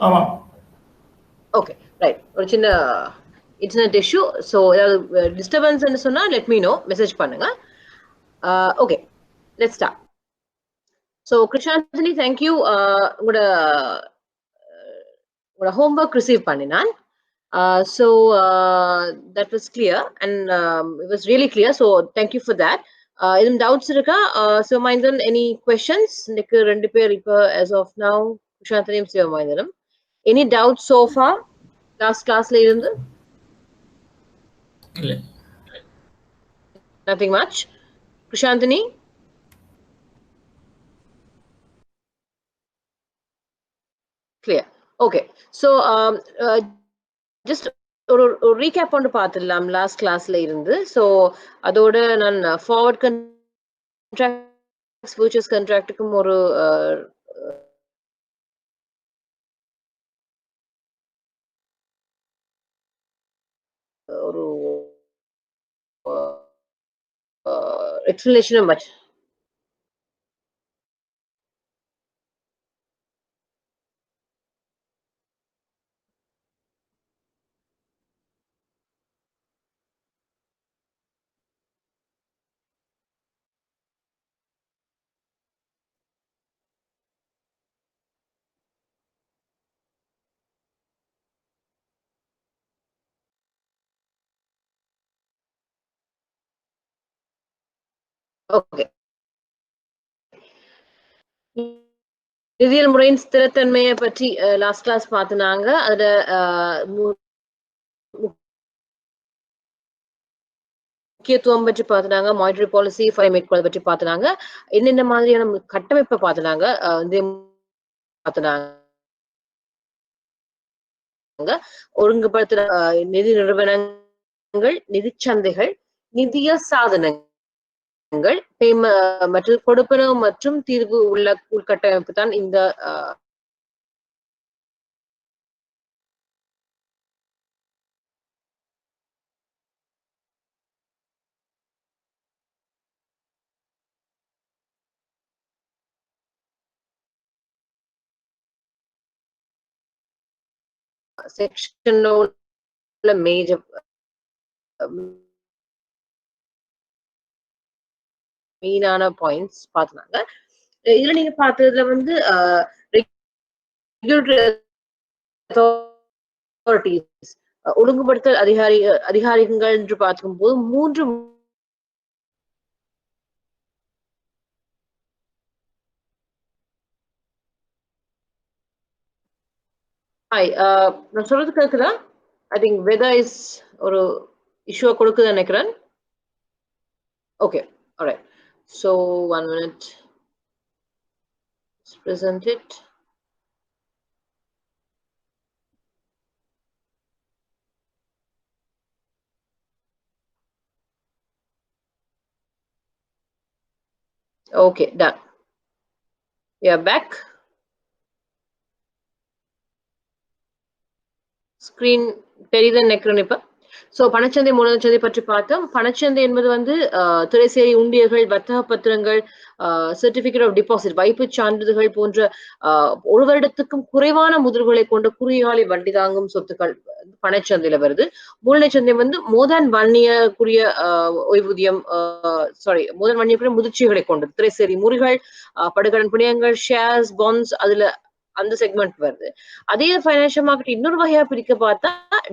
ஆமா. Okay, right. ஒரு சின்ன இன்டர்நெட் இஷ்யூ. ஸோ ஏதாவது டிஸ்டர்பன்ஸ் சொன்னா லெட் மீ நோ, மெசேஜ் பண்ணுங்க. Okay, let's start. So Krishnanthani, thank you. உங்களோட homework ரிசீவ் பண்ணினான். So that was clear and it was really clear. So thank you for that. Any doubts இருக்கா? So Mahindan, any questions? எனக்கு ரெண்டு பேர் இப்போ as of now கிருஷ்ணாந்தனியும் சிவமாயிந்தனும். Any doubts so far? Last classல இருந்து? இல்ல. Nothing much. Krishanthini? Clear. Okay. So just ஒரு recap ஒன்று பார்த்துடலாம் லாஸ்ட் கிளாஸ்ல இருந்து. ஸோ அதோட நான் ஃபார்வர்ட் கண்ட்ராக்ட்ஸ் ஃபியூச்சர்ஸ் கண்ட்ராக்டுக்கும் ஒரு ஒரு எக்ஸ்பிளனேஷனும் வச்சு ஓகே. நிதியியல் முறையின் ஸ்திரத்தன்மையை பற்றி லாஸ்ட் கிளாஸ் பார்த்துனாங்க. அதுல முக்கியத்துவம் பற்றி பார்த்துனாங்க, மானிட்டரி பாலிசி மேற்கொள்ள பற்றி பார்த்துனாங்க, என்னென்ன மாதிரியான கட்டமைப்பை பார்த்துனாங்க, ஒழுங்குபடுத்துற நிதி நிறுவனங்கள், நிதி சந்தைகள், நிதிய சாதனங்கள் மற்றும் கொடுப்பனவு மற்றும் தீர்வு உள்ள உள்கட்டமைப்பு தான் இந்த செக்ஷன்ல மேஜர் மெயினான பாயிண்ட்ஸ் பார்த்தாங்க. இதுல நீங்க பார்த்ததுல வந்து ஒழுங்குபடுத்தல் அதிகாரிகள் என்று பார்க்கும்போது 3 நான் சொல்றது கேக்குதா? ஐ திங்க் வெதர் இஸ் ஒரு இஷ்யூ கொடுக்குது நினைக்கிறேன். Okay, alright. So 1 minute. Let's present it. Okay, done. We are back. Screen தெரியுது நினைக்கிறேன் இப்ப. ஸோ பணச்சந்தை மூலச்சந்தை பற்றி பார்த்தோம். பணச்சந்தை என்பது வந்து துறைசேரி உண்டியல்கள், வர்த்தக பத்திரங்கள், சர்டிபிகேட் ஆஃப் டிபாசிட், வைப்பு சான்றிதழ்கள் போன்ற ஒரு வருடத்துக்கும் குறைவான முதிர்வுகளை கொண்ட குறுகிய வட்டி தாங்கும் சொத்துக்கள் பணச்சந்தையில வருது. மூலச்சந்தை வந்து மோதான் வன்னியக்குரிய ஓய்வூதியம், மோதான் வன்னியக்குரிய முதிர்ச்சிகளை கொண்டது. திரைசேரி முறிகள், படுகடன் பிணையங்கள், ஷேர்ஸ், பாண்ட்ஸ், அதுல அந்த செக்மெண்ட் வருது. அதே பைனான்சியல் மார்க்கெட் இன்னொரு வகையா பிரிக்க பார்த்தா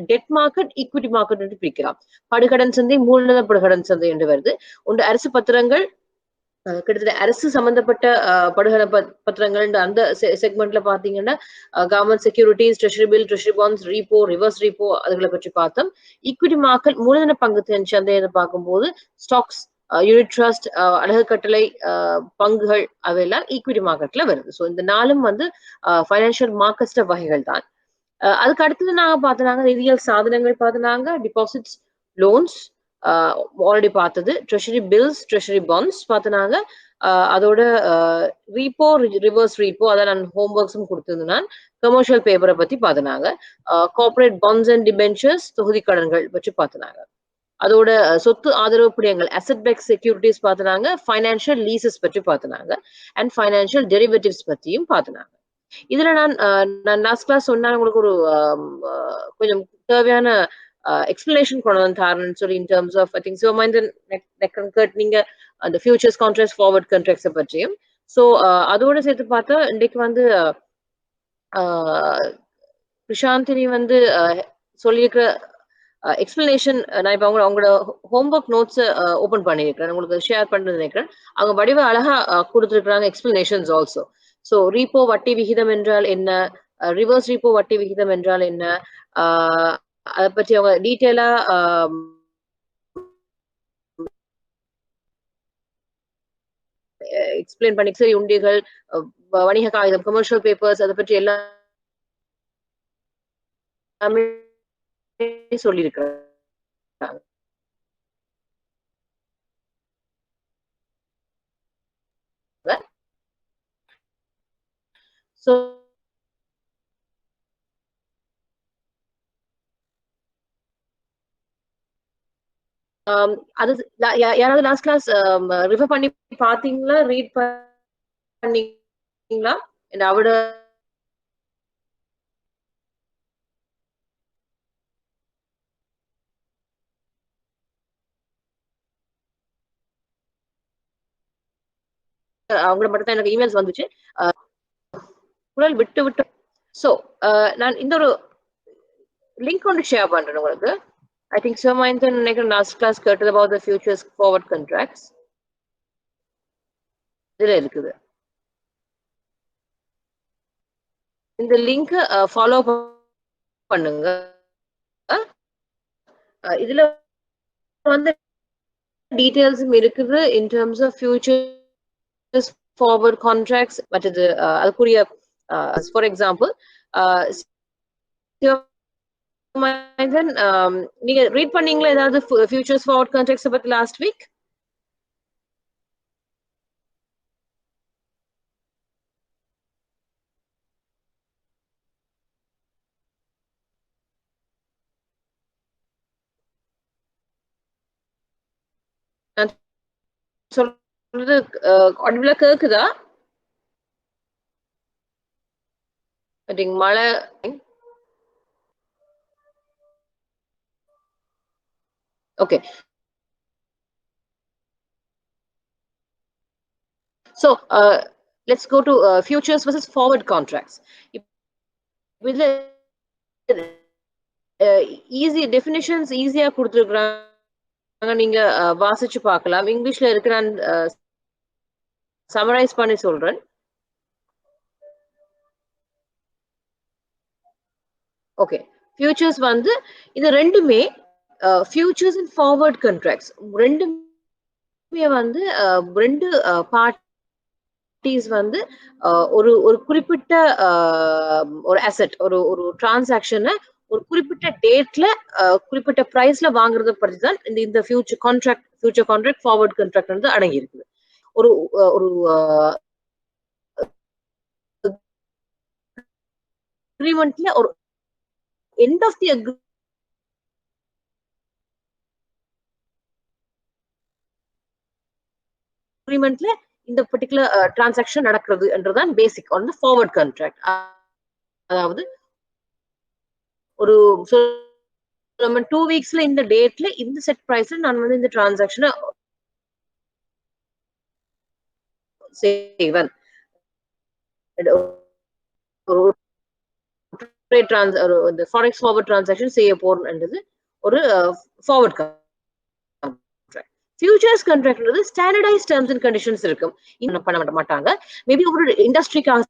டெட் மார்க்கெட், ஈக்விட்டி மார்க்கெட் என்று பிரிக்கலாம். படுகடன் சந்தை, மூலதன படுகடன் சந்தை என்று வருது. ஒன்று அரசு பத்திரங்கள், கிட்டத்தட்ட அரசு சம்பந்தப்பட்ட படுகட பத்திரங்கள். அந்த செக்மெண்ட்ல பாத்தீங்கன்னா government securities, treasury bill, treasury bonds, repo, reverse repo, அதுகளை பற்றி பார்த்தோம். ஈக்விட்டி மார்க்கெட் மூலதன பங்கு சந்தையை பார்க்கும்போது ஸ்டாக்ஸ், யூனிட் ட்ரஸ்ட், அழகு கட்டளை, பங்குகள் அவையெல்லாம் ஈக்விட்டி மார்க்கெட்ல வருது. ஸோ இந்த நாளும் வந்து ஃபைனான்சியல் மார்க்கெட் வகைகள் தான். அதுக்கு அடுத்தது நாங்க பார்த்துனாங்க நிதியியல் சாதனங்கள் பார்த்துனாங்க, டிபாசிட்ஸ், லோன்ஸ் ஆல்ரெடி பார்த்தது, ட்ரெஷரி பில்ஸ், ட்ரெஷரி பாண்ட்ஸ் பார்த்துனாங்க. அதோட ரீப்போ, ரிவர்ஸ் ரீப்போ, அதை நான் ஹோம்ஒர்க்ஸும் கொடுத்திருந்தேன். கமர்ஷியல் பேப்பரை பத்தி பார்த்துனாங்க. கார்பரேட் பாண்ட்ஸ் அண்ட் டிபென்ச்சர்ஸ், தொகுதி கடன்கள் பற்றி பார்த்துனாங்க. அதோட சொத்து ஆதரவு பிணையங்கள், அசெட் பேக்ட் செக்யூரிட்டிஸ் பார்த்துனாங்க. ஃபைனான்சியல் லீசஸ் பற்றி பார்த்துனாங்க. அண்ட் ஃபைனான்சியல் டெரிவேட்டிவ்ஸ் பற்றியும் பார்த்துனாங்க. இதுல நான் லாஸ்ட் கிளாஸ் சொன்னா உங்களுக்கு ஒரு கொஞ்சம் தேவையான எக்ஸ்பிளனேஷன் கொண்டு வந்து தாரணும்னு சொல்லி in terms of I think Sivamenthan நீங்க அந்த ஃபியூச்சர்ஸ் கான்ட்ராக்ட்ஸ் ஃபார்வர்ட் கான்ட்ராக்ட்ஸை பற்றியும் ஸோ அதோட சேர்த்து பார்த்தா இன்றைக்கு வந்து பிரசாந்தினி வந்து சொல்லியிருக்கிற எக்ஸ்பிளனேஷன் நான் இப்போ அவங்களோட ஹோம்ஒர்க் நோட்ஸை ஓப்பன் பண்ணியிருக்கிறேன் உங்களுக்கு ஷேர் பண்ணுறது நினைக்கிறேன் அவங்க வடிவ அழகா கொடுத்துருக்குறாங்க எக்ஸ்பிளனேஷன்ஸ் ஆல்சோ ஸோ ரீப்போ வட்டி விகிதம் என்றால் என்ன ரிவர்ஸ் ரீப்போ வட்டி விகிதம் என்றால் என்ன அதை பற்றி அவங்க டீட்டெயிலா எக்ஸ்பிளைன் பண்ணி சரி உண்டிகள் வணிக காகிதம் கமர்ஷியல் பேப்பர்ஸ் அதை பற்றி எல்லாமே சொல்லியிருக்கிறாங்க ஸோ அது யாராவது லாஸ்ட் கிளாஸ் ரிஃபர் பண்ணி பாத்தீங்களா ரீட் பண்ணீங்களா அவட அவங்கள மட்டும் தான் எனக்கு இமெயில்ஸ் வந்துச்சு குரல் விட்டு விட்டு ஸோ நான் இந்த ஒரு லிங்க் ஒன்று ஷேர் பண்றேன் உங்களுக்கு I think so Mahindan நினைக்கிறேன் last class கேட்டது about the futures forward contracts இதுல இருக்குது இந்த லிங்க் ஃபாலோ பண்ணுங்க இதுல வந்து டீடைல்ஸும் இருக்குது in terms of futures forward contracts மற்றது அதுக்குரிய for example நீங்க ரீட் பண்ணீங்களா ஏதாவது ஃபியூச்சர்ஸ் ஃபார்வர்ட் கான்ட்ராக்ட்ஸ் பத்தி லாஸ்ட் வீக் சொல்றது ஆடிபிளா கேக்குதா மழை okay so let's go to futures versus forward contracts இதுல ஈஸி டெஃபினிஷன்ஸ் ஈஸியா கொடுத்துருக்குறாங்க நீங்க வாசிச்சு பார்க்கலாம் இங்கிலீஷ்ல இருக்கு நான் சமரைஸ் பண்ணி சொல்றேன் ஓகே ஃபியூச்சர்ஸ் வந்து இது ரெண்டுமே ஃபியூச்சர்ஸ் அண்ட் ஃபார்வர்ட் கான்ட்ராக்ட்ஸ் ரெண்டுமே வந்து ரெண்டு பார்ட்டிஸ் வந்து ஒரு ஒரு குறிப்பிட்ட ஒரு அசெட் ஒரு ஒரு டிரான்சாக்ஷனை ஒரு குறிப்பிட்ட டேட்ல குறிப்பிட்ட பிரைஸ்ல வாங்குறத பற்றி தான் இந்த ஃபியூச்சர் கான்ட்ராக்ட் ஃபார்வர்ட் கான்ட்ராக்ட் வந்து அடங்கி இருக்குது ஒரு ஒரு அக்ரிமெண்ட்ல ஒரு எண்ட் ஆஃப் தி அக்ரிமெண்ட்ல இந்த பர்டிகுலர் டிரான்சாக்ஷன் நடக்கிறது என்றுதான் பேசிக் ஆன் தி ஃபார்வர்ட் கான்ட்ராக்ட் அதாவது ஒரு 2 வீக்ஸ்ல இந்த டேட்ல இந்த செட் பிரைஸ்ல நான் வந்து இந்த டிரான்சாக்ஷனை செய்வேன் இந்த ஃபாரெக்ஸ் ஃபார்வர்ட் டிரான்சாக்ஷன் செய்ய போறேன்றது ஒரு ஃபார்வர்ட் கான்ட்ராக்ட் ஃபியூச்சர்ஸ் கான்ட்ராக்ட்ன்றது ஸ்டாண்டர்டைஸ் டர்ம்ஸ் அண்ட் கண்டிஷன்ஸ் இருக்கும் இன்னும் பண்ண மாட்டாங்க மேபி ஒரு இண்டஸ்ட்ரிக்காக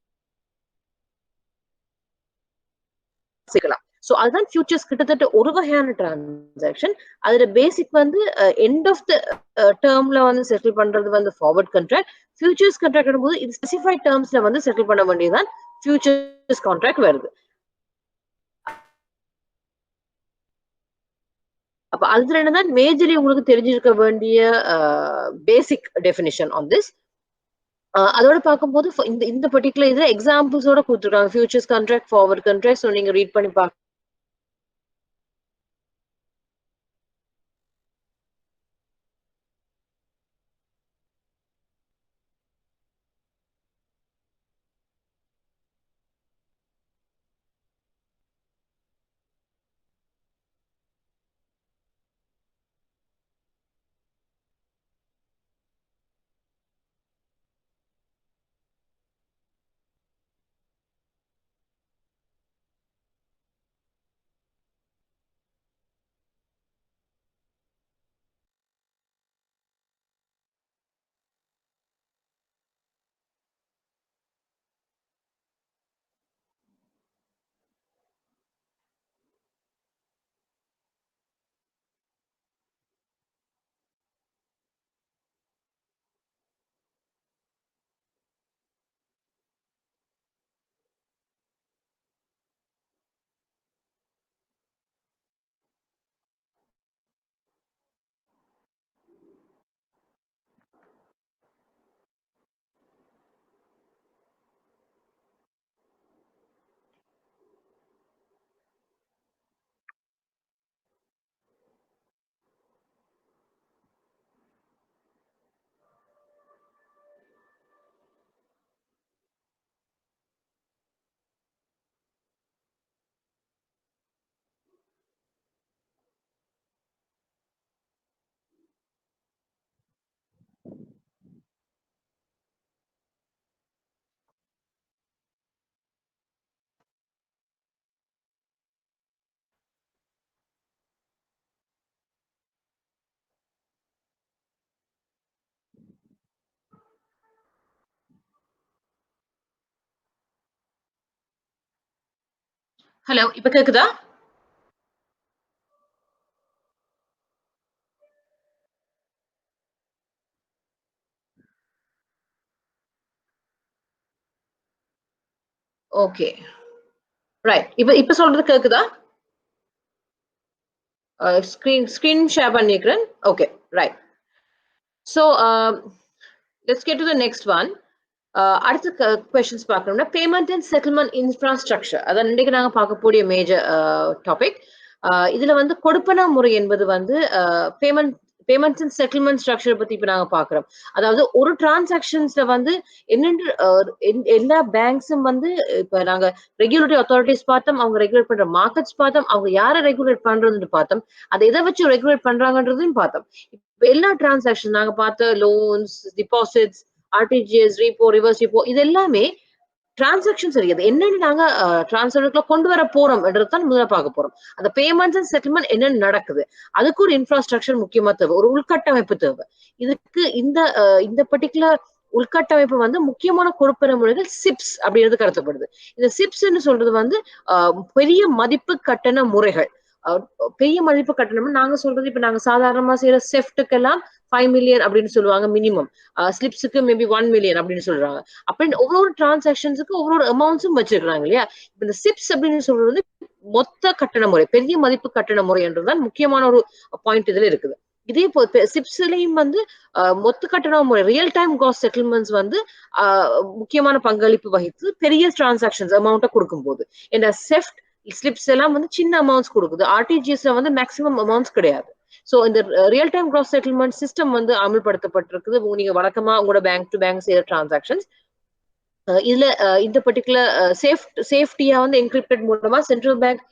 செய்யலாம் ஸோ அதுதான் ஃபியூச்சர்ஸ் கிட்டத்தட்ட ஒரு வகையான டிரான்சாக்ஷன் அதுல பேசிக் வந்து எண்ட் ஆஃப் த டேர்ம்ல வந்து செட்டில் பண்றது வந்து ஃபார்வர்ட் கான்ட்ராக்ட் ஃபியூச்சர்ஸ் கான்ட்ராக்ட் போது இது ஸ்பெசிஃபைட் டேர்ம்ஸ்ல வந்து செட்டில் பண்ண வேண்டியதுதான் ஃபியூச்சர்ஸ் கான்ட்ராக்ட் வருது அப்ப அதுல என்னதான் மேஜர்லி உங்களுக்கு தெரிஞ்சிருக்க வேண்டிய பேசிக் டெஃபினிஷன் ஆன் திஸ் அதோட பார்க்கும்போது இந்த பர்டிகுலர் இதுல எக்ஸாம்பிள்ஸோட கொடுத்துருக்காங்க futures contract forward contract so நீங்க ரீட் பண்ணி பார்க்க ஹலோ, இப்ப கேக்குதா? ஓகே. ரைட். இப்ப சொல்றது கேக்குதா? ஸ்கிரீன் ஷேர் பண்ணிக்கிறேன். Okay. Right. So, let's get to the next one. அடுத்த கொஸ்டின்ஸ் பார்க்கணும்னா பேமெண்ட் அண்ட் செட்டில்மெண்ட் இன்ஃப்ராஸ்ட்ரக்சர் அதான் இன்றைக்கு நாங்கள் பார்க்கக்கூடிய மேஜர் டாபிக். இதுல வந்து கொடுப்பன முறை என்பது வந்து payment payments and settlement structure பத்தி இப்ப நாங்க பாக்குறோம். அதாவது ஒரு டிரான்சாக்ஷன்ஸ்ல வந்து என்னென்று எல்லா பேங்க்ஸும் வந்து இப்ப நாங்க ரெகுலேட்டரி அத்தாரிட்டிஸ் பார்த்தோம், அவங்க ரெகுலேட் பண்ற மார்க்கெட்ஸ் பார்த்தோம், அவங்க யாரை ரெகுலேட் பண்றதுன்னு பார்த்தோம், அதை எதை வச்சு ரெகுலேட் பண்றாங்கன்றதையும் பார்த்தோம். இப்ப எல்லா டிரான்சாக்ஷன் நாங்க பார்த்த loans, deposits, RTGS, repo, reverse repo இது எல்லாமே டிரான்சாக்ஷன் சரி அது என்னன்னு நாங்க டிரான்ஸ்ஃபருக்குள்ள கொண்டு வர போறோம் என்றதான் முதல்ல பார்க்க போறோம். அந்த பேமெண்ட்ஸ் அண்ட் செட்டில்மெண்ட் என்னன்னு நடக்குது, அதுக்கு ஒரு இன்ஃப்ராஸ்ட்ரக்சர் முக்கியமா தேவை, ஒரு உள்கட்டமைப்பு தேவை. இதுக்கு இந்த பர்டிகுலர் உள்கட்டமைப்பு வந்து முக்கியமான கொடுப்பன முறைகள் சிப்ஸ் அப்படின்றது கருதப்படுது. இந்த சிப்ஸ் சொல்றது வந்து பெரிய மதிப்பு கட்டண முறைகள். பெரிய மதிப்பு கட்டணம் நாங்க சொல்றது இப்ப நாங்க சாதாரணமா செய்யற செஃப்ட்டுக்கெல்லாம் 5 மில்லியன் அப்படின்னு சொல்லுவாங்க மினிமம். ஸ்லிப்ஸுக்கு மேபி 1 மில்லியன் அப்படின்னு சொல்றாங்க. அப்படின்னு ஒவ்வொரு டிரான்சாக்ஷன்ஸுக்கு ஒவ்வொரு அமௌண்ட்ஸும் வச்சிருக்காங்க இல்லையா? இந்த சிப்ஸ் அப்படின்னு சொல்றது வந்து மொத்த கட்டண முறை, பெரிய மதிப்பு கட்டண முறை என்றுதான் முக்கியமான ஒரு பாயிண்ட் இதுல இருக்குது. இதே சிப்ஸ்லயும் வந்து மொத்த கட்டண முறை ரியல் டைம் காஸ்ட் செட்டில்மெண்ட்ஸ் வந்து முக்கியமான பங்களிப்பு வகித்து பெரிய டிரான்சாக்ஷன்ஸ் அமௌண்ட்டை கொடுக்கும் போது, இந்த செஃப்ட் ஸ்லிப்ஸ் எல்லாம் வந்து சின்ன அமௌண்ட்ஸ் கொடுக்குது. ஆர்டிஜிஎஸ்ல வந்து மேக்ஸிமம் அமௌண்ட்ஸ் கிடையாது. சோ இந்த real time gross settlement system வந்து அமல்படுத்தப்பட்டிருக்குது. நீங்க வழக்கமா உங்களோட பேங்க் டு பேங்க் செய்யற டிரான்சாக்ஷன்ஸ் இதுல இந்த பர்டிகுலர் சேஃப்டியா வந்து என்கிரிப்டட் மூலமா சென்ட்ரல் பேங்க்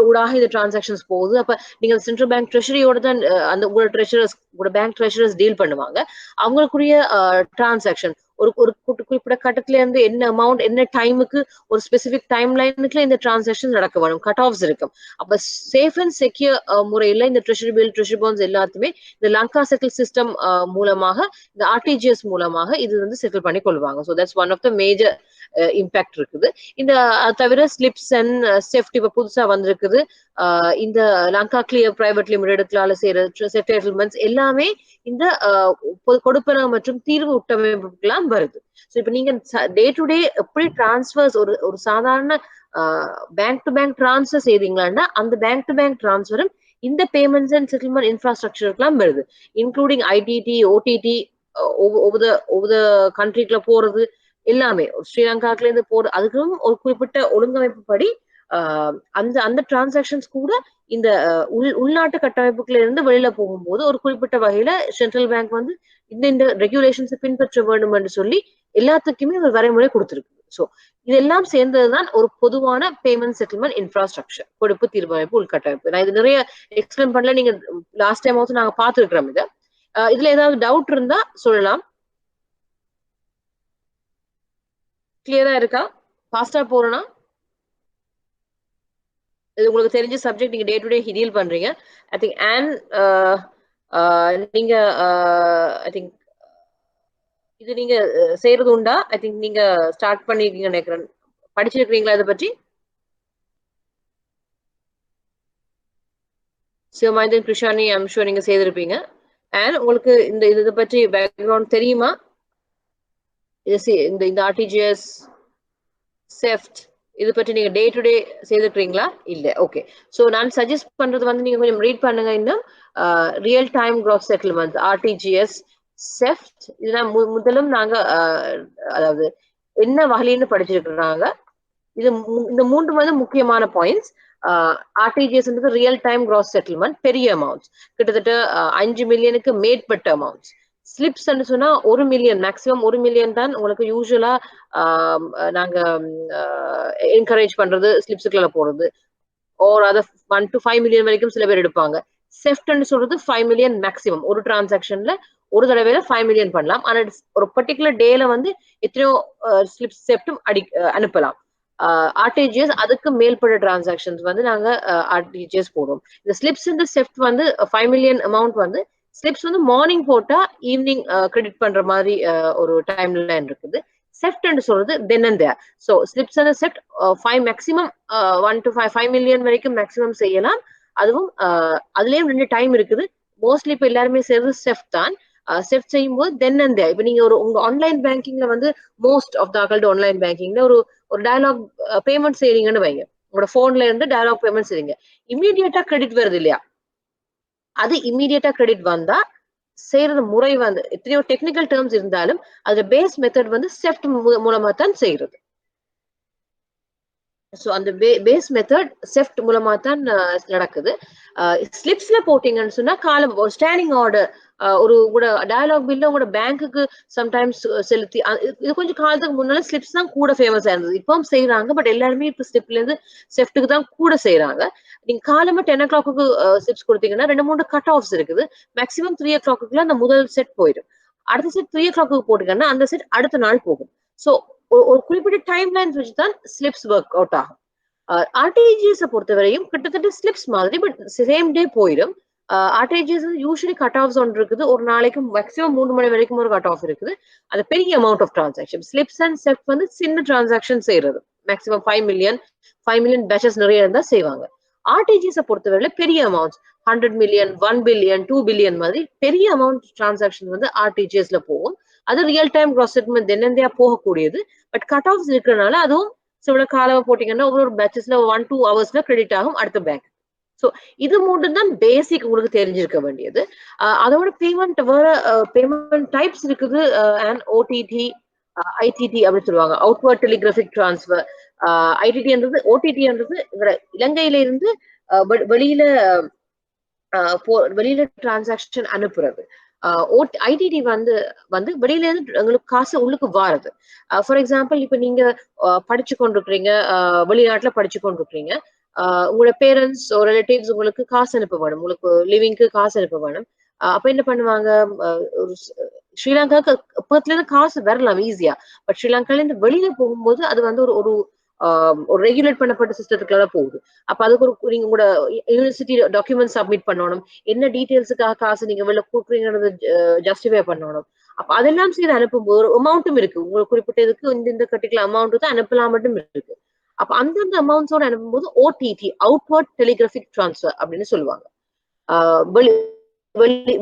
ஊடாக இந்த டிரான்சாக்ஷன்ஸ் போகுது. அப்ப நீங்க சென்ட்ரல் பேங்க் ட்ரெஷரியோட தான் அந்த உங்களோட ட்ரெஷரர்ஸ் உங்களோட பேங்க் ட்ரெஷரர்ஸ் டீல் பண்ணுவாங்க. அவங்களுக்குரிய டிரான்சாக்ஷன் ஒரு ஒரு குறிப்பிட்ட கட்டத்துல இருந்து என்ன அமௌண்ட் என்ன டைமுக்கு ஒரு ஸ்பெசிபிக் டைம் லைனுக்குள்ள இந்த டிரான்சாக்ஷன் நடக்க வேணும், கட் ஆஃப்ஸ் இருக்கும். அப்ப சேஃப் அண்ட் செக்யூர் முறையில இந்த ட்ரெஷரி பில், ட்ரெஷரி பாண்ட்ஸ் எல்லாத்தையுமே இந்த லங்கா செட்டில் சிஸ்டம் மூலமாக, இந்த ஆர்டிஜிஎஸ் மூலமாக இது வந்து செட்டில் பண்ணி கொள்வாங்க. So that's one of the major impact இருக்குது. இந்த தவிர ஸ்லிப்ஸ் அண்ட் செஃப்ட் இப்ப புதுசா வந்திருக்குது. இந்த லங்கா கிளியர் பிரைவேட் லிமிடெட்களால செய்யற செட்டில்மெண்ட்ஸ் எல்லாமே இந்த கொடுப்பன மற்றும் தீர்வு உட்டமைப்புக்கெல்லாம் வருது. ஸோ இப்ப நீங்க டே டு டே எப்படி டிரான்ஸ்ஃபர்ஸ் ஒரு சாதாரண பேங்க் டு பேங்க் டிரான்ஸ்ஃபர் செய்றீங்களான்னா அந்த பேங்க் டு பேங்க் டிரான்ஸ்ஃபரும் இந்த பேமெண்ட்ஸ் அண்ட் செட்டில்மெண்ட் இன்ஃப்ராஸ்ட்ரக்சருக்குலாம் வருது, இன்க்ளூடிங் ஐடிடி, ஓடிடி, ஒவ்வொரு கண்ட்ரிக்குள்ள போறது எல்லாமே ஸ்ரீலங்காக்குல இருந்து போற அதுக்கும் ஒரு குறிப்பிட்ட ஒழுங்கமைப்பு படி அந்த அந்த டிரான்சாக்ஷன்ஸ் கூட இந்த உள்நாட்டு கட்டமைப்புக்குள்ள இருந்து வெளியில போகும்போது ஒரு குறிப்பிட்ட வகையில சென்ட்ரல் பேங்க் வந்து இந்த ரெகுலேஷன்ஸை பின்பற்ற வேண்டும் என்று சொல்லி எல்லாத்துக்குமே ஒரு வரைமுறை கொடுத்திருக்கு. ஸோ இதெல்லாம் சேர்ந்ததுதான் ஒரு பொதுவான பேமெண்ட் செட்டில்மெண்ட் இன்ஃப்ராஸ்ட்ரக்சர், கொடுப்பு தீர்வமைப்பு உள்கட்டமைப்பு. நான் இது நிறைய எக்ஸ்பிளைன் பண்ணல, நீங்க லாஸ்ட் டைம் ஆல்சோ நாங்க பார்த்துருக்கிறோம் இதை. இதுல ஏதாவது டவுட் இருந்தா சொல்லலாம். கிளியரா இருக்கா? ஃபாஸ்டா போறேன்னா இது உங்களுக்கு தெரிஞ்ச சப்ஜெக்ட், நீங்க டே டு டே டீல் பண்றீங்க. ஐ திங்க் நீங்க ஐ திங்க் இது நீங்க செய்யறது உண்டா? ஐ திங்க் நீங்க ஸ்டார்ட் பண்ணிருக்கீங்க நினைக்கிறேன். படிச்சிருக்கீங்களா இதை பற்றி? சிவமாயந்தன், கிருஷானி, ஐம் ஷூர் நீங்க செய்திருப்பீங்க. அண்ட் உங்களுக்கு இந்த இதை பற்றி பேக்ரவுண்ட் தெரியுமா? இந்த ஆர்டிஜிஎஸ், செஃப்ட் இது பற்றி நீங்க டே டு டே செய்திருக்கீங்களா? இல்ல. ஓகே. சோ நான் சஜஸ்ட் பண்றது வந்து நீங்க கொஞ்சம் ரீட் பண்ணுங்க. இன்னும் real time gross settlement, RTGS, theft இதெல்லாம் முதலும் நாங்க அதாவது என்ன வகையின்னு படிச்சிருக்கிறாங்க. இது இந்த மூன்று வந்து முக்கியமான points. RTGS real time gross settlement, பெரிய அமௌண்ட்ஸ், கிட்டத்தட்ட 5 மில்லியனுக்கு மேற்பட்ட அமௌண்ட்ஸ். ஸ்லிப்ஸ் சொன்னா 1 மில்லியன், மேக்சிமம் 1 மில்லியன் தான் உங்களுக்கு யூஸ்வலா நாங்க என்கரேஜ் பண்றது ஸ்லிப்ஸுக்குள்ள போறது. ஓர் அதை 1 to 5 மில்லியன் வரைக்கும் சில பேர் எடுப்பாங்க. செஃப்ட்னு சொல்றது 5 மில்லியன் மேக்சிமம். ஒரு டிரான்சாக்ஷன்ல ஒரு தடவையில 5 மில்லியன் பண்ணலாம். ஆனா ஒரு பர்டிகுலர் டேல வந்து எத்தனையோ ஸ்லிப்ஸ் செஃப்டும் அனுப்பலாம். ஆர்டிஜிஎஸ் அதுக்கு மேற்பட்ட டிரான்சாக்ஷன்ஸ் வந்து நாங்க ஆர்டிஜிஎஸ் போடுவோம். இந்த ஸ்லிப்ஸ் இந்த செஃப்ட் வந்து 5 மில்லியன் அமௌண்ட் வந்து ஸ்லிப்ஸ் வந்து மார்னிங் போட்டா ஈவினிங் கிரெடிட் பண்ற மாதிரி ஒரு டைம் லைன் இருக்குது. செஃப்ட் என்று சொல்றது then and there. So slips and செஃப்ட் 5 மேக்ஸிமம் 1 to 5 மில்லியன் வரைக்கும் மேக்ஸிமம் செய்யலாம். அதுவும் அதுலயும் 2 டைம் இருக்குது. மோஸ்ட்லி இப்ப எல்லாருமே செய்யறது செஃப்ட் தான். செஃப்ட் செய்யும் போது தென் அண்ட் தேர். இப்ப நீங்க உங்க ஆன்லைன் பேங்கிங்ல வந்து மோஸ்ட் ஆஃப் த ஆக்கள்ட ஆன்லைன் பேங்கிங்ல ஒரு டயலாக் பேமெண்ட் செய்றீங்கன்னு வைங்க. உங்களோட போன்ல இருந்து டயலாக் பேமெண்ட் செய்றீங்க. இமீடியட்டா கிரெடிட் வருது இல்லையா? அது இமீடியட்டா கிரெடிட் வந்தா செய்யறது முறை வந்து எத்தனையோ டெக்னிக்கல் டேர்ம்ஸ் இருந்தாலும் அதுல பேஸ் மெத்தட் வந்து செஃப்ட் மூலமா தான் செய்யறது. ஸோ அந்த பேஸ் மெத்தட் செஃப்ட் மூலமா தான் நடக்குது. ஸ்லிப்ஸ்ல போட்டீங்கன்னு சொன்னா காலம் ஸ்டாண்டிங் ஆர்டர் ஒரு கூட டயலாக் பில்ல உங்களோட பேங்க்குக்கு சம்டைம்ஸ் செலுத்தி இது கொஞ்சம் காலத்துக்கு முன்னால ஸ்லிப்ஸ் தான் கூட ஃபேமஸா இருந்தது. இப்பவும் செய்யறாங்க. பட் எல்லாருமே இப்ப ஸ்லிப்ல இருந்து செஃப்ட்டுக்கு தான் கூட செய்யறாங்க. நீங்க காலமா 10 o'clock ஸ்லிப்ஸ் கொடுத்தீங்கன்னா 2-3 கட் ஆஃப்ஸ் இருக்குது. மேக்ஸிமம் 3 o'clock அந்த முதல் செட் போயிடும். அடுத்த செட் 3 o'clock போட்டீங்கன்னா அந்த செட் அடுத்த நாள் போகும். ஸோ ஒரு குறிப்பிட்ட டைம் லைன்ஸ் வச்சு தான் ஸ்லிப்ஸ் ஒர்க் அவுட் ஆகும். ஆர்டிஜிஎஸ் பொறுத்தவரையும் கிட்டத்தட்ட ஸ்லிப்ஸ் மாதிரி பட் சேம் டே போயிடும். ஆர்டிஜிஎஸ் யூஸ்வலி கட் ஆஃப்ஸ் ஒன்று இருக்குது. ஒரு நாளைக்கு மேக்ஸிமம் 3 மணி வரைக்கும் ஒரு கட் ஆஃப் இருக்குது. அது பெரிய amount of transaction. Slips and செஃப்ட் வந்து சின்ன டிரான்சாக்ஷன் செய்யறது. மேக்ஸிமம் 5 மில்லியன் பேச்சஸ் நிறைய இருந்தா செய்வாங்க. ஆர்டிஜிஎஸ் பொறுத்தவரையில பெரிய அமௌண்ட்ஸ் 100 மில்லியன் 1 பில்லியன் 2 பில்லியன் மாதிரி பெரிய அமௌண்ட் டிரான்சாக்ஷன் வந்து ஆர்டிஜிஎஸ்ல போகும். அது ரியல் டைம் கிராஸ் செட்டில்மெண்ட் தினந்தியா போகக்கூடியது. பட் கட் ஆஃப்ஸ் இருக்கிறதுனால அதுவும் சில காலமா போட்டீங்கன்னா ஒவ்வொரு பேட்சஸ்ல 1-2 ஹவர்ஸ்ல கிரெடிட் ஆகும் அடுத்த பேங்க். ஸோ இது மட்டும் தான் பேசிக் உங்களுக்கு தெரிஞ்சிருக்க வேண்டியது. அதோட பேமெண்ட் வேற பேமெண்ட் டைப்ஸ் இருக்குது. அண்ட் ஓடிடி ஐடிடி அப்படின்னு சொல்லுவாங்க. Outward telegraphic transfer. ஐடிடின்றது ஓடிடின்றது இலங்கையில இருந்து வெளியில வெளியில டிரான்சாக்ஷன் அனுப்புறது. ஐடிடி வந்து வந்து வெளியில இருந்து உங்களுக்கு காசு உள்ளுக்கு வாருது. ஃபார் எக்ஸாம்பிள் இப்ப நீங்க படிச்சு கொண்டிருக்கிறீங்க, வெளிநாட்டுல படிச்சு கொண்டிருக்கிறீங்க. உங்களோட பேரண்ட்ஸ் ரிலேட்டிவ்ஸ் உங்களுக்கு காசு அனுப்ப வேணும், உங்களுக்கு லிவிங்க்கு காசு அனுப்ப வேணும். அப்ப என்ன பண்ணுவாங்க, ஒரு ஸ்ரீலங்காவுக்கு பக்கத்துல இருந்து காசு வரலாம் ஈஸியா. பட் ஸ்ரீலங்கால இருந்து வெளியில போகும்போது அது வந்து ஒரு ஒரு ரெகுலேட் பண்ணப்பட்ட சிஸ்டத்துக்குள்ள போகுது. அப்ப அதுக்கு நீங்க உங்களோட யூனிவர்சிட்டி டாக்குமெண்ட் சப்மிட் பண்ணணும். என்ன டீடைல்ஸுக்காக காசு நீங்க வெளில கொடுக்குறீங்கன்றது ஜஸ்டிஃபை பண்ணணும். அப்ப அதெல்லாம் செய்து அனுப்பும்போது ஒரு அமௌண்ட்டும் இருக்கு. உங்களுக்கு குறிப்பிட்டதுக்கு இந்த பர்டிகுலர் அமௌண்ட் தான் அனுப்பலாம் மட்டும் இருக்கு. அப்ப அந்தந்த அமௌண்ட்ஸோட அனுப்பும்போது ஓடிடி அவுட்வர்ட் டெலிகிராஃபிக் டிரான்ஸ்ஃபர் அப்படின்னு சொல்லுவாங்க. வெளி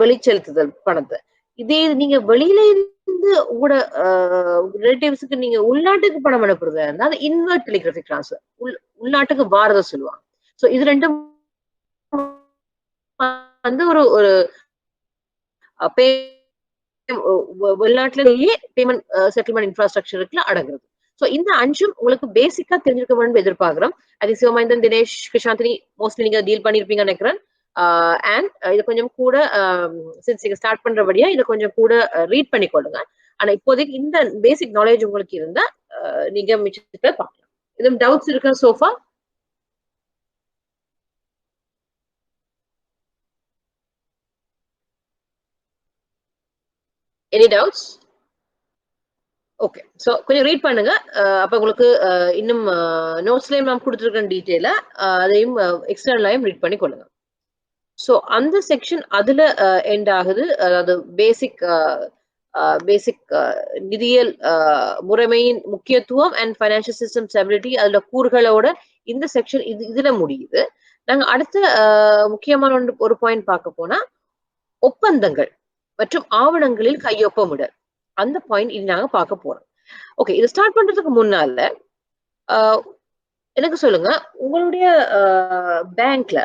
வெளி செலுத்துதல் பணத்தை. இதே நீங்க வெளியில இருந்து உங்களோட ரிலேட்டிவ்ஸுக்கு நீங்க உள்நாட்டுக்கு பணம் அனுப்புறதா இருந்தா அது இன்வெர்ட் டெலிகிராஃபிக் டிரான்ஸ்ஃபர் உள்நாட்டுக்கு வாரத சொல்லுவாங்க. ஸோ இது ரெண்டும் வந்து ஒரு ஒரு வெளிநாட்டிலேயே பேமெண்ட் செட்டில்மெண்ட் இன்ஃப்ராஸ்ட்ரக்சருக்குள்ள அடங்குறது. ஸோ இந்த அஞ்சும் உங்களுக்கு பேசிக்கா தெரிஞ்சிருக்க வேண்டும் எதிர்பார்க்கிறோம். அது சிவமைந்தன், தினேஷ், கிருஷாந்தினி மோஸ்ட்லி நீங்க டீல் பண்ணிருப்பீங்கன்னு நினைக்கிறேன். அண்ட் இது கொஞ்சம் கூட சின்ஸ் நீங்க ஸ்டார்ட் பண்றபடியா இதை கொஞ்சம் கூட ரீட் பண்ணி கொள்ளுங்க. ஆனா இப்போதைக்கு இந்த பேசிக் நாலேஜ் உங்களுக்கு இருந்தா நீங்க மிச்சத்தை பார்க்கலாம். எதுவும் டவுட்ஸ் இருக்கா sofa? Any doubts? Okay. So கொஞ்சம் ரீட் பண்ணுங்க. அப்ப உங்களுக்கு இன்னும் நோட்ஸ்லயும் நான் கொடுத்துருக்கேன் டீட்டெயிலா. அதையும் எக்ஸ்டர்னலாயும் ரீட் பண்ணி கொள்ளுங்க. ஸோ அந்த செக்ஷன் அதுல எண்ட் ஆகுது. அதாவது பேசிக் நிதியியல் முறைமையின் முக்கியத்துவம் அண்ட் ஃபைனான்சியல் சிஸ்டம் ஸ்டெபிலிட்டி அதுல கூறுகளோட இந்த செக்ஷன் இதுல முடியுது. நாங்க அடுத்த முக்கியமான ஒரு பாயிண்ட் பார்க்க போனா ஒப்பந்தங்கள் மற்றும் ஆவணங்களில் கையொப்பமிடல். அந்த பாயிண்ட் இது நாங்க பார்க்க போறோம். ஓகே, இது ஸ்டார்ட் பண்றதுக்கு முன்னால எனக்கு சொல்லுங்க, உங்களுடைய பேங்க்ல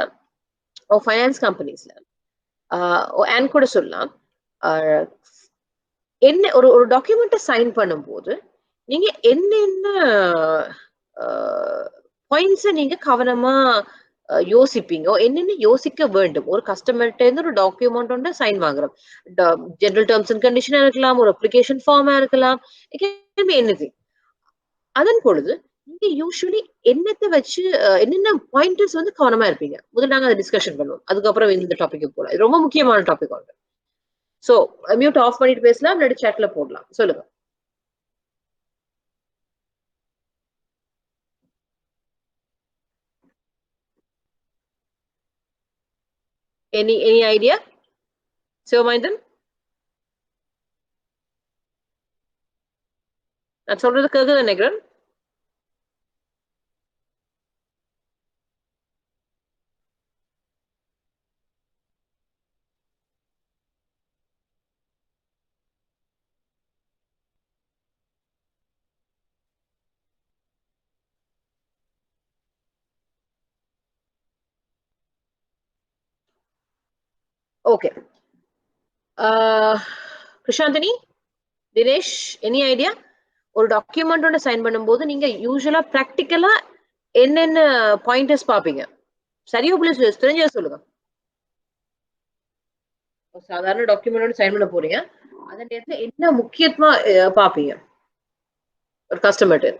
ஃபைனான்ஸ் கம்பெனிஸ்ல அண்ட் கூட சொல்லலாம், என்ன ஒரு ஒரு டாக்குமெண்ட்டை சைன் பண்ணும்போது நீங்க என்னென்ன பாயிண்ட்ஸை நீங்க கவனமா யோசிப்பீங்க, என்னென்ன யோசிக்க வேண்டும்? ஒரு கஸ்டமர்கிட்ட இருந்து ஒரு டாக்குமெண்ட் ஒன்று சைன் வாங்குறோம். ஜெனரல் டேர்ம்ஸ் அண்ட் கண்டிஷனா இருக்கலாம், ஒரு அப்ளிகேஷன் ஃபார்மா இருக்கலாம், என்னது. அதன் பொழுது நீங்க யூஸ்வலி என்னத்தை வச்சு என்னென்ன பாயிண்டர்ஸ் வந்து கவனமா இருப்பீங்க? முதல்ல நாங்க அதை டிஸ்கஷன் பண்ணுவோம். அதுக்கப்புறம் இந்த டாபிக் போலாம். இது ரொம்ப முக்கியமான டாபிக் ஒன்று. சோ மியூட் ஆஃப் பண்ணிட்டு பேசலாம், இல்லாட்டி சாட்ல போடலாம். சொல்லுங்க. Any idea? சிவமைந்தன்? நான் சொல்றது கேக்குது நினைக்கிறேன். Okay. Krishanthini, Dinesh, any idea? ஒரு டாக்குமெண்டோட சைன் பண்ணும்போது நீங்க யூஸ்வலா பிராக்டிக்கலா என்னென்ன பாயிண்டர்ஸ் பாப்பீங்க? சரியா புள்ளி தெரிஞ்சதை சொல்லுங்க. சாதாரண டாக்குமெண்டோட சைன் பண்ண போறீங்க, அந்த நேரத்துல என்ன முக்கியத்துவமா பாப்பீங்க ஒரு கஸ்டமர்ட்டு?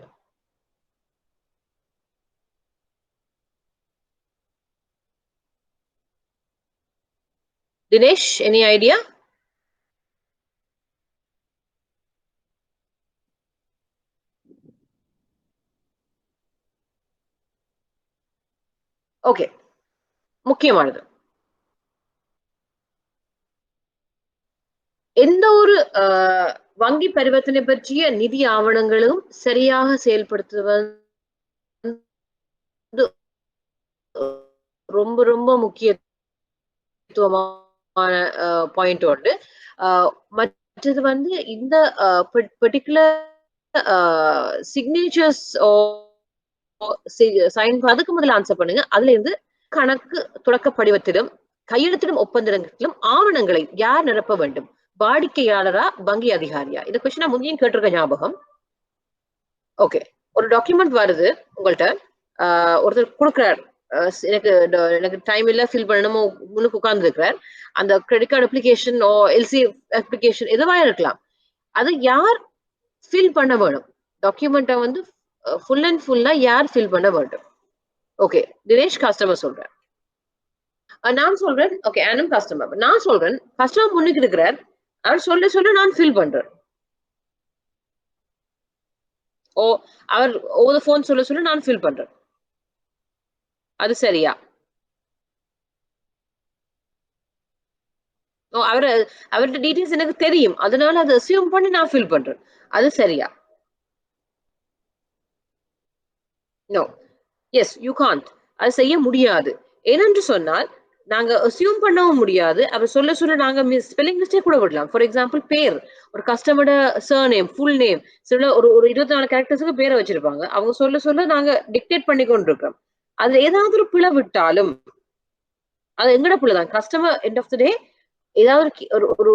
Dinesh, any idea? ஓகே, முக்கியமானது. எந்த ஒரு வங்கி பரிவர்த்தனை பற்றிய நிதி ஆவணங்களும் சரியாக செயல்படுத்துவது ரொம்ப ரொம்ப முக்கியத்துவமான பாயிண்ட் ஒன்று. மற்றது வந்து இந்த பர்டிகுலர் சிக்னேச்சர்ஸ் சைன் அதுக்கு முதல்ல ஆன்சர் பண்ணுங்க. அதுல இருந்து கணக்கு தொடக்க படிவத்திலும் கையெழுத்திடும் ஒப்பந்தத்திலும் ஆவணங்களை யார் நிரப்ப வேண்டும்? வாடிக்கையாளரா, வங்கி அதிகாரியா? இந்த கொஸ்டின் முந்தையும் கேட்டிருக்க ஞாபகம். ஓகே, ஒரு டாக்குமெண்ட் வருது உங்கள்கிட்ட, ஒருத்தர் கொடுக்குறார், எனக்கு எனக்கு டைம் இல்ல, ஃபில் பண்ணணுமோ, முன்னுக்கு உட்கார்ந்து இருக்கிறார். அந்த credit card application LC application எதுவா இருக்கலாம், அது யார் ஃபில் பண்ண வேணும்? டாக்குமெண்ட்டை வந்து ஃபுல் அண்ட் ஃபுல்லா யார் ஃபில் பண்ண வேண்டும்? ஓகே, தினேஷ் கஸ்டமர் சொல்றேன். நான் சொல்றேன். ஓகே, ஆனும் கஸ்டமர். நான் சொல்றேன், கஸ்டமர் முன்னுக்கு இருக்கிறார், அவர் சொல்ல சொல்ல நான் ஃபில் பண்றேன். ஓ, அவர் ஓவர் ஃபோன் சொல்ல சொல்ல நான் ஃபில் பண்றேன். அது சரியா? அவர்கிட்ட டீடைல்ஸ் எனக்கு தெரியும், அதனால அதை அசியூம் பண்ணி நான் ஃபில் பண்றேன். அது சரியா? நோ. Yes, you can't. அது செய்ய முடியாது. ஏனென்று சொன்னால் நாங்க அசியூம் பண்ணவும் முடியாது. அவர் சொல்ல சொல்ல நாங்க ஸ்பெல்லிங் மிஸ்டேக் கூட விடலாம். ஃபார் எக்ஸாம்பிள், பேர், ஒரு கஸ்டமரோட சர்நேம், ஃபுல் நேம், சில ஒரு ஒரு 24 கேரக்டர்ஸுக்கு பேரை வச்சிருப்பாங்க. அவங்க சொல்ல சொல்ல நாங்க டிக்டேட் பண்ணி கொண்டு இருக்கோம். அதுல ஏதாவது ஒரு பிழை விட்டாலும் அது எங்கட பிள்ளை தான். கஸ்டமர் எண்ட் ஆஃப் த டே ஏதாவது ஒரு ஒரு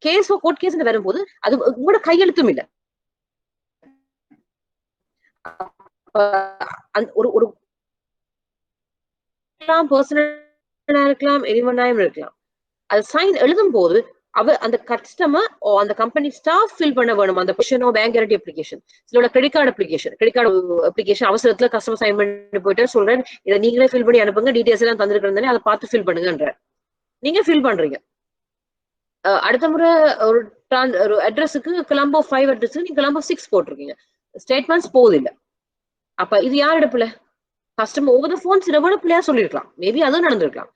கேஸோ கோர்ட் கேஸ் வரும்போது அது உங்களோட கையெழுத்தும் இல்லை. ஒரு ஒரு பர்சனலா இருக்கலாம், எனிவனாயும் இருக்கலாம். அது சைன் எழுதும் போது அந்த கஸ்டமர் அந்த கம்பெனி ஸ்டாஃப் ஃபில் பண்ண வேணும். அந்த பொசிஷனோ பேங்க் கேரண்டி அப்ளிகேஷன், இதோட கிரெடிட் கார்டு அப்ளிகேஷன் அவசரத்துல கஸ்டமர் சைன் பண்ணி போயிட்டு சொல்றேன், இதை நீங்களே ஃபில் பண்ணி அனுப்புங்க, டீடைல்ஸ் எல்லாம் தந்திருக்கிறேன், அதை பார்த்து ஃபில் பண்ணுங்கன்ற. நீங்க ஃபில் பண்றீங்க. அடுத்த முறை ஒரு அட்ரஸுக்கு கொலம்போ 5 அட்ரஸுக்கு நீங்க கொலம்போ 6 போட்டிருக்கீங்க. ஸ்டேட்மெண்ட்ஸ் போகுது இல்ல. அப்ப இது யாரோட பிள்ளை? கஸ்டமர் ஓவர் த போன் சில வேலை பிள்ளையா சொல்லிருக்கலாம். மேபி அதுவும் நடந்திருக்கலாம்.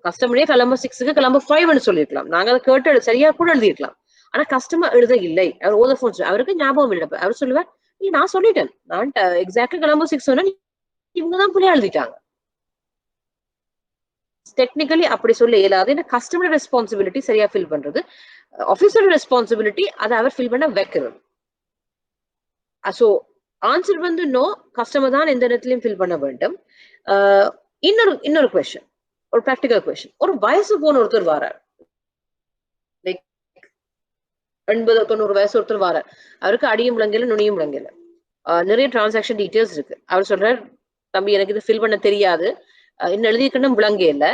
கஸ்டமரே கொலம்போ 6க்கு கொலம்போ 5ன்னு சொல்லிருக்கலாம். நாங்க அதை கேட்டு சரியா கூட எழுதிருக்கலாம். ஆனா கஸ்டமர் எழுத இல்லை. அவர் ஓவர் போன் அவருக்கு ஞாபகம் இல்லை. அவர் சொல்லுவார், நான் சொல்லிட்டேன், நான் எக்ஸாக்டா கொலம்போ 6 சொன்னா இவங்கதான் பிள்ளையா எழுதிட்டாங்க. டெக்னிக்கலி அப்படி சொல்ல இயலாது. ஏன்னா கஸ்டமர் ரெஸ்பான்சிபிலிட்டி சரியா ஃபில் பண்றது, ஆஃபீஸரோட ரெஸ்பான்சிபிலிட்டி அதை அவர் ஃபில் பண்ண வைக்கிறது. ஸோ ஆன்சர் வந்து நோ, கஸ்டமர் தான் எந்த இடத்துலயும் ஃபில் பண்ண வேண்டும். இன்னொரு கொஸ்டின், ஒரு ப்ராக்டிக்கல் கொஸ்டின். ஒரு வயசு போன ஒருத்தர் வாரார், லைக் 80-90 வயசு ஒருத்தர் வாரார். அவருக்கு அடியும் விளங்கல, நுனியும் விளங்கல, நிறைய டிரான்சாக்ஷன் டீட்டெயில்ஸ் இருக்கு. அவர் சொல்றார், தம்பி எனக்கு இது ஃபில் பண்ண தெரியாது, என்ன எழுதிக்கணும் விளங்க இல்லை,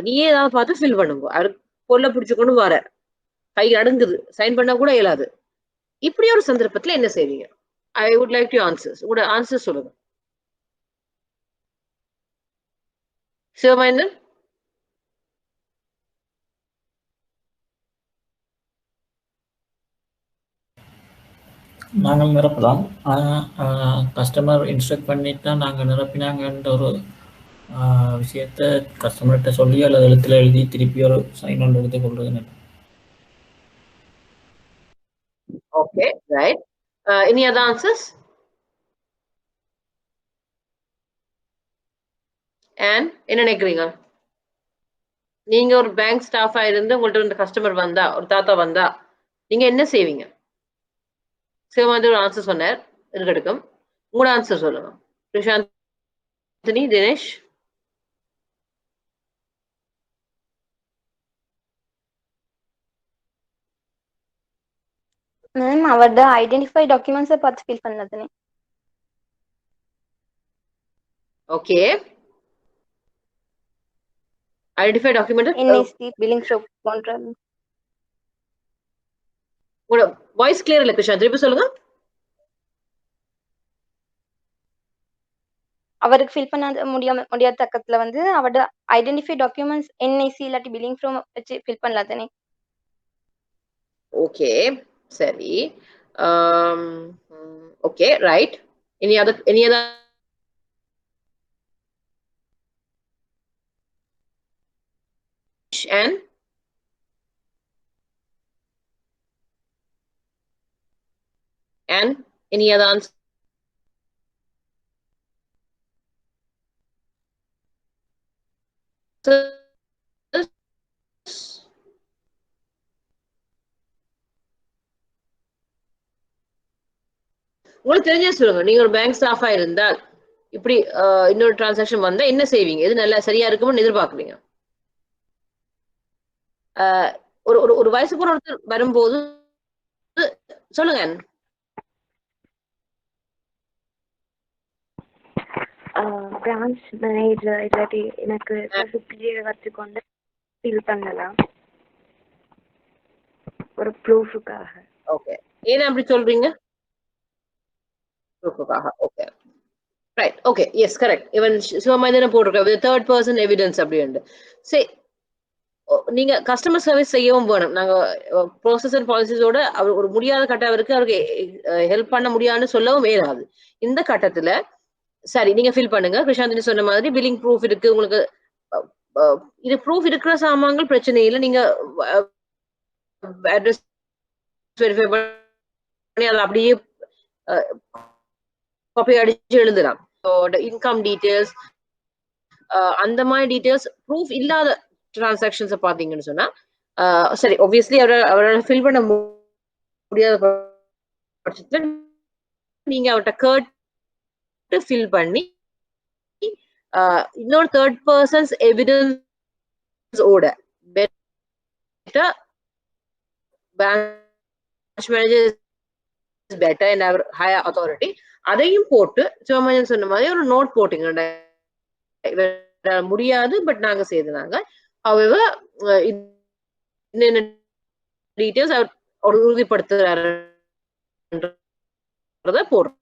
நீயே ஏதாவது பார்த்து ஃபில் பண்ணுங்க. அவருக்கு பொருளை பிடிச்சுக்கொண்டு வாரார், கை அடங்குது, சைன் பண்ண கூட இயலாது. இப்படி ஒரு சந்தர்ப்பத்துல என்ன செய்வீங்க? I would like to answers. உங்களோட ஆன்சர் சொல்லுங்க. சிவமேந்தன். நாங்கள் நிரப்பலாம். ஆனால் கஸ்டமர் இன்ஸ்ட்ரக்ட் பண்ணிட்டு தான் நாங்கள் நிரப்பினாங்கன்ற ஒரு விஷயத்த கஸ்டமர்கிட்ட சொல்லி அல்லது எழுத்துல எழுதி திருப்பி ஒரு சைன் ஒன்று எடுத்து கொள்றது நல்லது. Okay, right. Any other answers? And என்ன நினைக்கிறீங்க? நீங்க ஒரு பேங்க் ஸ்டாஃபா இருந்து உங்கள்ட்ட ஒரு கஸ்டமர் வந்தா, ஒரு தாத்தா வந்தா, நீங்க என்ன செய்வீங்க? சிவமாதிரி ஒரு ஆன்சர் சொன்னார். இருக்கட்டும். உங்களோட ஆன்சர் சொல்லுங்க. பிரசாந்தினி, தினேஷ். மேம் அவரோட ஐடென்டிஃபை டாக்குமெண்ட்ஸை பார்த்து ஃபில் பண்ணதுனே. Okay. Identify document NIC billing shop போன்ற. உங்களோட வாய்ஸ் கிளியர் இல்ல கிருஷ்ணா, திருப்பி சொல்லுங்க. அவருக்கு ஃபில் பண்ண முடியாத பக்கத்துல வந்து அவரோட ஐடென்டிஃபை டாக்குமெண்ட்ஸ் என்ஐசி இல்லாட்டி பில்லிங் ஃபார்ம் வச்சு ஃபில் பண்ணலாதானே. ஓகே, சரி. Okay, right. Any other and any other answer? உங்களுக்கு தெரிஞ்சே சொல்லுங்க. நீங்க ஒரு பேங்க் ஸ்டாஃபா இருந்தால் இப்படி இன்னொரு டிரான்சாக்ஷன் வந்தா என்ன செய்வீங்க? எது நல்லா சரியா இருக்கும்னு எதிர்பார்க்குறீங்க? ஒரு ஒரு ஒரு வயசு போற ஒருத்தர் வரும்போது சொல்லுங்க. பிரான்ச் மேனேஜர் இல்லாட்டி எனக்கு சுப்பீரியர் வச்சுக்கொண்டு ஃபில் பண்ணலாம் ஒரு ப்ரூஃபுக்காக. ஓகே, ஏன் அப்படி சொல்றீங்க? ப்ரூஃபுக்காக. Okay, right. Okay, yes, correct. Even சிவமேதன போட்டிருக்க தேர்ட் பர்சன் எவிடன்ஸ் அப்படின்ட்டு. சரி, நீங்க கஸ்டமர் சர்வீஸ் செய்யவும் வேணும். நாங்க ப்ரோசஸ் அண்ட் பாலிசிஸோட அவர் ஒரு முடியாத கட்டவருக்கு அவருக்கு ஹெல்ப் பண்ண முடியாதுன்னு சொல்லவும் மேலாது. இந்த கட்டத்துல சரி நீங்க ஃபில் பண்ணுங்க. கிருஷாந்தினி சொன்ன மாதிரி பில்லிங் ப்ரூஃப் இருக்கு உங்களுக்கு. இது ப்ரூஃப் இருக்கிற சாமான்கள் பிரச்சனை இல்லை. நீங்க அட்ரஸ் வெரிஃபை பண்ணி அதை அப்படியே காப்பி அடிச்சு எழுதலாம். இன்கம் டீடைல்ஸ் அந்த மாதிரி டீடைல்ஸ் ப்ரூஃப் இல்லாத டிரான்சாக்ஷன்ஸை பார்த்தீங்கன்னு சொன்னா சரி, ஒப்வியஸ்லி அவரால் ஃபில் பண்ண முடியாத பட்சத்தில் நீங்க அவர்கிட்ட கேட்டு ஃபில் பண்ணி இன்னொரு தேர்ட் பர்சன்ஸ் எவிடன்ஸ் ஓட better bank manager better and அவர் ஹையர் அத்தாரிட்டி அதையும் போட்டு சிவமஞ்சன் சொன்ன மாதிரி ஒரு நோட் போட்டீங்க. முடியாது, பட் நாங்க செய்தாங்க. however டீடைல்ஸ் அவர் உறுதிப்படுத்துறாரு போடுறோம்.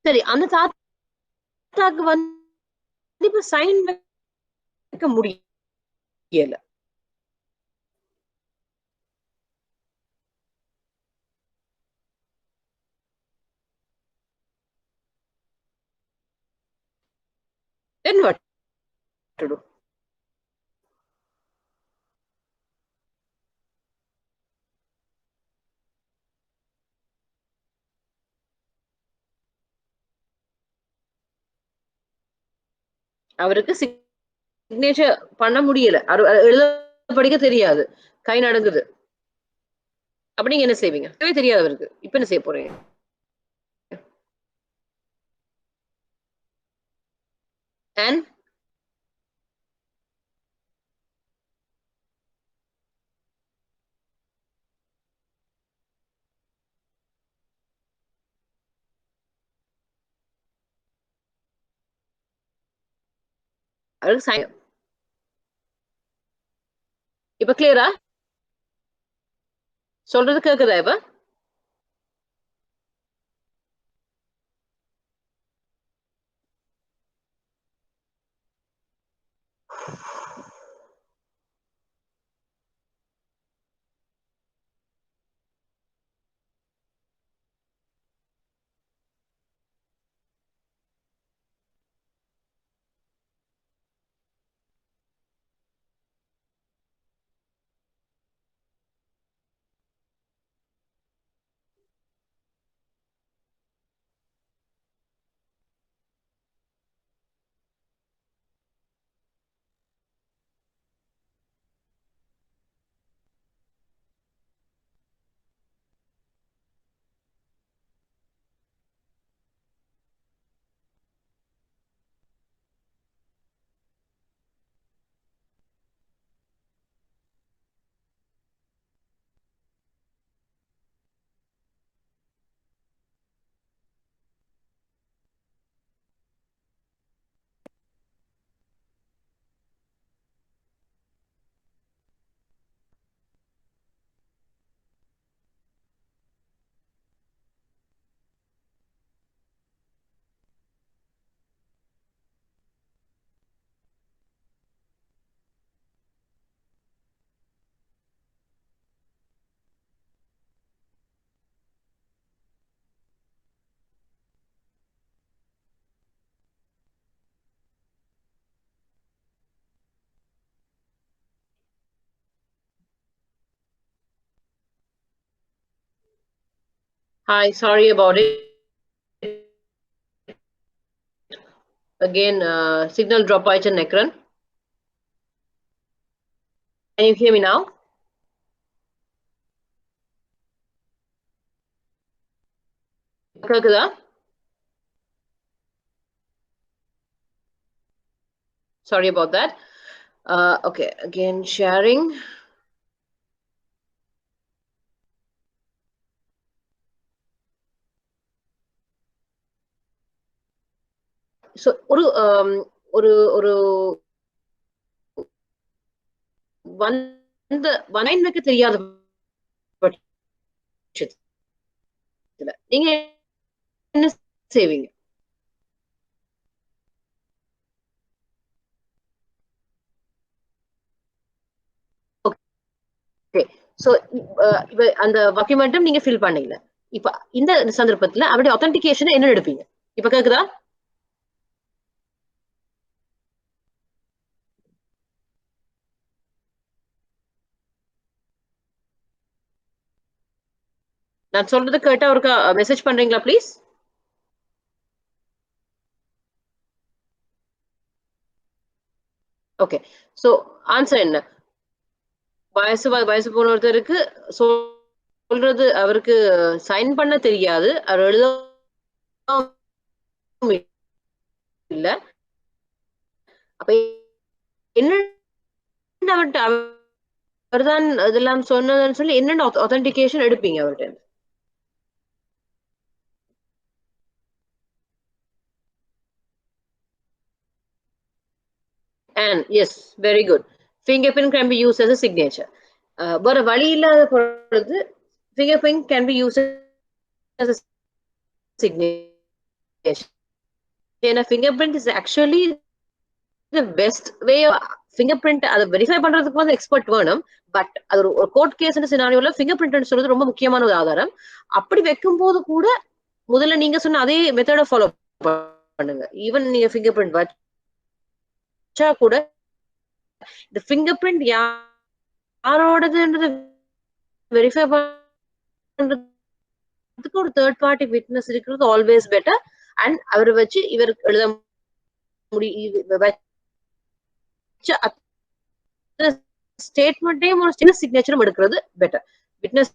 சரி, அந்த தாத்தாக்கு வந்து இப்ப சைன் வைக்க முடியல. Then what to do? அவருக்கு சிக்னேச்சர் பண்ண முடியல, எழுத படிக்க தெரியாது, கை நடுங்குது. அப்ப நீங்க என்ன செய்வீங்க? தெரியாது அவருக்கு. இப்ப என்ன செய்ய போறீங்க? And அவருக்கு சைன். இப்ப கிளியரா? சொல்றது கேக்குதா இப்ப? Hi, sorry about it. Again, signal drop ஆயிடுச்சு நினைக்கிறேன். Can you hear me now? கேக்குதா? Sorry about that. Okay, again sharing. So ஒரு ஒரு வனைக்கு தெரியாத பட்சத்துல நீங்க என்ன செய்வீங்க? ஓகே, சோ அந்த டாக்குமெண்ட்டும் நீங்க ஃபில் பண்ணீங்க. இப்ப இந்த சந்தர்ப்பத்துல அவருடைய ஆத்தென்டிகேஷன் என்ன எடுப்பீங்க? இப்ப கேக்குதா? நான் சொல்றது கேட்டா ஒருக்கா மெசேஜ் பண்றீங்களா ப்ளீஸ்? ஓகே, சோ ஆன்சர் என்ன? வயசு போன ஒருத்தருக்கு சொல்றது அவருக்கு சைன் பண்ண தெரியாது, அவர் எழுத இல்ல. அப்ப என்ன அவர்தான் இதெல்லாம் சொன்னதுன்னு சொல்லி என்னென்ன ஆத்தென்டிகேஷன் எடுப்பீங்க அவர்கிட்ட? And yes, very good. Fingerprint can be used as a signature. வேற வழி இல்லாத பொழுது fingerprint can be used as a signature. ஏன்னா fingerprint is actually the best way of fingerprint அதை வெரிஃபை பண்றதுக்கு வந்து எக்ஸ்பர்ட் வேணும். பட் அது ஒரு கோர்ட் கேஸ் சினாரியோல fingerprint சொல்றது ரொம்ப முக்கியமான ஒரு ஆதாரம். அப்படி வைக்கும் போது கூட முதல்ல நீங்க சொன்ன அதே மெத்தட ஃபாலோ பண்ணுங்க. ஈவன் நீங்க fingerprint வச்சா கூட இந்த fingerprint யாரோடதுன்றது வெரிஃபை பண்றதுக்கு ஒரு தேர்ட் பார்ட்டி விட்னஸ் இருக்கிறது ஆல்வேஸ் பெட்டர். அண்ட் அவரை வச்சு இவர் எழுத ஸ்டேட்மெண்ட்டையும் ஒரு சின்ன சிக்னேச்சரும் எடுக்கிறது பெட்டர். விட்னஸ்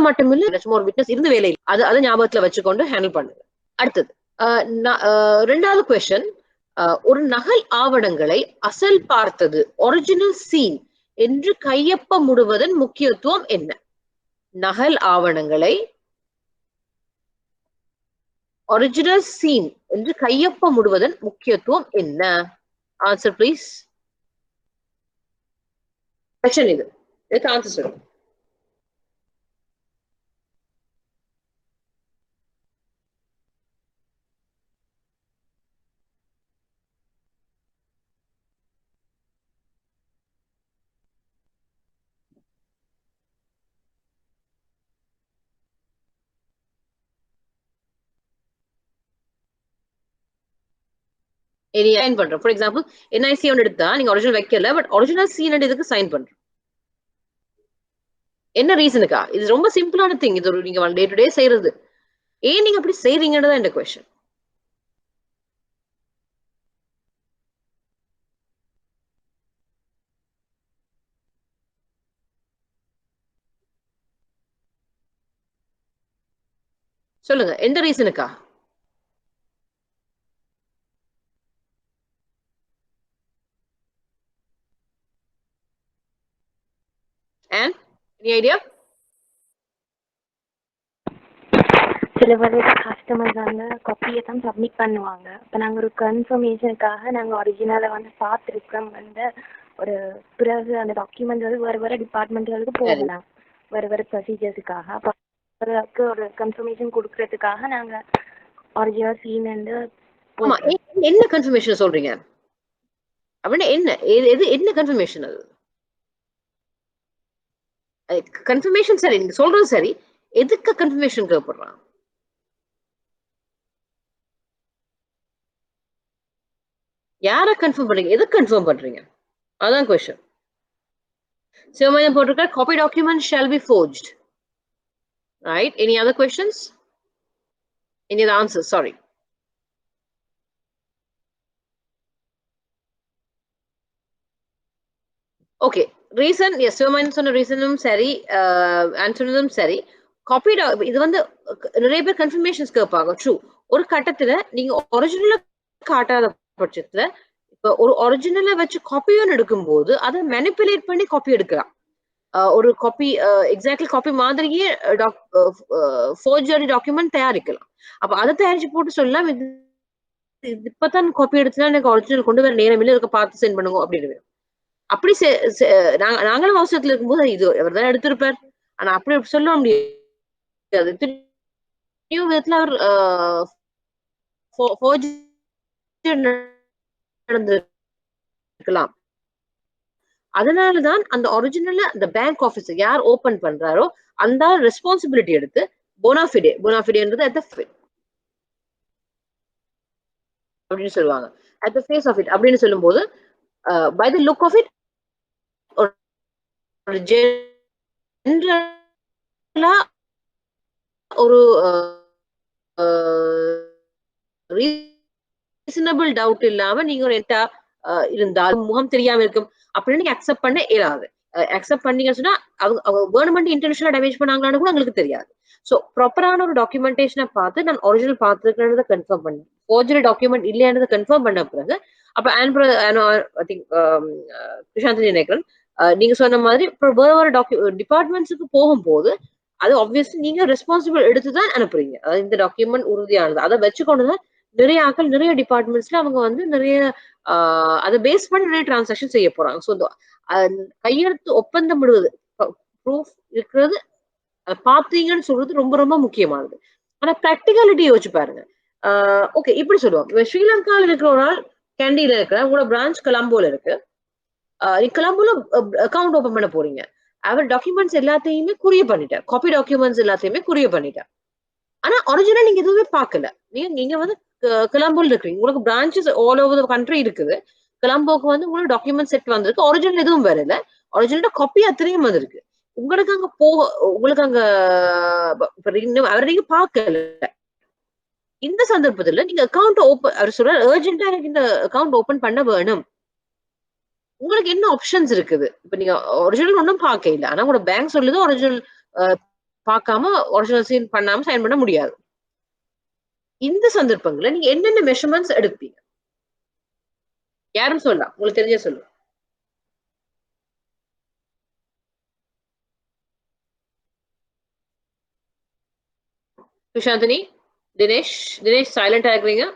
மட்டுமில்ல, ஒரு விட்னஸ் இருந்து வேலை அதை ஞாபகத்துல வச்சுக்கொண்டு ஹேண்டில் பண்ணுங்க. அடுத்தது ரெண்டாவது கொஸ்டின், ஒரு நகல் ஆவணங்களை அசல் பார்த்தது ஒரிஜினல் சீன் என்று கையொப்பமிடுவதன் முக்கியத்துவம் என்ன? நகல் ஆவணங்களை ஒரிஜினல் சீன் என்று கையொப்பமிடுவதன் முக்கியத்துவம் என்ன? Answer please. கொஸ்டின் இது, இதுக்கு ஆன்சர் சொல்லுங்க. சைன் பண்றோம். ஃபார் எக்ஸாம்பிள் என்ஐசி ஒன்று எடுத்தா நீங்க ஒரிஜினல் வைக்கல, பட் ஒரிஜினல் சீன் இதுக்கு சைன் பண்றோம். என்ன ரீசனுக்கா? இது ரொம்ப சிம்பிளான திங். இது ஒரு நீங்க டே டு டே செய்யறது. ஏன் நீங்க அப்படி செய்றீங்கன்னு தான் இந்த கொஸ்டின். சொல்லுங்க, எந்த ரீசனுக்கா? And any idea? சில பேர் கஸ்டமர்ஸ் வந்து காப்பியை தான் சப்மிட் பண்ணுவாங்க. இப்போ நாங்கள் ஒரு கன்ஃபர்மேஷனுக்காக நாங்கள் ஒரிஜினலை வந்து பார்த்துருக்கோம் வந்து ஒரு பிறகு அந்த டாக்குமெண்ட் வந்து வேறு வேறு டிபார்ட்மெண்ட்டுகளுக்கு போகலாம், வேறு வேறு ப்ரொசீஜர்ஸுக்காக. அப்போ அதுக்கு ஒரு கன்ஃபர்மேஷன் கொடுக்கறதுக்காக நாங்கள் ஒரிஜினல் சீன் வந்து என்ன கன்ஃபர்மேஷன் சொல்றீங்க அப்படின்னா என்ன? எது என்ன கன்ஃபர்மேஷன்? அது கன்ஃபர்மேஷன் சரி, நீங்க சொல்றது சரி. எதுக்கு கன்ஃபர்மேஷன் தேவைப்படுறான்? யார கன்ஃபார்ம் பண்றீங்க? எதுக்கு கன்ஃபார்ம் பண்றீங்க? அதான் கொஸ்டின். சிவமணியம் போட்டிருக்க copy document shall be forged. Right? Any other questions? Any other answers? Sorry. Okay. Reason, yes, சிவமணியம் சொன்ன ரீசனும் சரி, ஆன்சரும் சரி. காப்பி இது வந்து நிறைய பேர் கன்ஃபர்மேஷன்ஸ் கேட்பாங்க. ட்ரூ. ஒரு கட்டத்துல நீங்க ஒரிஜினலா காட்டாத பட்சத்துல இப்ப ஒரு ஒரிஜினலை வச்சு காப்பியும் எடுக்கும்போது அதை மேனிப்புலேட் பண்ணி காப்பி எடுக்கலாம். ஒரு காப்பி எக்ஸாக்ட்லி காப்பி மாதிரியே ஃபோர்ஜரி டாக்குமெண்ட் தயாரிக்கலாம். அப்ப அதை தயாரிச்சு போட்டு சொல்லலாம், இப்பதான் காப்பி எடுத்துனா எனக்கு ஒரிஜினல் கொண்டு வர நேரம் இல்லை, இதுக்கு பார்த்து சென்ட் பண்ணுங்க அப்படின்னு. அப்படி நாங்களும் அவசரத்துல இருக்கும்போது இது அவர் தான் எடுத்திருப்பார், ஆனா அப்படி சொல்ல முடியாது. விதத்துல அவர் நடந்திருக்கலாம். அதனாலதான் அந்த ஒரிஜினல் அந்த பேங்க் ஆபீஸ் யார் ஓபன் பண்றாரோ அந்த ரெஸ்பான்சிபிலிட்டி எடுத்து போனாஃபிடேன்றது at the அப்படின்னு சொல்லுவாங்க, at the face of it அப்படின்னு சொல்லும்போது by the look of it ஒரு ஜெனரலா ஒரு ரீசனபிள் டவுட் இல்லாம நீங்க ஒரு எட்டா இருந்தாலும் முகம் தெரியாம இருக்கும் அப்படின்னு நீங்க அக்செப்ட் பண்ண இயலாது. அக்செப்ட் பண்ணீங்கன்னு சொன்னா அவங்க கவர்மெண்ட் இன்டென்ஷனலா டேமேஜ் பண்ணாங்களான்னு கூட உங்களுக்கு தெரியாது. ஸோ ப்ராப்பரான ஒரு டாக்குமெண்டேஷனை பார்த்து நான் ஒரிஜினல் பார்த்துருக்கிறத கன்ஃபார்ம் பண்ணேன், ஃபோர்ஜரி டாக்குமெண்ட் இல்லையானதை கன்ஃபார்ம் பண்ண பிறகு அப்ப ஐ திங்க் பிரசாந்த் நினைக்கிறேன் நீங்க சொன்ன மாதிரி வேற டிபார்ட்மெண்ட்ஸுக்கு போகும்போது அது ஆப்வியஸ்லி நீங்க ரெஸ்பான்சிபிள் எடுத்துதான் அனுப்புறீங்க. அதாவது இந்த டாக்குமெண்ட் உறுதியானது அதை வச்சுக்கொண்டுதான் நிறைய ஆக்கள் நிறைய டிபார்ட்மெண்ட்ஸ்ல அவங்க வந்து நிறைய அதை பேஸ் பண்ணி நிறைய டிரான்சாக்ஷன் செய்ய போறாங்க. ஸோ கையெழுத்து ஒப்பந்தம் விடுவது ப்ரூஃப் இருக்கிறது பாத்தீங்கன்னு சொல்றது ரொம்ப ரொம்ப முக்கியமானது. ஆனா பிராக்டிகாலிட்டி யோசிச்சு பாருங்க. ஓகே இப்படி சொல்லுவாங்க, ஸ்ரீலங்காவில் இருக்கிற ஒரு நாள் கேண்டில இருக்கிற உங்களோட பிரான்ச் கொலம்போல இருக்கு, கொலம்போல அக்கௌண்ட் ஓபன் பண்ண போறீங்க. அவர் டாக்குமெண்ட்ஸ் எல்லாத்தையுமே குறிய பண்ணிட்டார், காப்பி டாக்குமெண்ட்ஸ் எல்லாத்தையுமே குறிய பண்ணிட்டார். ஆனா ஒரிஜினல் நீங்க எதுவுமே பார்க்கல. நீங்க வந்து கொலம்போல இருக்கிறீங்க, உங்களுக்கு branches all over the country இருக்குது. கொலம்போக்கு வந்து உங்களுக்கு டாக்குமெண்ட் செட் வந்திருக்கு, ஒரிஜினல் எதுவும் வரல, ஒரிஜினல் காப்பி அத்தனையும் வந்திருக்கு. உங்களுக்கு அங்க உங்களுக்கு அங்க அவரை நீங்க பார்க்கல. இந்த சந்தர்ப்பத்துல நீங்க அக்கௌண்ட் ஓபன் அவர் சொல்ற அர்ஜென்ட்டா எனக்கு இந்த அக்கௌண்ட் ஓபன் பண்ண வேணும், உங்களுக்கு என்ன ஆப்ஷன்ஸ் இருக்குது? இப்ப நீங்க ஒரிஜினல் ஒன்றும் பார்க்க இல்லை, ஆனா உங்களோட பேங்க் சொல்லுது ஒரிஜினல் பார்க்காம ஒரிஜினல் சைன் பண்ணாம சைன் பண்ண முடியாது. இந்த சந்தர்ப்பங்களை நீங்க என்னென்ன மெஷர்மெண்ட்ஸ் எடுப்பீங்க? யாரும் சொல்லலாம், உங்களுக்கு தெரிஞ்ச சொல்லுங்க. சுஷாந்தினி, தினேஷ் சைலண்டா இருக்கிறீங்க,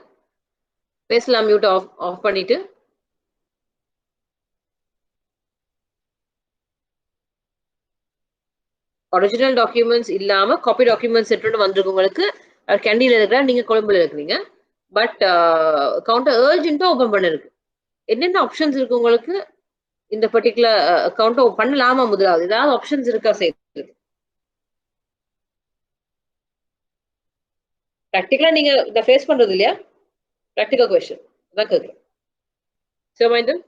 பேசலாம் மியூட் ஆஃப் பண்ணிட்டு. ஒரிஜினல் டாக்குமெண்ட்ஸ் இல்லாம காப்பி டாக்குமெண்ட்ஸ் எடுத்துட்டு வந்திருக்கவங்களுக்கு கேண்டில இருக்கிற நீங்க கொழும்புல இருக்கிறீங்க, பட் அக்கௌண்ட்டை அர்ஜென்ட்டா ஓபன் பண்ண இருக்கு. என்னென்ன ஆப்ஷன்ஸ் இருக்கு உங்களுக்கு? இந்த பர்டிகுலர் அக்கௌண்ட்டை பண்ணலாமா? முதலாவது ஏதாவது ஆப்ஷன்ஸ் இருக்கா சேர்த்து? ப்ராக்டிகலா நீங்க இதை ஃபேஸ் பண்றது இல்லையா? ப்ராக்டிகல் கொஸ்டின் அதான் கேட்குறேன். சிவமைந்தன்,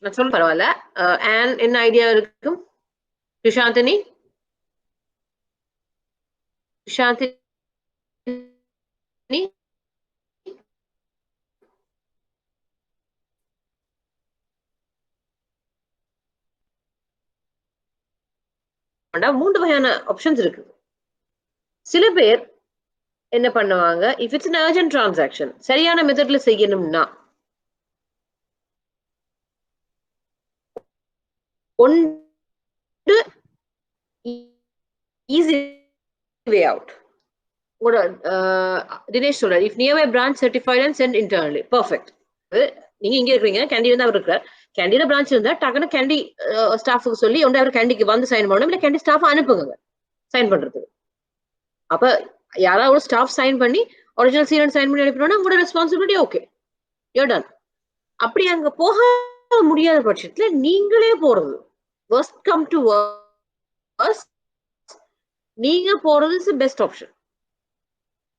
நான் சொல்ல பரவாயில்ல. என்ன ஐடியா இருக்கும்? சுஷாந்தினி மூன்று வகையான ஆப்ஷன்ஸ் இருக்கு. சில பேர் என்ன பண்ணுவாங்க, if it's an urgent transaction சரியான மெத்தட்ல செய்யணும்னா ஒன்று ஈஸி வே அவுட். தினேஷ் சொல்றாரு, if nearby branch certified and sent internally perfect. நீங்க இங்க இருக்கிறீங்க, கேண்டி வந்து அவர் இருக்கிறார், கேண்டில பிரான்ச் இருந்தா டக்குன்னு கேண்டி ஸ்டாஃபுக்கு சொல்லி ஒன்று அவர் கேண்டிக்கு வந்து சைன் பண்ணணும், இல்லை கேண்டி ஸ்டாஃப் அனுப்புங்க சைன் பண்றதுக்கு. அப்ப யாராவது ஸ்டாஃப் சைன் பண்ணி ஒரிஜினல் சீல் சைன் பண்ணி அனுப்பினோம்னா உங்களோட ரெஸ்பான்சிபிலிட்டி ஓகே, யூர் டன். அப்படி அங்க போக முடியாத பட்சத்துல நீங்களே போறது, worst come to worst, நீங்க போறது இஸ் பெஸ்ட் ஆப்ஷன்.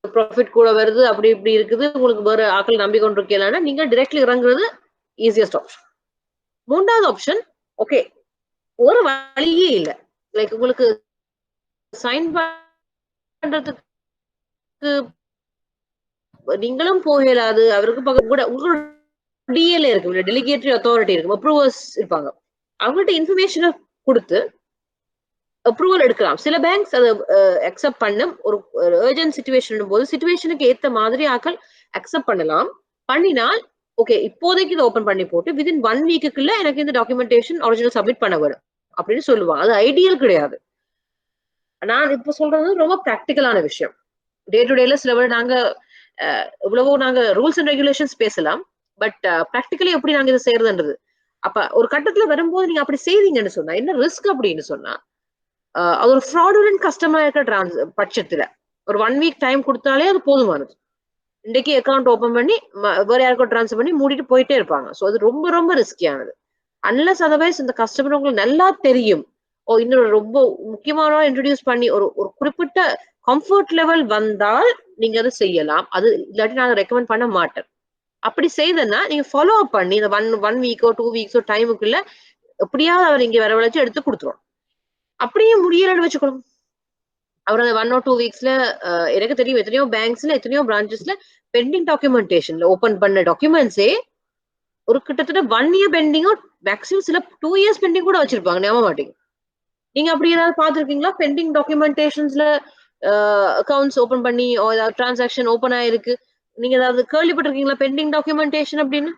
ப்ராஃபிட் கூட வருது, அப்படி இப்படி இருக்குது, உங்களுக்கு வேற ஆக்கள் நம்பி கொண்டு இருக்கலாம்னா நீங்க டைரக்ட்லி இறங்குறது ஈஸியஸ்ட் ஆப்ஷன். மூன்றாவது ஆப்ஷன், ஓகே ஒரு வழியே இல்லை, லைக் உங்களுக்கு சைன் பண்றதுக்கு நீங்களும் போகலாது, அவருக்கு பக்கம் கூட உங்களோட டிஎல்ஏ இருக்கு, டெலிகேட்டரி அத்தாரிட்டி இருக்கு, அப்ரூவர்ஸ் இருப்பாங்க, அவங்கள்ட்ட இன்ஃபர்மேஷனை கொடுத்து அப்ரூவல் எடுக்கலாம். சில பேங்க்ஸ் அதை அக்செப்ட் பண்ணும். ஒரு அர்ஜென்ட் சிச்சுவேஷன் போது சிச்சுவேஷனுக்கு ஏத்த மாதிரி ஆக்கள் அக்செப்ட் பண்ணலாம். பண்ணினால் ஓகே இப்போதைக்கு இதை ஓபன் பண்ணி போட்டு வித்தின் 1 வீக்குள்ள எனக்கு இந்த டாக்குமெண்டேஷன் ஒரிஜினல் சப்மிட் பண்ண வரும் அப்படின்னு சொல்லுவாங்க. அது ஐடியல் கிடையாது. நான் இப்ப சொல்றது ரொம்ப பிராக்டிக்கலான விஷயம். டே டு டேல சில நாங்க இவ்வளவோ நாங்க ரூல்ஸ் அண்ட் ரெகுலேஷன்ஸ் பேசலாம், பட் பிராக்டிக்கலி எப்படி நாங்க இதை செய்யறதுன்றது அப்ப ஒரு கட்டத்துல வரும்போது நீங்க அப்படி செய்வீங்கன்னு சொன்னா என்ன ரிஸ்க் அப்படின்னு சொன்னா, அது ஒரு ஃப்ராடுலன்ட் கஸ்டமரா இருக்கிற பட்சத்துல ஒரு 1 வீக் டைம் கொடுத்தாலே அது போதுமானது. இன்றைக்கு அக்கௌண்ட் ஓபன் பண்ணி வேற யாருக்கும் ட்ரான்ஸ்ஃபர் பண்ணி மூடிட்டு போயிட்டே இருப்பாங்க. ஸோ அது ரொம்ப ரொம்ப ரிஸ்கியானது. அன்லஸ் அதர்வைஸ் இந்த கஸ்டமர் உங்களுக்கு நல்லா தெரியும், ஓ இன்னொரு ரொம்ப முக்கியமான இன்ட்ரடியூஸ் பண்ணி ஒரு ஒரு குறிப்பிட்ட கம்ஃபர்ட் லெவல் வந்தால் நீங்க அதை செய்யலாம். அது இல்லாட்டி நான் ரெக்கமெண்ட் பண்ண மாட்டேன். அப்படி செய்தேன்னா நீங்க ஃபாலோ அப் பண்ணி இந்த 1 வீக்கோ 2 வீக்ஸோ டைமுக்குள்ள எப்படியாவது அவர் இங்க வரவழைச்சு எடுத்து கொடுத்துரும். அப்படியே முடியலன்னு வச்சுக்கணும், அவர் அந்த 1 or 2 வீக்ஸ்ல எனக்கு தெரியும் எத்தனையோ பேங்க்ஸ்ல எத்தனையோ பிரான்ச்சஸ்ல பெண்டிங் டாக்குமெண்டேஷன்ல ஓபன் பண்ண டாக்குமெண்ட்ஸே ஒரு கிட்டத்தட்ட 1 year பெண்டிங்கோ மேக்ஸிமம் சில 2 years பெண்டிங் கூட வச்சிருப்பாங்க, நம்ப மாட்டீங்க. நீங்க அப்படி ஏதாவது பார்த்துருக்கீங்களா? பெண்டிங் டாக்குமெண்டேஷன்ஸ்ல அக்கௌண்ட்ஸ் ஓபன் பண்ணி ஏதாவது டிரான்சாக்ஷன் ஓபன் ஆயிருக்கு, நீங்க ஏதாவது கேள்விப்பட்டிருக்கீங்களா பெண்டிங் டாக்குமெண்டேஷன் அப்படின்னு?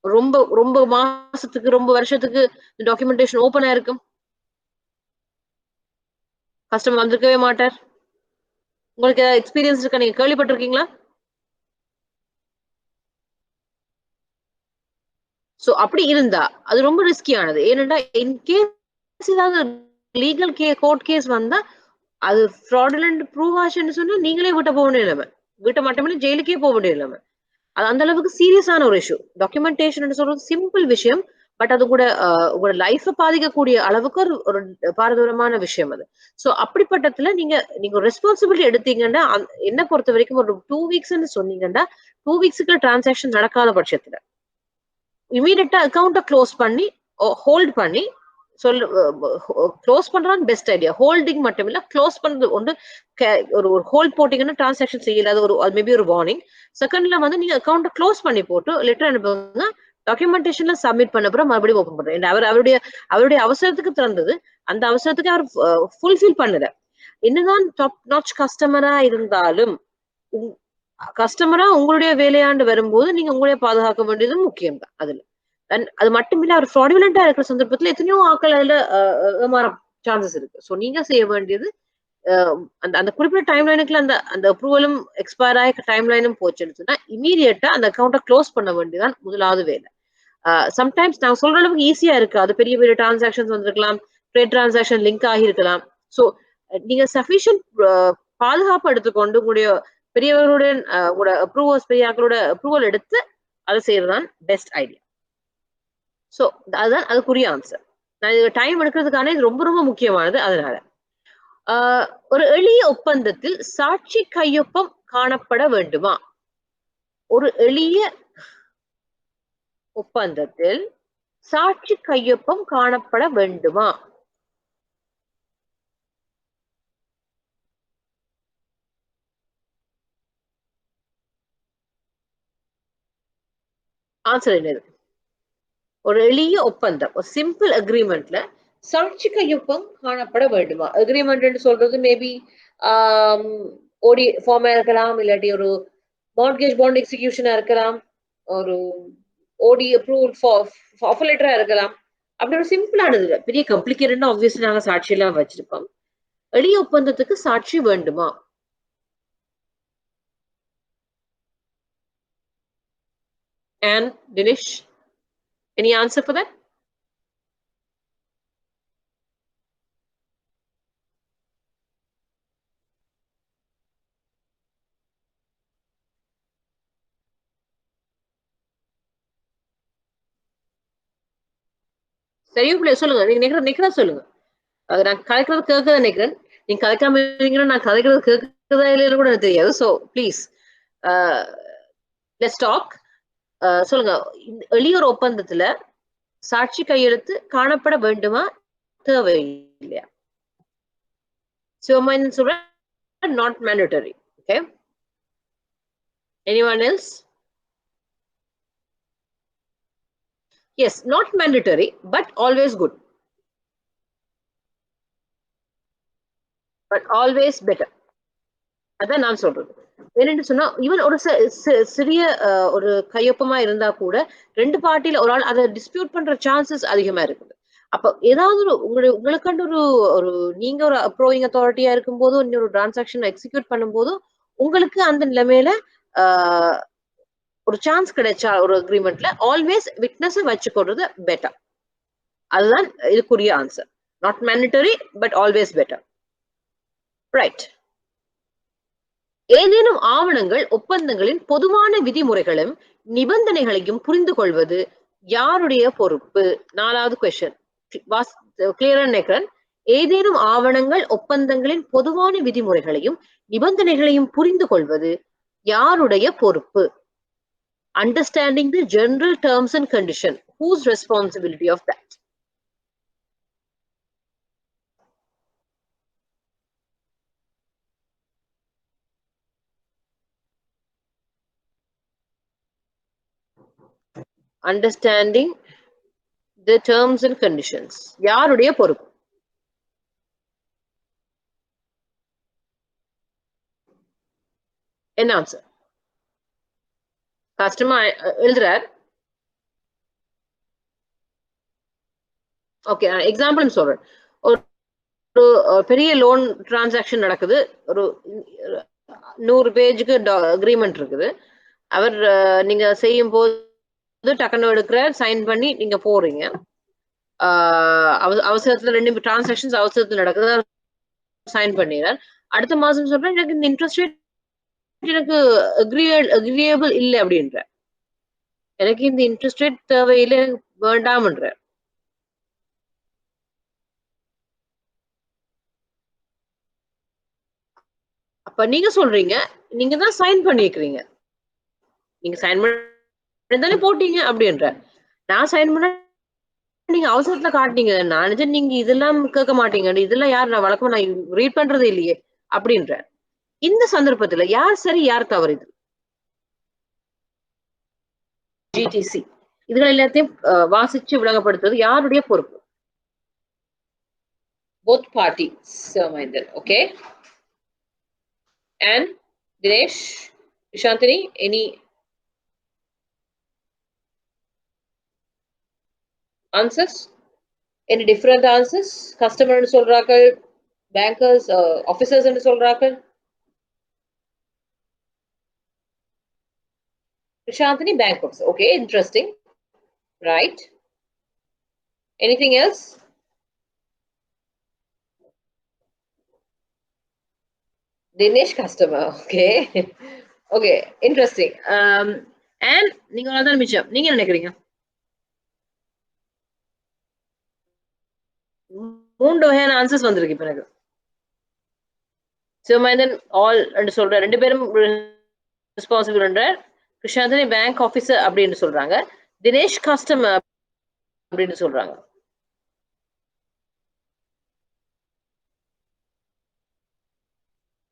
ரொம்ப ரொம்ப மாசத்துக்கு ரொம்ப வருஷத்துக்கு டாக்குமெண்டேஷன் ஓபன் ஆயிருக்கும், கஸ்டமர் வந்திருக்கவே மாட்டார். உங்களுக்கு ஏதாவது எக்ஸ்பீரியன்ஸ் இருக்கா? நீங்க கேள்விப்பட்டிருக்கீங்களா? சோ அப்படி இருந்தா அது ரொம்ப ரிஸ்கியானது. ஏனென்றா இன்கேஸ் ஏதாவது லீகல் கோர்ட் கேஸ் வந்தா அது ஃப்ராடுலண்ட் ப்ரூவ் ஆச்சுன்னு சொன்னா நீங்களே வீட்டை போக வேண்டிய நிலைமை, வீட்டை மட்டுமே ஜெயிலுக்கே போக வேண்டிய நிலைமை. அது அந்த அளவுக்கு சீரியஸான ஒரு இஷ்யூ. டாக்குமெண்டேஷன் சொல்றது சிம்பிள் விஷயம், பட் அது கூட உங்களோட லைஃப பாதிக்கக்கூடிய அளவுக்கு ஒரு பாரதூரமான விஷயம் அது. சோ அப்படிப்பட்டத்துல நீங்க நீங்க ரெஸ்பான்சிபிலிட்டி எடுத்தீங்கன்னா என்ன பொறுத்த வரைக்கும் ஒரு 2 வீக்ஸ்ன்னு சொன்னீங்கன்னா 2 வீக்ஸுக்கு டிரான்சாக்ஷன் நடக்காத பட்சத்துல இமீடியட்டா அக்கௌண்ட்டை க்ளோஸ் பண்ணி ஹோல்ட் பண்ணி க்ளோஸ் பண்றது பெஸ்ட் ஐடியா. ஹோல்டிங் மட்டும் இல்ல, க்ளோஸ் பண்றது ஒன்று. ஒரு ஹோல்ட் போட்டீங்கன்னா டிரான்சாக்ஷன் செய்யல, அது ஒரு மேபி ஒரு வார்னிங். செகண்ட்ல வந்து நீங்க அக்கௌண்ட்டை க்ளோஸ் பண்ணி போட்டு லெட்டர் அனுப்புங்க, டாக்குமெண்டேஷன்ல சப்மிட் பண்ண அப்புறம் மறுபடியும் ஓபன் பண்றேன். அவருடைய அவசரத்துக்கு திறந்தது, அந்த அவசரத்துக்கு அவர் ஃபுல்ஃபில் பண்ணல. என்னதான் டாப் நாச் கஸ்டமரா இருந்தாலும் கஸ்டமரா உங்களுடைய வேலையாண்டு வரும்போது நீங்க உங்களே பாதுகாக்க வேண்டியது முக்கியம் தான் அதுல. அது மட்டும் இல்ல, அவர் ஃப்ராடுலண்டா இருக்கிற சந்தர்ப்பத்துல எத்தனையோ ஆக்கள் அதுல ஏமாற சான்சஸ் இருக்கு. ஸோ நீங்க செய்ய வேண்டியது அந்த அந்த குறிப்பிட்ட டைம் லைனுக்குள்ள அந்த அந்த அப்ரூவலும் எக்ஸ்பயர் ஆகி டைம் லைனும் போச்சுன்னு சொன்னா இமீடியட்டா அந்த அக்கௌண்ட்டை க்ளோஸ் பண்ண வேண்டியதான் முதலாவது வேலை. சம்டைம்ஸ் நான் சொல்ற அளவுக்கு ஈஸியா இருக்கு, அது பெரிய பெரிய டிரான்சாக்ஷன்ஸ் வந்திருக்கலாம், ட்ரேட் டிரான்சாக்ஷன் லிங்க் ஆகியிருக்கலாம். ஸோ நீங்க சஃபிஷியன்ட் பாதுகாப்பு எடுத்துக்கொண்டு உங்களுடைய பெரியவர்களுடன் உங்களோட அப்ரூவர்ஸ் பெரியாக்களோட அப்ரூவல் எடுத்து அதை செய்யறதுதான் பெஸ்ட் ஐடியா. ஸோ அதுதான் அதுக்குரிய ஆன்சர். நான் இது டைம் எடுக்கிறதுக்கான இது ரொம்ப ரொம்ப முக்கியமானது. அதனால ஒரு எளிய ஒப்பந்தத்தில் சாட்சி கையொப்பம் காணப்பட வேண்டுமா? ஒரு எளிய ஒப்பந்தத்தில் சாட்சி கையொப்பம் காணப்பட வேண்டுமா? ஆன்சர் என்னது? ஒரு எளிய ஒப்பந்தம், ஒரு சிம்பிள் அக்ரிமெண்ட்ல சாட்சி கையொப்பம் காணப்பட வேண்டுமா? அக்ரிமெண்ட் சொல்றது மேபி ஓடி ஃபார்மா இருக்கலாம், இல்லாட்டி ஒரு மார்ட்கேஜ் பாண்ட் எக்ஸிகியூஷனா இருக்கலாம், ஒரு ஓடி அப்ரூவல் ஆஃபர் லெட்டரா இருக்கலாம். அப்படி ஒரு சிம்பிளானது இல்லை, பெரிய காம்ப்ளிகேட்டடா ஆப்வியஸ்லி நாங்க சாட்சி எல்லாம் வச்சிருப்போம். எளிய ஒப்பந்தத்துக்கு சாட்சி வேண்டுமா? And Dinesh, any answer for that? சரியா பிள்ளை சொல்லுங்க. நீங்க நிக்கிறத சொல்லுங்க. அது நான் கதைக்கிறது கேட்கறத நினைக்கிறேன். நீங்க கதைக்காம இருக்கீங்கன்னா நான் கதைக்கிறது கேட்கறதா இல்லைன்னு கூட எனக்கு தெரியாது. So please let's talk. சொல்லுங்க. எளியோர் ஒப்பந்தத்துல சாட்சி கையெழுத்து காணப்பட வேண்டுமா தேவை இல்லையா? சிவமைந்தன் சொல்றேன் not mandatory. Okay, anyone else? Yes, not mandatory but always good, but always better. அதான் நான் சொல்றது. என்னன்னு சொன்னா ஈவன் ஒரு சிறிய ஒரு கையொப்பமா இருந்தா கூட 2 பார்ட்டில ஒரு ஆள் அதை டிஸ்பியூட் பண்ற சான்சஸ் அதிகமா இருக்குது. அப்ப ஏதாவது உங்களுக்காண்டு ஒரு நீங்க ஒரு அப்ரூவிங் அத்தாரிட்டியா இருக்கும் போதும் இன்னொரு டிரான்சாக்ஷன் எக்ஸிக்யூட் பண்ணும் போதும் உங்களுக்கு அந்த நிலைமையில ஒரு சான்ஸ் கிடைச்சா ஒரு அக்ரிமெண்ட்ல ஆல்வேஸ் விட்னஸ் வச்சுக்கிறது பெட்டர். அதுதான் இதுக்குரிய answer. Not mandatory but always better. Right. ஏதேனும் ஆவணங்கள் ஒப்பந்தங்களின் பொதுவான விதிமுறைகளும் நிபந்தனைகளையும் புரிந்து கொள்வது யாருடைய பொறுப்பு? 4வது கொஸ்டின். கிளியரா நினைக்கிறேன். ஏதேனும் ஆவணங்கள் ஒப்பந்தங்களின் பொதுவான விதிமுறைகளையும் நிபந்தனைகளையும் புரிந்து கொள்வது யாருடைய பொறுப்பு? Understanding the general terms and conditions. Whose responsibility of that? Understanding the terms and conditions. யாருடைய பொறுப்பு? என்ன ஆன்சர்? கஸ்டமர் எழுதுறார். ஓகே, எக்ஸாம்பிள் சொல்றேன். ஒரு பெரிய லோன் டிரான்சாக்ஷன் நடக்குது. ஒரு 100 பேஜுக்கு அக்ரிமெண்ட் இருக்குது. அவர் நீங்க செய்யும் போது டக்குன்னு எடுக்கிறார், சைன் பண்ணி நீங்க போறீங்க. அவசரத்துல 2 டிரான்சாக்ஷன்ஸ் அவசரத்துல நடக்குது, சைன் பண்ணிடுறார். அடுத்த மாசம் சொல்றேன் எனக்கு இந்த இன்ட்ரெஸ்ட் ரேட் எனக்கு அக்ரியபிள் இல்லை அப்படின்ற, எனக்கு இந்த இன்ட்ரெஸ்ட் ரேட் தேவையில்லை வேண்டாம்ன்ற. அப்ப நீங்க சொல்றீங்க நீங்க தான் சைன் பண்ணிக்கிறீங்க, நீங்க சைன் பண்ணி போட்டீங்க அப்படின்ற. நான் சைன் பண்ண நீங்க அவசரத்துல காட்டினீங்க, நான் நினைச்சேன் நீங்க இதெல்லாம் கேட்க மாட்டீங்க, இதெல்லாம் யார் நான் வழக்கமா நான் ரீட் பண்றதே இல்லையே அப்படின்ற. இந்த சந்தர்ப்பத்துல யார் சரி யார் தவறு? இது GTC இதுகள் எல்லாத்தையும் வாசிச்சு விளங்கப்படுத்துறது யாருடைய பொறுப்பு? both parties. Okay, and Dinesh, Shantini, any answers? Any different answers? Customer ன்னு சொல்றார்கள், bankers, officers ன்னு சொல்றார்கள். Shantini, bank officer. Okay, interesting. Right. Anything else? Dinesh, customer. Okay. Okay, interesting. And நீங்க அதான் மிச்சம். நீங்க என்ன நினைக்கிறீங்க? 3 வகையான ஆன்சர்ஸ் வந்திருக்கு இப்ப எனக்கு. சிவமைந்தன் ஆல் என்று சொல்ற, 2 பேரும் ரெஸ்பான்சிபிள் என்ற. கிருஷ்ணாந்தனி பேங்க் ஆபீசர் அப்படின்னு சொல்றாங்க. தினேஷ் கஸ்டமர் அப்படின்னு சொல்றாங்க.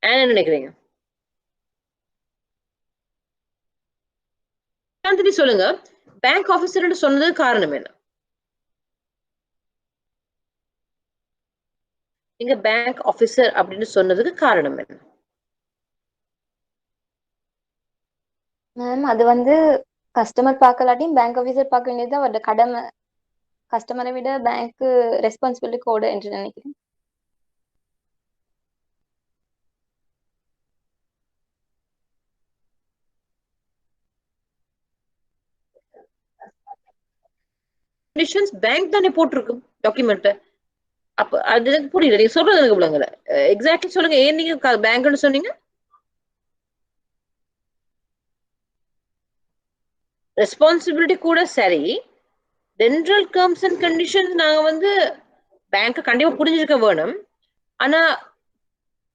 என்ன நினைக்கிறீங்க? சொல்லுங்க, பேங்க் ஆபீசர் சொன்னது காரணம் என்ன? நீங்க பேங்க் ஆபீசர் அப்படின்னு சொன்னதுக்கு காரணம் என்ன? மேம் அது வந்து கஸ்டமர் பார்க்கலாட்டியும் பேங்க் ஆபீசர் பார்க்க வேண்டியது அவரோட கடமை. கஸ்டமரை விட பேங்க் ரெஸ்பான்சிபிலிட்டி கூட என்று நினைக்கிறேன். கண்டிஷன்ஸ் பேங்க் தானே போட்டிருக்கு டாக்குமெண்ட். அப்ப அது எனக்கு புரியல, நீங்க சொல்றது எனக்கு விளங்கல. எக்ஸாக்ட்லி சொல்லுங்க, ஏன் நீங்க பேங்க்னு சொன்னீங்க? ரெஸ்பான்சிபிலிட்டி கூட சரி, ஜெனரல் டேர்ம்ஸ் அண்ட் கண்டிஷன்ஸ் நாங்க வந்து பேங்க் கண்டிப்பா புரிஞ்சிருக்க வேணும். ஆனா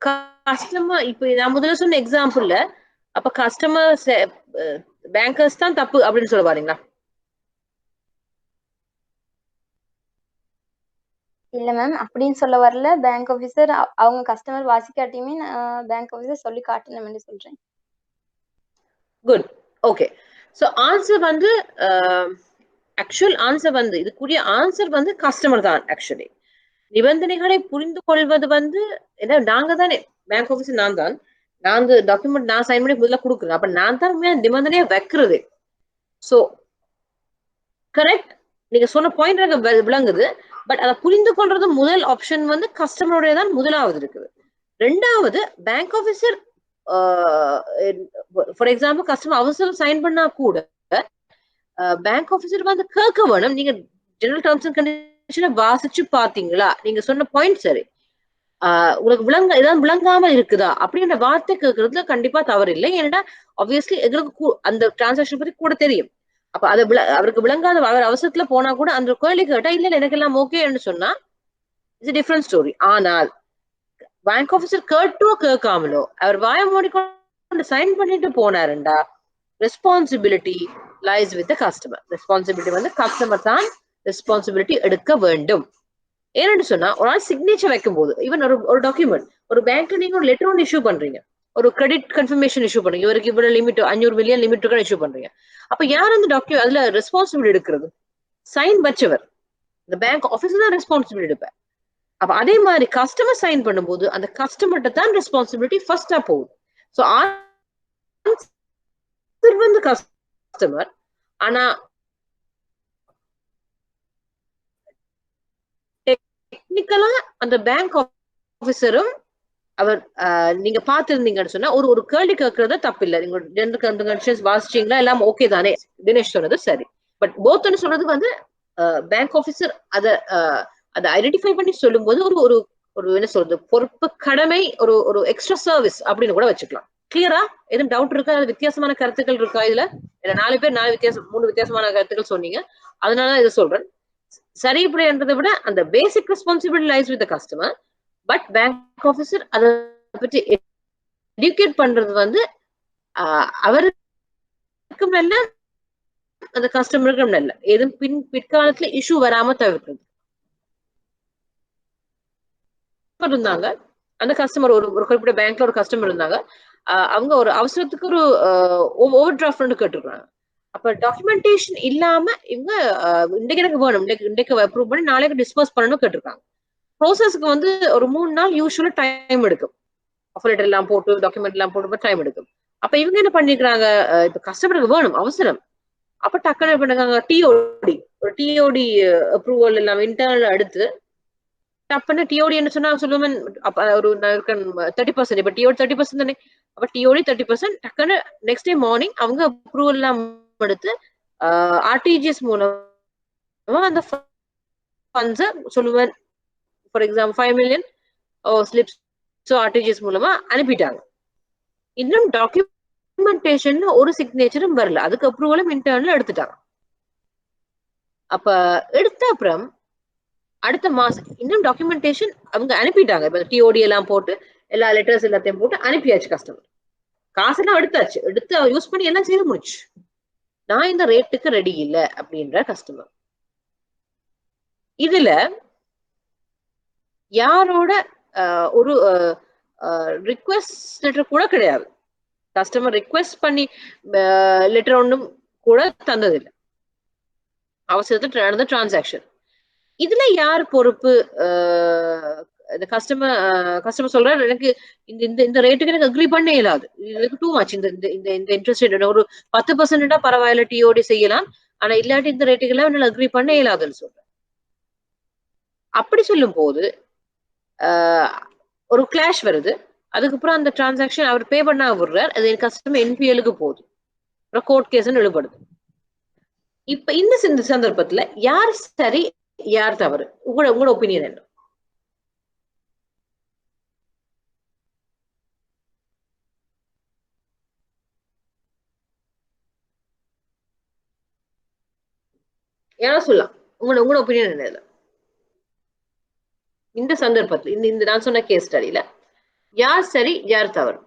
கஸ்டமர் இப்ப நான் முதல்ல சொன்ன எக்ஸாம்பிள்ல அப்ப கஸ்டமர் பேங்கர்ஸ் தான் தப்பு அப்படின்னு சொல்ல பாருங்களா? இல்ல மேம், அப்படின்னு சொல்ல வரல. பேங்க் ஆபீசர் அவங்க கஸ்டமர் வாசிக்காட்டியுமே பேங்க் ஆபீசர் சொல்லி காட்டணும்னு சொல்றேன். Good, okay. ஸோ ஆன்சர் வந்து ஆக்சுவல் ஆன்சர் வந்து இதுக்குரிய ஆன்சர் வந்து கஸ்டமர் தான். ஆக்சுவலி நிபந்தனைகளை புரிந்து கொள்வது வந்து ஏன்னா நாங்க தானே பேங்க் ஆஃபீஸர், நான் தான். நான் அந்த டாக்குமெண்ட் நான் சைன் பண்ணி முதல்ல கொடுக்குறேன். அப்ப நான் தான் நிபந்தனையா வைக்கிறது. ஸோ கரெக்ட், நீங்க சொன்ன பாயிண்ட் எனக்கு விளங்குது. பட் அதை புரிந்து கொள்றது முதல் ஆப்ஷன் வந்து கஸ்டமருடைய தான் முதலாவது இருக்குது. ரெண்டாவது bank officer for example customer அவசரம் சைன் பண்ணா கூட பேங்க் ஆஃபீஸர் வந்து கேட்க வேணும், நீங்க ஜெனரல் டேர்ம்ஸ் அண்ட் கண்டிஷனை வாசிச்சு பாத்தீங்களா, நீங்க சொன்ன பாயிண்ட் சரி, உங்களுக்கு ஏதாவது விளங்காம இருக்குதா அப்படின்ற வார்த்தை கேட்கறதுல கண்டிப்பா தவறு இல்லை. ஏன்னா ஆப்வியஸ்லி எங்களுக்கு அந்த டிரான்சாக்ஷன் பத்தி கூட தெரியும். அப்ப அதை அவருக்கு விளங்காத அவர் அவசரத்துல போனா கூட அந்த கேள்வி கேட்டா இல்ல எனக்கு எல்லாம் ஓகேன்னு சொன்னா இட்ஸ் டிஃபரெண்ட் ஸ்டோரி. ஆனால் பேங்க் ஆஃபீஸர் கேட்டோ கேட்காமலோ அவர் வாய மூடிக்கொண்டு சைன் பண்ணிட்டு போனாருண்டா responsibility lies with the customer. Responsibility வந்து கஸ்டமர் தான் ரெஸ்பான்சிபிலிட்டி எடுக்க வேண்டும். ஏன்னு சொன்னா ஒரு நாள் சிக்னேச்சர் வைக்கும் போது ஈவன் ஒரு டாக்குமெண்ட் ஒரு பேங்க்ல நீங்க ஒரு லெட்டர் ஒன்று இஷ்யூ பண்றீங்க, ஒரு கிரெடிட் கன்ஃபர்மேஷன் இஷ்யூ பண்றீங்க, இவருக்கு இவ்வளவு லிமிட் 500 மில்லியன் லிமிட் இஷ்யூ பண்றீங்க. அப்ப யார் அந்த டாக்குமெண்ட் அதுல ரெஸ்பான்சிபிலிட்டி எடுக்கிறது? சைன் வச்சவர், இந்த பேங்க் ஆஃபீஸர் தான் ரெஸ்பான்சிபிலிட்டி எடுப்பார். அப்ப அதே மாதிரி கஸ்டமர் சைன் பண்ணும்போது அந்த கஸ்டமர்கிட்ட தான் ரெஸ்பான்சிபிலிட்டி ஃபர்ஸ்டா போகுது. ஸோ வந்து கஸ்டமர், ஆனா டெக்னிக்கலா அந்த பேங்க் ஆஃபீஸரும் அவர் நீங்க பாத்துருந்தீங்கன்னு சொன்னா ஒரு கேள்வி கேட்கறது தப்பு இல்லை. நீங்க ஜெனரல் கண்டிஷன்ஸ் வாசிச்சீங்களா எல்லாம் ஓகே தானே, தினேஷ் சொன்னது சரி. பட் போத்னு சொல்றது வந்து பேங்க் ஆஃபீஸர் அதை ஐடென்டிஃபை பண்ணி சொல்லும் போது ஒரு ஒரு ஒரு என்ன சொல்றது பொறுப்பு கடமை ஒரு எக்ஸ்ட்ரா சர்வீஸ் அப்படின்னு கூட வச்சுக்கலாம். கிளியரா? எதுவும் டவுட் இருக்கா? வித்தியாசமான கருத்துக்கள் இருக்கா? இதுல 4 பேர் 3 வித்தியாசமான கருத்துக்கள் சொன்னீங்க, அதனால இதை சொல்றேன். சரி இப்படின்றதை விட அந்த basic responsibility lies with customer. But bank officer அதை பற்றி எடியூகேட் பண்றது வந்து அவருக்கும் நல்ல அந்த கஸ்டமருக்கும் நல்ல, எதுவும் பிற்காலத்துல இஷ்யூ வராம தவிர்க்கிறது. இருந்தாங்க அந்த கஸ்டமர் ஒரு குறிப்பிட்ட பேங்க்ல ஒரு கஸ்டமர் இருந்தாங்க, அவங்க ஒரு அவசரத்துக்கு ஒரு ஓவர் டிராஃப்ட் கேட்டிருக்காங்க. அப்ப டாக்குமெண்டேஷன் இல்லாம இவங்க இன்றைக்கு எனக்கு வேணும், இன்றைக்கு அப்ரூவ் பண்ணி நாளைக்கு டிஸ்போஸ் பண்ணணும் கேட்டிருக்காங்க. ப்ரோசஸ்க்கு வந்து ஒரு 3 நாள் யூஸ்வலா டைம் எடுக்கும். ஆஃபர் லெட்டர் எல்லாம் போட்டு டாக்குமெண்ட் எல்லாம் போட்டு டைம் எடுக்கும். அப்ப இவங்க என்ன பண்ணிக்கிறாங்க, இப்ப கஸ்டமருக்கு வேணும் அவசரம், அப்ப டக்குனு என்ன பண்ணுறாங்க, டிஓடி அப்ரூவல் எல்லாம் இன்டர்னல் எடுத்து டப்புன்னு டிஓடி என்ன சொன்னா சொல்லுவேன் ஒரு 30%, இப்ப டிஓடி 30% தானே, அப்ப டிஓடி 30% டக்குன்னு நெக்ஸ்ட் டே மார்னிங் அவங்க அப்ரூவல் எல்லாம் எடுத்து ஆர்டிஜிஎஸ் மூலமா அந்த ஃபண்ட்ஸை சொல்லுவேன் for example 5 million slips RTGS மூலமா அனுப்பிட்டாங்க. இன்னும் டாக்குமெண்டேஷன் ஒரு சிக்னேச்சரும் வரல, அதுக்கு அப்ரூவலும் இன்டர்னல் எடுத்துட்டாங்க. அப்ப எடுத்த அப்புறம் அடுத்த மாசம் இன்னும் டாக்குமெண்டேஷன் அவங்க அனுப்பிட்டாங்க. இப்ப டிஓடி எல்லாம் போட்டு எல்லா லெட்டர்ஸ் எல்லாத்தையும் போட்டு அனுப்பியாச்சு. கஸ்டமர் காசெல்லாம் எடுத்தாச்சு, எடுத்து யூஸ் பண்ணி எல்லாம் செய்ய முடிச்சு. நான் இந்த ரேட்டுக்கு ரெடி இல்லை அப்படின்ற கஸ்டமர். இதுல யாரோட ஒரு ரிக்வெஸ்ட் லெட்டர் கூட கிடையாது. கஸ்டமர் ரிக்வெஸ்ட் பண்ணி லெட்டர் ஒன்றும் கூட தந்ததில்லை, அவசரத்தில் நடந்த டிரான்சாக்ஷன். இதுல யார் பொறுப்பு? கஸ்டமர் சொல்றாரு எனக்கு இந்த ரேட்டுக்கு எனக்கு அக்ரி பண்ண இயலாது, எனக்கு டூ மச், இந்த இன்ட்ரெஸ்ட் ரேட் ஒரு 10% பரவாயில்ல டிஓடி செய்யலாம், ஆனா இல்லாட்டி இந்த ரேட்டுக்கு எல்லாம் என்னால அக்ரி பண்ண இயலாதுன்னு சொல்றேன். அப்படி சொல்லும் போது ஒரு கிளாஷ் வருது. அதுக்கப்புறம் அந்த டிரான்சாக்ஷன் அவர் பே பண்ண விடுறார், அது கஸ்டமர் என்பிஎலுக்கு போகுது, அப்புறம் கோர்ட் கேஸ் எழுபடுது. இப்ப இந்த சந்தர்ப்பத்துல யார் சரி யார் தவறு? உங்களோட ஒப்பீனியன் என்ன? யாரும் சொல்லலாம். உங்களோட ஒப்பீனியன் என்ன இதுல? இந்த சந்தர்ப்பத்தில் இந்த நான் சொன்ன கேஸ் ஸ்டடியில யார் சரி யார் தவறு?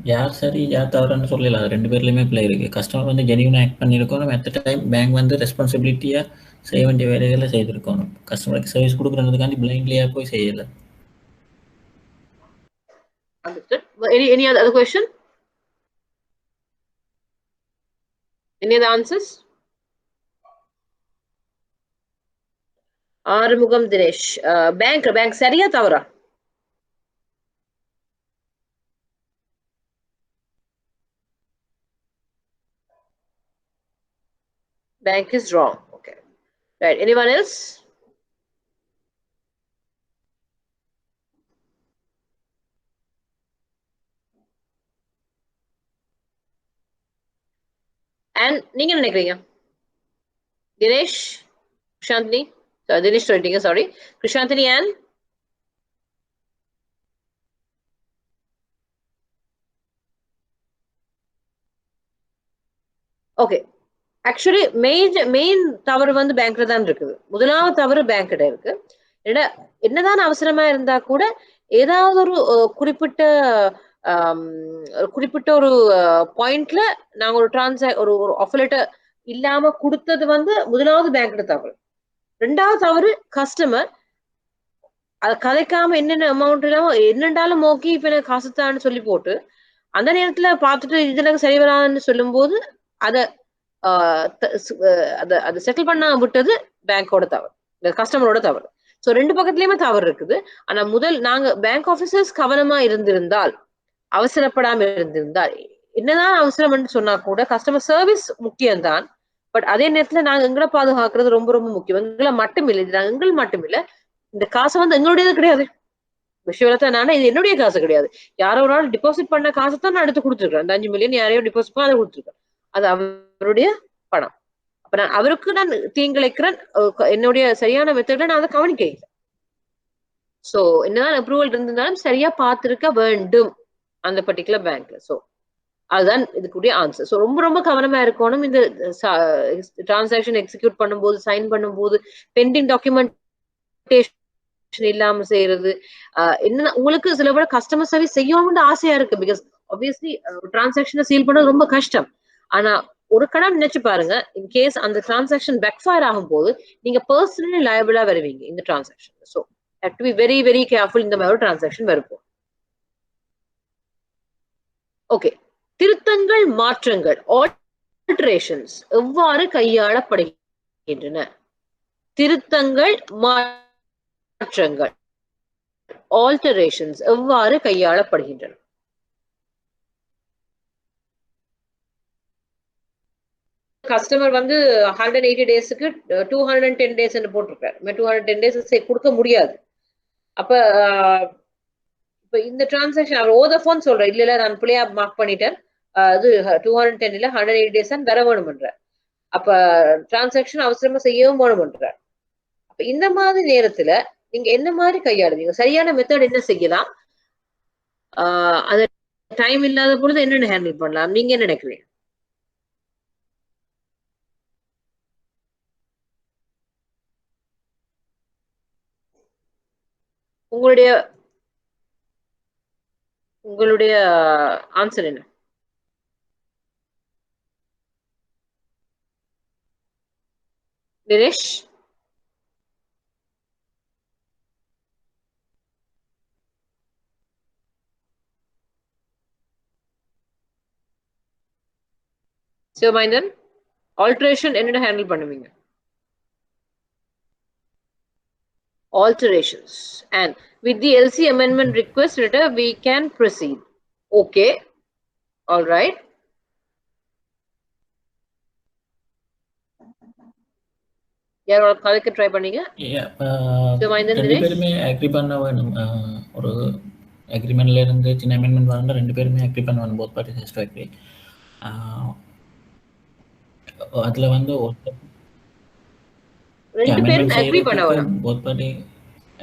யார் சரி யார் தவறுன்னு சொல்லல, அது 2 பேர்லையுமே பிள்ளை இருக்கு. கஸ்டமர் வந்து ஜெனியூனா ஆக்ட் பண்ணியிருக்கணும், அட் த டைம் பேங்க் வந்து ரெஸ்பான்சிபிலிட்டியா செய்ய வேண்டிய வேலைகளை செய்திருக்கணும். கஸ்டமருக்கு சர்வீஸ் கொடுக்குறதுக்காண்டி பிளைண்ட்லியா போய் செய்யல. Understood. Any other question? Any other answers? Arumugam Dinesh, bank சரியா தவறா? Bank is wrong. Okay. Right. Anyone else? And நீங்க என்ன நினைக்கிறீங்க? தினேஷ், கிருஷாந்தினி, தினேஷ் சொல்லிட்டீங்க, sorry. Krishanthini and okay. Actually main தவறு வந்து பேங்க்ல தான் இருக்குது. முதலாவது தவறு பேங்க்ல இருக்கு. என்னதான் அவசரமா இருந்தா கூட ஏதாவது ஒரு குறிப்பிட்ட ஒரு பாயிண்ட்ல நாங்க ஒரு ஆஃபர் லெட்டர் இல்லாம கொடுத்தது வந்து முதலாவது பேங்க்ல தவறு. ரெண்டாவது தவறு கஸ்டமர் அதை கதைக்காம என்னென்ன அமௌண்ட் இல்லாம என்னண்டாலும் ஓகே இப்ப எனக்கு காசுத்தான்னு சொல்லி போட்டு அந்த நேரத்துல பார்த்துட்டு இதுல சரி வராதுன்னு சொல்லும் போது அதை அதை செட்டில் பண்ண விட்டது பேங்கோட தவறு, கஸ்டமரோட தவறு. ஸோ 2 பக்கத்துலயுமே தவறு இருக்குது. ஆனா நாங்க பேங்க் ஆபீசர்ஸ் கவனமா இருந்திருந்தால், அவசரப்படாம இருந்திருந்தால், என்னதான் அவசரம் சொன்னா கூட கஸ்டமர் சர்வீஸ் முக்கியம்தான். பட் அதே நேரத்துல நாங்க எங்களை பாதுகாக்கிறது ரொம்ப ரொம்ப முக்கியம். எங்களை மட்டும் இல்லை, இது எங்கள் மட்டும் இல்லை, இந்த காசு வந்து எங்களுடையது கிடையாது. விஷயம் நானே இது என்னுடைய காசு கிடையாது. யாரோ ஒரு நாள் டிபாசிட் பண்ண காசை தான் நான் எடுத்து கொடுத்துருக்கேன். அந்த 5 மில்லியன் யாரையோ டிபாசிட் பண்ண அதை கொடுத்துருக்கேன். அது அவருடைய பணம். அப்ப அவருக்கு நான் தீங்கிழைக்கிறேன், என்னுடைய சரியான மெத்தட்ல நான் அதை கவனிக்க இல்லை. சோ என்னதான் அப்ரூவல் இருந்தாலும் சரியா பார்த்திருக்க வேண்டும் அந்த பர்டிகுலர் பேங்க்ல. சோ அதுதான் இதுக்குரிய ஆன்சர். ஸோ ரொம்ப ரொம்ப கவனமா இருக்கணும். இந்த டிரான்சாக்ஷன் எக்ஸிக்யூட் பண்ணும்போது, சைன் பண்ணும்போது, பெண்டிங் டாக்குமெண்டேஷன் இல்லாம செய்யறது. என்ன உங்களுக்கு சில பேர் கஸ்டமர் சர்வீஸ் செய்யணும்னு ஆசையா இருக்கு. பிகாஸ் ஆப்வியஸ்லி டிரான்சாக்ஷனை சீல் பண்ணது ரொம்ப கஷ்டம். ஆனா ஒரு கணம் நினைச்சு பாருங்க, இன் கேஸ் அந்த டிரான்சாக்ஷன் பேக்ஃபயர் ஆகும் போது நீங்க பர்சனலி லயபிளா வருவீங்க இந்த transaction. So have to be very very careful இந்த மாதிரி ஒரு டிரான்சாக்ஷன் வரும்போது. ஓகே. திருத்தங்கள், மாற்றங்கள், ஆல்டரேஷன்ஸ் எவ்வாறு கையாளப்படுகின்றன? திருத்தங்கள், மாற்றங்கள், ஆல்டரேஷன்ஸ் எவ்வாறு கையாளப்படுகின்றன? கஸ்டமர் வந்து 180 டேஸுக்கு 210 டேஸ் போட்டிருக்காரு. 210 டேஸ் கொடுக்க முடியாது. அப்ப இப்ப இந்த டிரான்சாக்ஷன் அவர் ஓத போன் சொல்ற, இல்ல நான் பிள்ளையா மார்க் பண்ணிட்டேன், அது 210 இல்ல 180 டேஸ் வர வேணும்ன்ற. அப்ப டிரான்சாக்ஷன் அவசரமா செய்யவும் வேணும்ன்ற. அப்ப இந்த மாதிரி நேரத்துல நீங்க என்ன மாதிரி கையாளுவீங்க? சரியான மெத்தட் என்ன செய்யலாம்? அது டைம் இல்லாத பொழுது என்னென்ன ஹேண்டில் பண்ணலாம்? நீங்க என்ன நினைக்கிறீங்க? உங்களுடைய ஆன்சர் என்ன? தினேஷ்? சிவமைந்தன், ஆல்டரேஷன் என்னென்ன ஹேண்டில் பண்ணுவீங்க? Alterations. And with the LC amendment request letter, we can proceed. Okay. All right. யாரோட கதைக்கு ட்ரை பண்ணீங்க? ரெண்டு பேருமே அக்ரி பண்ண வேணும். ஒரு அக்ரிமெண்ட்ல இருந்து சின்ன அமெண்ட்மெண்ட் வரணும், 2 பேருமே அக்ரி பண்ண வேணும். Both party has to agree. அதுல வந்து 2 பேரும் அக்ரி பண்ண வேணும். போத் பார்ட்டி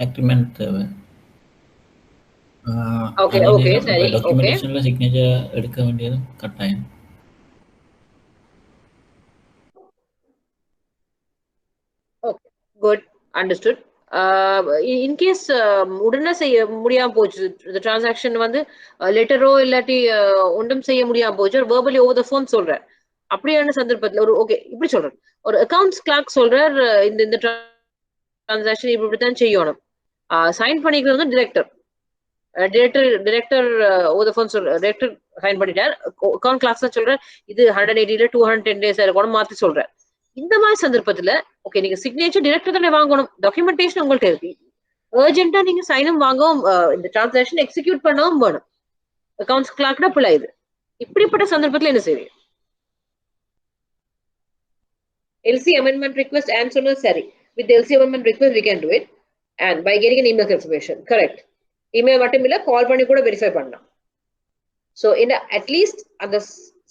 அக்ரிமெண்ட் தேவை. ஓகே ஓகே சரி. டாக்குமெண்டேஷன்ல சிக்னேச்சர் எடுக்க வேண்டியது கட்டாயம். அண்டர்ஸ்டுட். இன்கேஸ் உடனே செய்ய முடியாம போச்சு, இந்த டிரான்சாக்ஷன் வந்து லெட்டரோ இல்லாட்டி ஒன்றும் செய்ய முடியாம போச்சு, ஒரு வேர்பலி ஓவர் த ஃபோன் சொல்றார். அப்படியான சந்தர்ப்பத்தில் ஒரு ஓகே இப்படி சொல்றாரு, ஒரு அக்கவுண்ட்ஸ் கிளார்க் சொல்றார் இந்த டிரான்சாக்ஷன் இப்படித்தான் செய்யணும், சைன் பண்ணிக்கிறது வந்து டிரெக்டர் ஓவர் த ஃபோன் சொல்ற டிரெக்டர் சைன் பண்ணிட்டார். அக்கவுண்ட் கிளாஸ் தான் சொல்றார் இது 180 210 days இருக்கணும் மாத்தி சொல்றார். இந்த மாதிரி சந்தர்ப்பத்துல ஓகே நீங்க சிக்னேச்சர் டிரெக்டர் தானே வாங்கணும், டாக்குமெண்டேஷன் உங்கள்கிட்ட இருக்கு, அர்ஜென்ட்டா நீங்க சைனும் வாங்கவும் இந்த டிரான்சாக்ஷன் எக்ஸிக்யூட் பண்ணவும் வேணும். அக்கவுண்ட்ஸ் கிளார்க்னா பிள்ளை இது. இப்படிப்பட்ட சந்தர்ப்பத்துல என்ன செய்வீங்க? LC amendment request and சொன்னது சரி. With LC amendment request we can do it and by getting an email confirmation. Correct. Email மட்டும் இல்ல கால் பண்ணி கூட வெரிஃபை பண்ணலாம். So in at least அந்த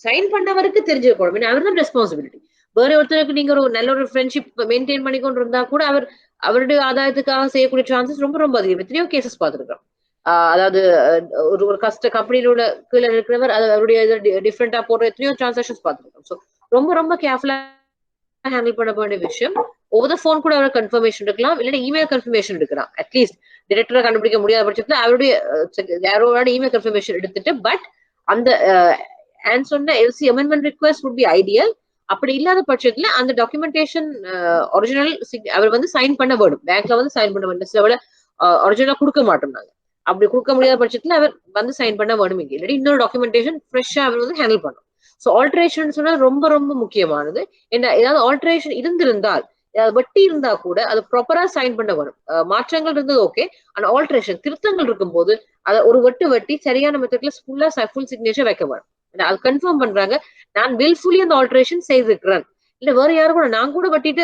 சைன் பண்ணவருக்கு தெரிஞ்சிருக்கணும், அவர் தான் ரெஸ்பான்சிபிலிட்டி. வேற ஒருத்தருக்கு நீங்க ஒரு நல்ல ஒரு ஃப்ரெண்ட்ஷிப் மெயின்டைன் பண்ணி கொண்டு இருந்தா கூட அவருடைய ஆதாயத்துக்காக செய்யக்கூடிய சான்சஸ் ரொம்ப ரொம்ப அதிகம். எத்தனையோ கேசஸ் பார்த்துருக்கோம். அதாவது ஒரு கம்பெனியோட கீழே இருக்கிறவர் அவருடைய டிஃப்ரெண்டா போடுற எத்தனையோ டிரான்சாக்ஷன்ஸ் பார்த்துருக்கோம். ஸோ ரொம்ப ரொம்ப கேர்ஃபுல்லா ஹேண்டில் பண்ண வேண்டிய விஷயம். ஓவர் த ஃபோன் கூட அவருக்கு கன்ஃபர்மேஷன் எடுக்கலாம், இல்லைன்னா இமெயில் கன்ஃபர்மேஷன் எடுக்கலாம். அட்லீஸ்ட் டிரெக்டரா கண்டுபிடிக்க முடியாத பட்சத்துல அவருடைய யாரோட இமெயில் கன்ஃபர்மேஷன் எடுத்துட்டு, பட் அந்த சொன்ன LC amendment request would be ideal. அப்படி இல்லாத பட்சத்துல அந்த டாக்குமெண்டேஷன் ஒரிஜினல் அவர் வந்து சைன் பண்ண வேணும், பேங்க்ல வந்து சைன் பண்ண வேணும். சில ஒரிஜினலா கொடுக்க மாட்டோம் நாங்க. அப்படி கொடுக்க முடியாத பட்சத்துல அவர் வந்து சைன் பண்ண வேணும். இங்க இல்லாட்டி இன்னொரு டாக்குமெண்டேஷன் ஃப்ரெஷ்ஷா அவர் வந்து ஹேண்டில் பண்ணும். ஸோ ஆல்ட்ரேஷன் சொன்னா ரொம்ப ரொம்ப முக்கியமானது. என்ன ஏதாவது ஆல்ட்ரேஷன் இருந்திருந்தால், வட்டி இருந்தா கூட அது ப்ராப்பரா சைன் பண்ண வரும். மாற்றங்கள் இருந்தது ஓகே, ஆனா ஆல்ட்ரேஷன் திருத்தங்கள் இருக்கும்போது அதை ஒரு வட்டி சரியான மெத்தட்ல ஃபுல் சிக்னேச்சர் வைக்க வரும். அது கன்ஃபார்ம் பண்றாங்க, நான் வில்ஃபுல்லி அந்த ஆல்ட்ரேஷன் செய்திருக்கிறேன், இல்ல வேற யாரும் கூட நான் கூட வட்டிட்டு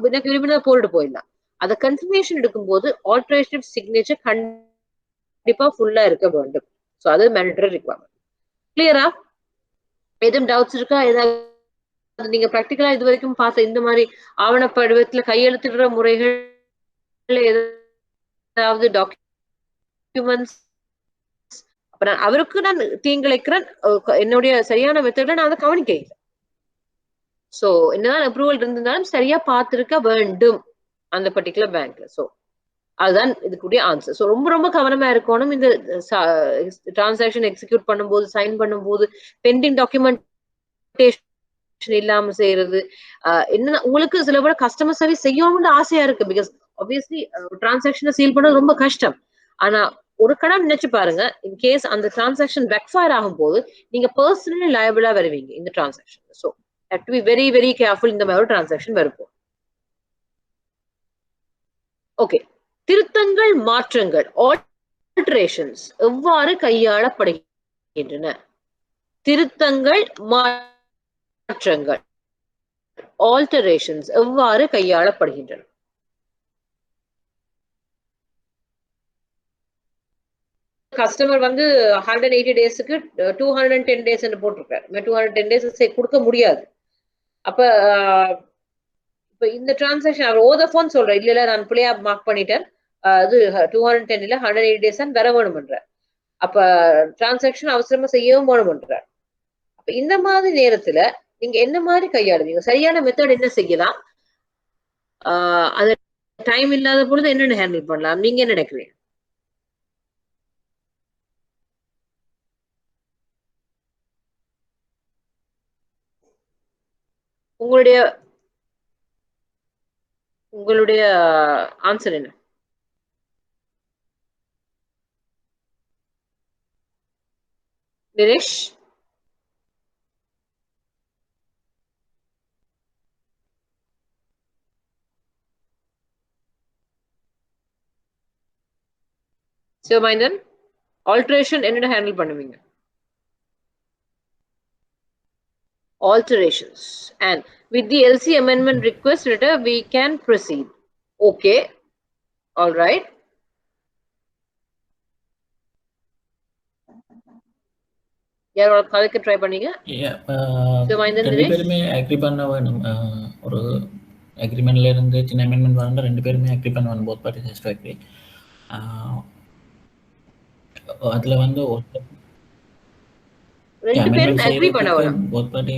எனக்கு விரும்பினா போட்டு போயிடலாம். அதை கன்ஃபர்மேஷன் எடுக்கும்போது ஆல்ட்ரேஷன் சிக்னேச்சர் கண்டிப்பா ஃபுல்லா இருக்க வேண்டும். ஸோ அது மேண்டட்டரி ரிக்வயர்மெண்ட். கிளியரா? எதுவும் டவுட்ஸ் இருக்கா? ஏதாவது நீங்க பிராக்டிகலா இது வரைக்கும் பார்த்த இந்த மாதிரி ஆவணப்படிவத்துல கையெழுத்திடுற முறைகள் ஏதாவது டாக்குமெண்ட்ஸ் அப்புறம் அவருக்கு நான் தீங்கிழைக்கிறேன், என்னுடைய சரியான மெத்தட்ல நான் அதை கவனிக்க. சோ என்னதான் அப்ரூவல் இருந்திருந்தாலும் சரியா பார்த்திருக்க வேண்டும் அந்த பர்டிகுலர் பேங்க்ல. சோ அதுதான் இதுக்குரிய ஆன்சர். ஸோ ரொம்ப ரொம்ப கவனமா இருக்கணும். இந்த டிரான்சாக்ஷன் எக்ஸிக்யூட் பண்ணும்போது, சைன் பண்ணும்போது பெண்டிங் டாக்குமெண்டேஷன் இல்லாம செய்யறது. என்ன உங்களுக்கு சில பேர் கஸ்டமர் சர்வீஸ் செய்யணும்னு ஆசையா இருக்கு, பிகாஸ் ஆப்வியஸ்லி டிரான்சாக்ஷனை சீல் பண்ணது ரொம்ப கஷ்டம். ஆனா ஒரு கணம் நினைச்சு பாருங்க, இன் கேஸ் அந்த டிரான்சாக்ஷன் பேக்ஃபயர் ஆகும் போது நீங்க பர்சனலி லயபிளா வருவீங்க இந்த transaction. So have to be very very careful இந்த மாதிரி டிரான்சாக்ஷன் வரும்போது. ஓகே, திருத்தங்கள் மாற்றங்கள் ஆல்டரேஷன்ஸ் எவ்வாறு கையாளப்படுகின்றன? திருத்தங்கள் மாற்றங்கள் ஆல்டரேஷன்ஸ் எவ்வாறு கையாளப்படுகின்றன? கஸ்டமர் வந்து 180 டேஸ்க்கு 210 டேஸ் போட்டிருக்காரு. 210 டேஸ் கொடுக்க முடியாது. அப்ப இப்ப இந்த டிரான்சாக்ஷன் அவர் ஓவர் த ஃபோன் சொல்ற, இல்ல நான் பிள்ளையா மார்க் பண்ணிட்டேன், அது 210 இல்ல 180 டேஸ் வர வேணும்ன்ற. அப்ப டிரான்சாக்ஷன் அவசரமா செய்யவும் வேணும்ன்ற. அப்ப இந்த மாதிரி நேரத்துல நீங்க என்ன மாதிரி கையாளுவீங்க? சரியான மெத்தட் என்ன செய்யலாம்? அந்த டைம் இல்லாத பொழுது என்னென்ன ஹேண்டில் பண்ணலாம்? நீங்க என்ன நினைக்கிறீங்க? உங்களுடைய ஆன்சர் என்ன? தினேஷ்? சிவமைந்தன், ஆல்டரேஷன் என்ன ஹேண்டில் பண்ணுவீங்க? Alterations and with the LC amendment request letter we can proceed. Okay, all right. யாரோட கலக்க ட்ரை பண்ணீங்க? ரெண்டு பேருமே அக்ரி பண்ண வேணும். ஒரு அக்ரிமெண்ட்ல இருந்து சின்ன அமெண்ட்மெண்ட் வரணும், ரெண்டு பேருமே அக்ரி பண்ண வேணும். Both parties has to agree. அதுல வந்து ரெண்டு பேரும் அக்ரி பண்ண வேணும். போத் பார்ட்டி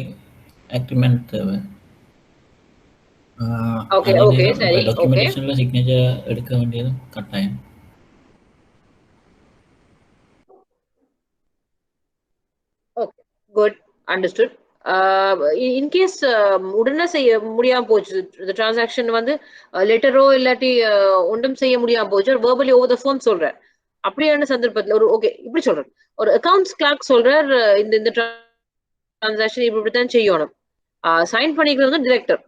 அக்ரிமெண்ட் தேவை. ஓகே அதே ஓகே நேரம் சரி ஓகே டாக்குமெண்டேஷன்ல சிக்னேச்சர் எடுக்க வேண்டியதும் கட்டாயம். Okay good understood. இன்கேஸ் உடனே செய்ய முடியாம போச்சு இந்த டிரான்சாக்ஷன் வந்து லெட்டரோ இல்லாட்டி ஒன்றும் செய்ய முடியாம போச்சு வேர்பலி ஓவர் த ஃபோன் சொல்றார் அப்படியான சந்தர்ப்பத்தில் ஒரு ஓகே இப்படி சொல்றேன் ஒரு அக்கவுண்ட்ஸ் கிளார்க் சொல்றார் இந்த இந்த டிரான்சாக்ஷன் இப்படித்தான் செய்யணும் சைன் பண்ணிக்கிறது வந்து director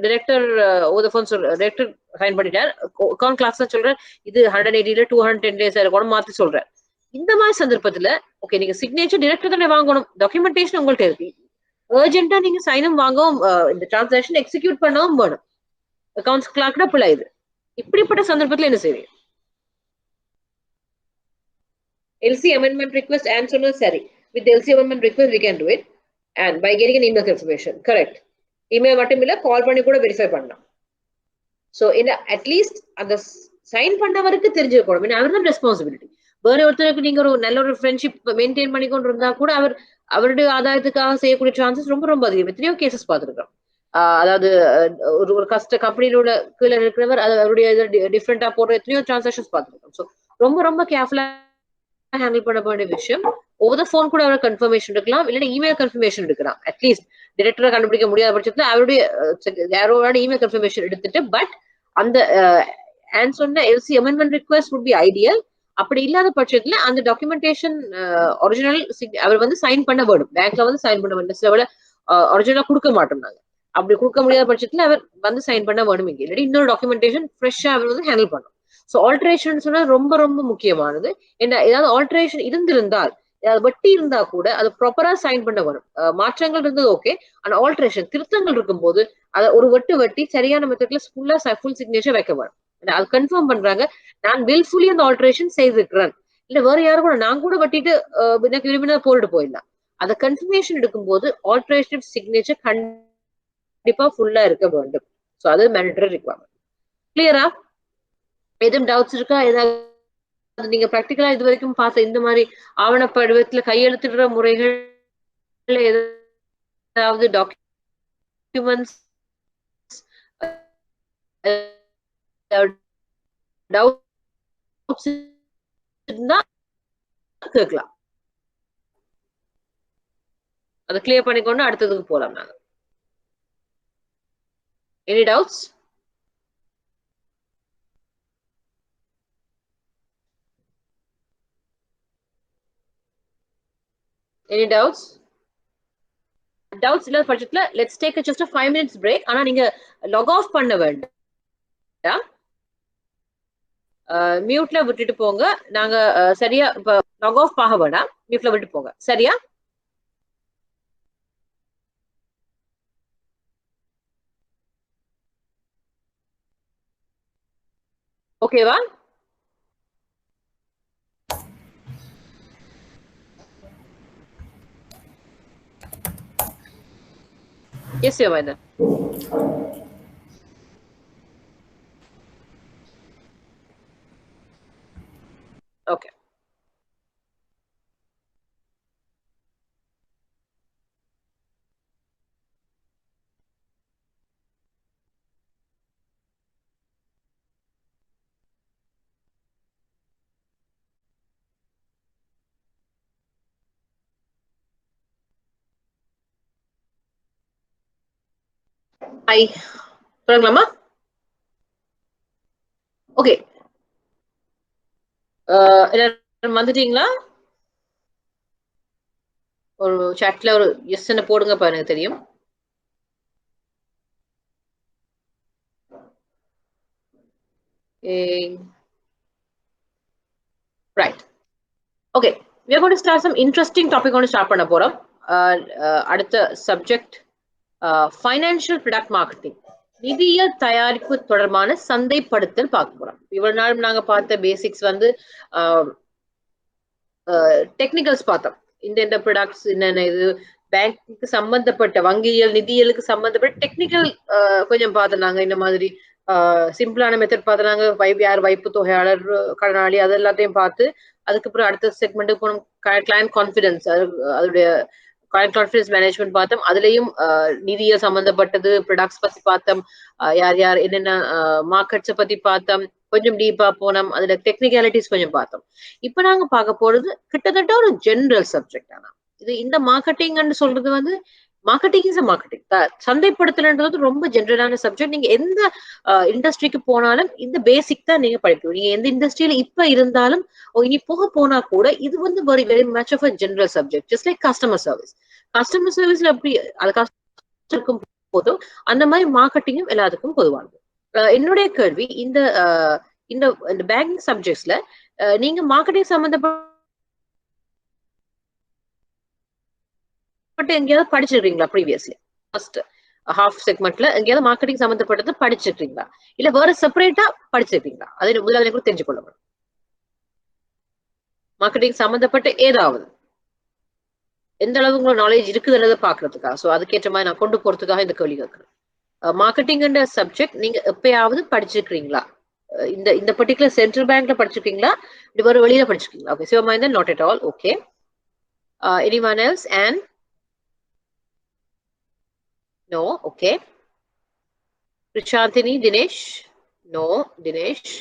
director over the phone சொல்ற டிரெக்டர் சைன் பண்ணிட்டார் அக்கவுண்ட் கிளாக்ஸ் தான் சொல்றார் இது 180 210 டேஸ் இருக்கணும் மாத்தி சொல்றார் இந்த மாதிரி சந்தர்ப்பத்துல ஓகே நீங்க சிக்னேச்சர் டிரெக்டர் தானே வாங்கணும் டாக்குமெண்டேஷன் உங்கள்கிட்ட இருக்கு அர்ஜென்ட்டா நீங்க சைனும் வாங்கவும் இந்த டிரான்சாக்ஷன் எக்ஸிக்யூட் பண்ணவும் வேணும் அக்கவுண்ட்ஸ் கிளார்க்னா பிள்ளை இது இப்படிப்பட்ட சந்தர்ப்பத்துல என்ன செய்வீங்க எல்சி அமெண்ட்மெண்ட் ரிக்வெஸ்ட் and சொன்னது சரி with the LC amendment request we can do it and by getting an email confirmation correct email மட்டும் இல்ல கால் பண்ணி கூட வெரிஃபை பண்ணலாம் சோ இந்த அட்லீஸ்ட் அந்த சைன் பண்ணவருக்கு தெரிஞ்சிருக்கணும் அவர் தான் ரெஸ்பான்சிபிலிட்டி வேற ஒருத்தருக்கு நீங்க ஒரு நல்ல ஒரு ஃப்ரெண்ட்ஷிப் மெயின்டைன் பண்ணி கொண்டு இருந்தா கூட அவருடைய ஆதாயத்துக்காக செய்யக்கூடிய சான்சஸ் ரொம்ப ரொம்ப அதிகம் எத்தனையோ கேசஸ் பார்த்துருக்கோம் அதாவது ஒரு கம்பெனியோட கீழே இருக்கிறவர் அவருடைய டிஃப்ரெண்டா போடுற எத்தனையோ டிரான்சாக்ஷன்ஸ் பார்த்துருக்கோம் ஸோ ரொம்ப ரொம்ப கேர்ஃபுல்லா ஹேண்டில் பண்ண வேண்டிய விஷயம் ஓவர் த ஃபோன் கூட அவரை கன்ஃபர்மேஷன் எடுக்கலாம் இல்லைன்னா இமெயில் கன்ஃபர்மேஷன் எடுக்கலாம் அட்லீஸ்ட் டிரெக்டரா கண்டுபிடிக்க முடியாத பட்சத்துல அவருடைய யாரோட இமெயில் கன்ஃபர்மேஷன் எடுத்துட்டு பட் அந்த சொன்ன LC amendment request would be ideal அப்படி இல்லாத பட்சத்துல அந்த டாக்குமெண்டேஷன் ஒரிஜினல் அவர் வந்து சைன் பண்ண வேணும் பேங்க்ல வந்து சைன் பண்ண வேணும் சில ஒரிஜினலா கொடுக்க மாட்டோம் நாங்க அப்படி கொடுக்க முடியாத பட்சத்துல அவர் வந்து சைன் பண்ண வேணும் இங்கே இல்லாட்டி இன்னொரு டாக்குமெண்டேஷன் ஃப்ரெஷ்ஷா அவர் வந்து ஹேண்டில் பண்ணும் ஸோ ஆல்ட்ரேஷன் சொன்னா ரொம்ப ரொம்ப முக்கியமானது என்ன ஏதாவது ஆல்ட்ரேஷன் இருந்திருந்தால் ஏதாவது வட்டி இருந்தா கூட அது ப்ராப்பரா சைன் பண்ண வரும் மாற்றங்கள் இருந்தது ஓகே ஆனா ஆல்ட்ரேஷன் திருத்தங்கள் இருக்கும்போது அதை ஒரு வட்டி சரியான மெத்தட்ல ஃபுல் சிக்னேச்சர் வைக்க வரும் அது கன்ஃபார்ம் பண்றாங்க நான் வில்ஃபுல்லி அந்த ஆல்ட்ரேஷன் செய்திருக்கிறேன் இல்ல வேற யாரும் கூட நான் கூட வட்டிட்டு எனக்கு விரும்பினா போட்டு போயிடலாம் அதை கன்ஃபர்மேஷன் எடுக்கும்போது ஆல்ட்ரேஷன் சிக்னேச்சர் கண்டிப்பா ஃபுல்லா இருக்க வேண்டும் ஸோ அது மேண்டட்டரி ரிக்வயர்மெண்ட் கிளியரா எதுவும் டவுட்ஸ் இருக்கா ஏதாவது நீங்க பிராக்டிகலா இது வரைக்கும் பார்த்த இந்த மாதிரி ஆவணப்படிவத்துல கையெழுத்திடுற முறைகள் ஏதாவது டாக்குமெண்ட்ஸ் டவுட்ஸ் இருந்தா கேட்கலாம் அதை கிளியர் பண்ணிக்கொண்டு அடுத்ததுக்கு போலாம் நாங்க any doubts Any doubts? Doubts இல்ல பட்சத்துல let's take just a 5 minutes break. ஆனா நீங்க log off பண்ண வேண்டாம். மியூட்ல விட்டுட்டு போங்க. நாங்க சரியா இப்ப log off ஆக வேண்டாம். மியூட்ல விட்டு போங்க. சரியா? ஓகேவா? Yes, Yavaida. Okay. Hi. தொடங்கலாமா? ஓகே. எல்லாரும் வந்துட்டீங்களா? ஒரு சாட்ல ஒரு எஸ்ன்னு போடுங்கப்பா எனக்கு தெரியும். Right. Okay. We are going to start some interesting topic on start பண்ண போறோம். அடுத்த சப்ஜெக்ட் ஃபைனான்சியல் ப்ராடக்ட் மார்க்கெட்டிங் நிதியியல் தயாரிப்பு தொடர்பான சந்தைப்படுத்தல் பார்க்க போறோம். இவ்வளவு நாள் நாங்க பார்த்த பேசிக்ஸ் வந்து டெக்னிக்கல்ஸ் பார்த்தோம். இந்த ப்ராடக்ட்ஸ் என்னென்ன இது பேங்க்கு சம்பந்தப்பட்ட வங்கியியல் நிதியியலுக்கு சம்பந்தப்பட்ட டெக்னிக்கல் கொஞ்சம் பார்த்தனாங்க. இந்த மாதிரி சிம்பிளான மெத்தட் பார்த்தனாங்க. யார் வைப்பு தொகையாளர் கடனாளி அது எல்லாத்தையும் பார்த்து அதுக்கப்புறம் அடுத்த செக்மெண்ட்டுக்கு போனோம். கிளையன்ட் கான்ஃபிடன்ஸ் அதோடைய கிளையண்ட் கான்ஃபிடன்ஸ் மேனேஜ்மெண்ட் பார்த்தோம். அதுலயும் நிதிய சம்பந்தப்பட்டது, ப்ராடக்ட்ஸ் பத்தி பார்த்தோம், யார் யார் என்னென்ன மார்க்கெட்ஸை பத்தி பார்த்தோம், கொஞ்சம் டீப்பா போனோம், அதுல டெக்னிக்காலிட்டிஸ் கொஞ்சம் பார்த்தோம். இப்ப நாங்க பார்க்க போறது கிட்டத்தட்ட ஒரு ஜெனரல் சப்ஜெக்ட். ஆனா இது இந்த மார்க்கெட்டிங்னு சொல்றது வந்து மார்க்கெட்டிங் இஸ் மார்க்கெட்டிங், சந்தைப்படுத்தல்ன்றது ரொம்ப ஜெனரலான சப்ஜெக்ட். நீங்க எந்த இண்டஸ்ட்ரிக்கு போனாலும் இந்த பேசிக் தான் நீங்க படிப்பீங்க. நீங்க எந்த இண்டஸ்ட்ரியில இப்ப இருந்தாலும் இனி போனா கூட இது வந்து very very much of a general subject. Just like customer service. Customer சர்வீஸ்ல அப்படி அது கஸ்டமருக்கும் போதும், அந்த மாதிரி மார்க்கெட்டிங்கும் எல்லாத்துக்கும் பொதுவானது. என்னுடைய கேள்வி, இந்த இந்த பேங்கிங் சப்ஜெக்ட்ஸ்ல நீங்க மார்க்கெட்டிங் சம்பந்தப்பட்ட எங்கேயாவது படிச்சிருக்கீங்களா ப்ரீவியஸ்லி? ஃபர்ஸ்ட் ஹாஃப் செக்மெண்ட்ல எங்கேயாவது மார்க்கெட்டிங் சம்பந்தப்பட்டது படிச்சிருக்கீங்களா, இல்ல வேற செப்பரேட்டா படிச்சிருக்கீங்களா? அது முதல்ல கூட தெரிஞ்சு கொள்ள வேண்டும். மார்க்கெட்டிங் சம்பந்தப்பட்ட ஏதாவது எந்த அளவு உங்களோட நாலேஜ் இருக்குதுன்றதை பாக்குறதுக்காக, ஸோ அதுக்கேற்ற மாதிரி நான் கொண்டு போறதுக்காக இந்த கேள்வி கேட்கிறேன். மார்க்கெட்டிங்ன்ற சப்ஜெக்ட் நீங்க எப்பயாவது படிச்சிருக்கீங்களா? இந்த இந்த பர்டிகுலர் சென்ட்ரல் பேங்க்ல படிச்சிருக்கீங்களா, இது வேற வெளியில படிச்சிருக்கீங்களா? Okay, Sivamayanthan not at all. Okay, anyone else? And no. Okay, Prashantini, Dinesh? No. Dinesh?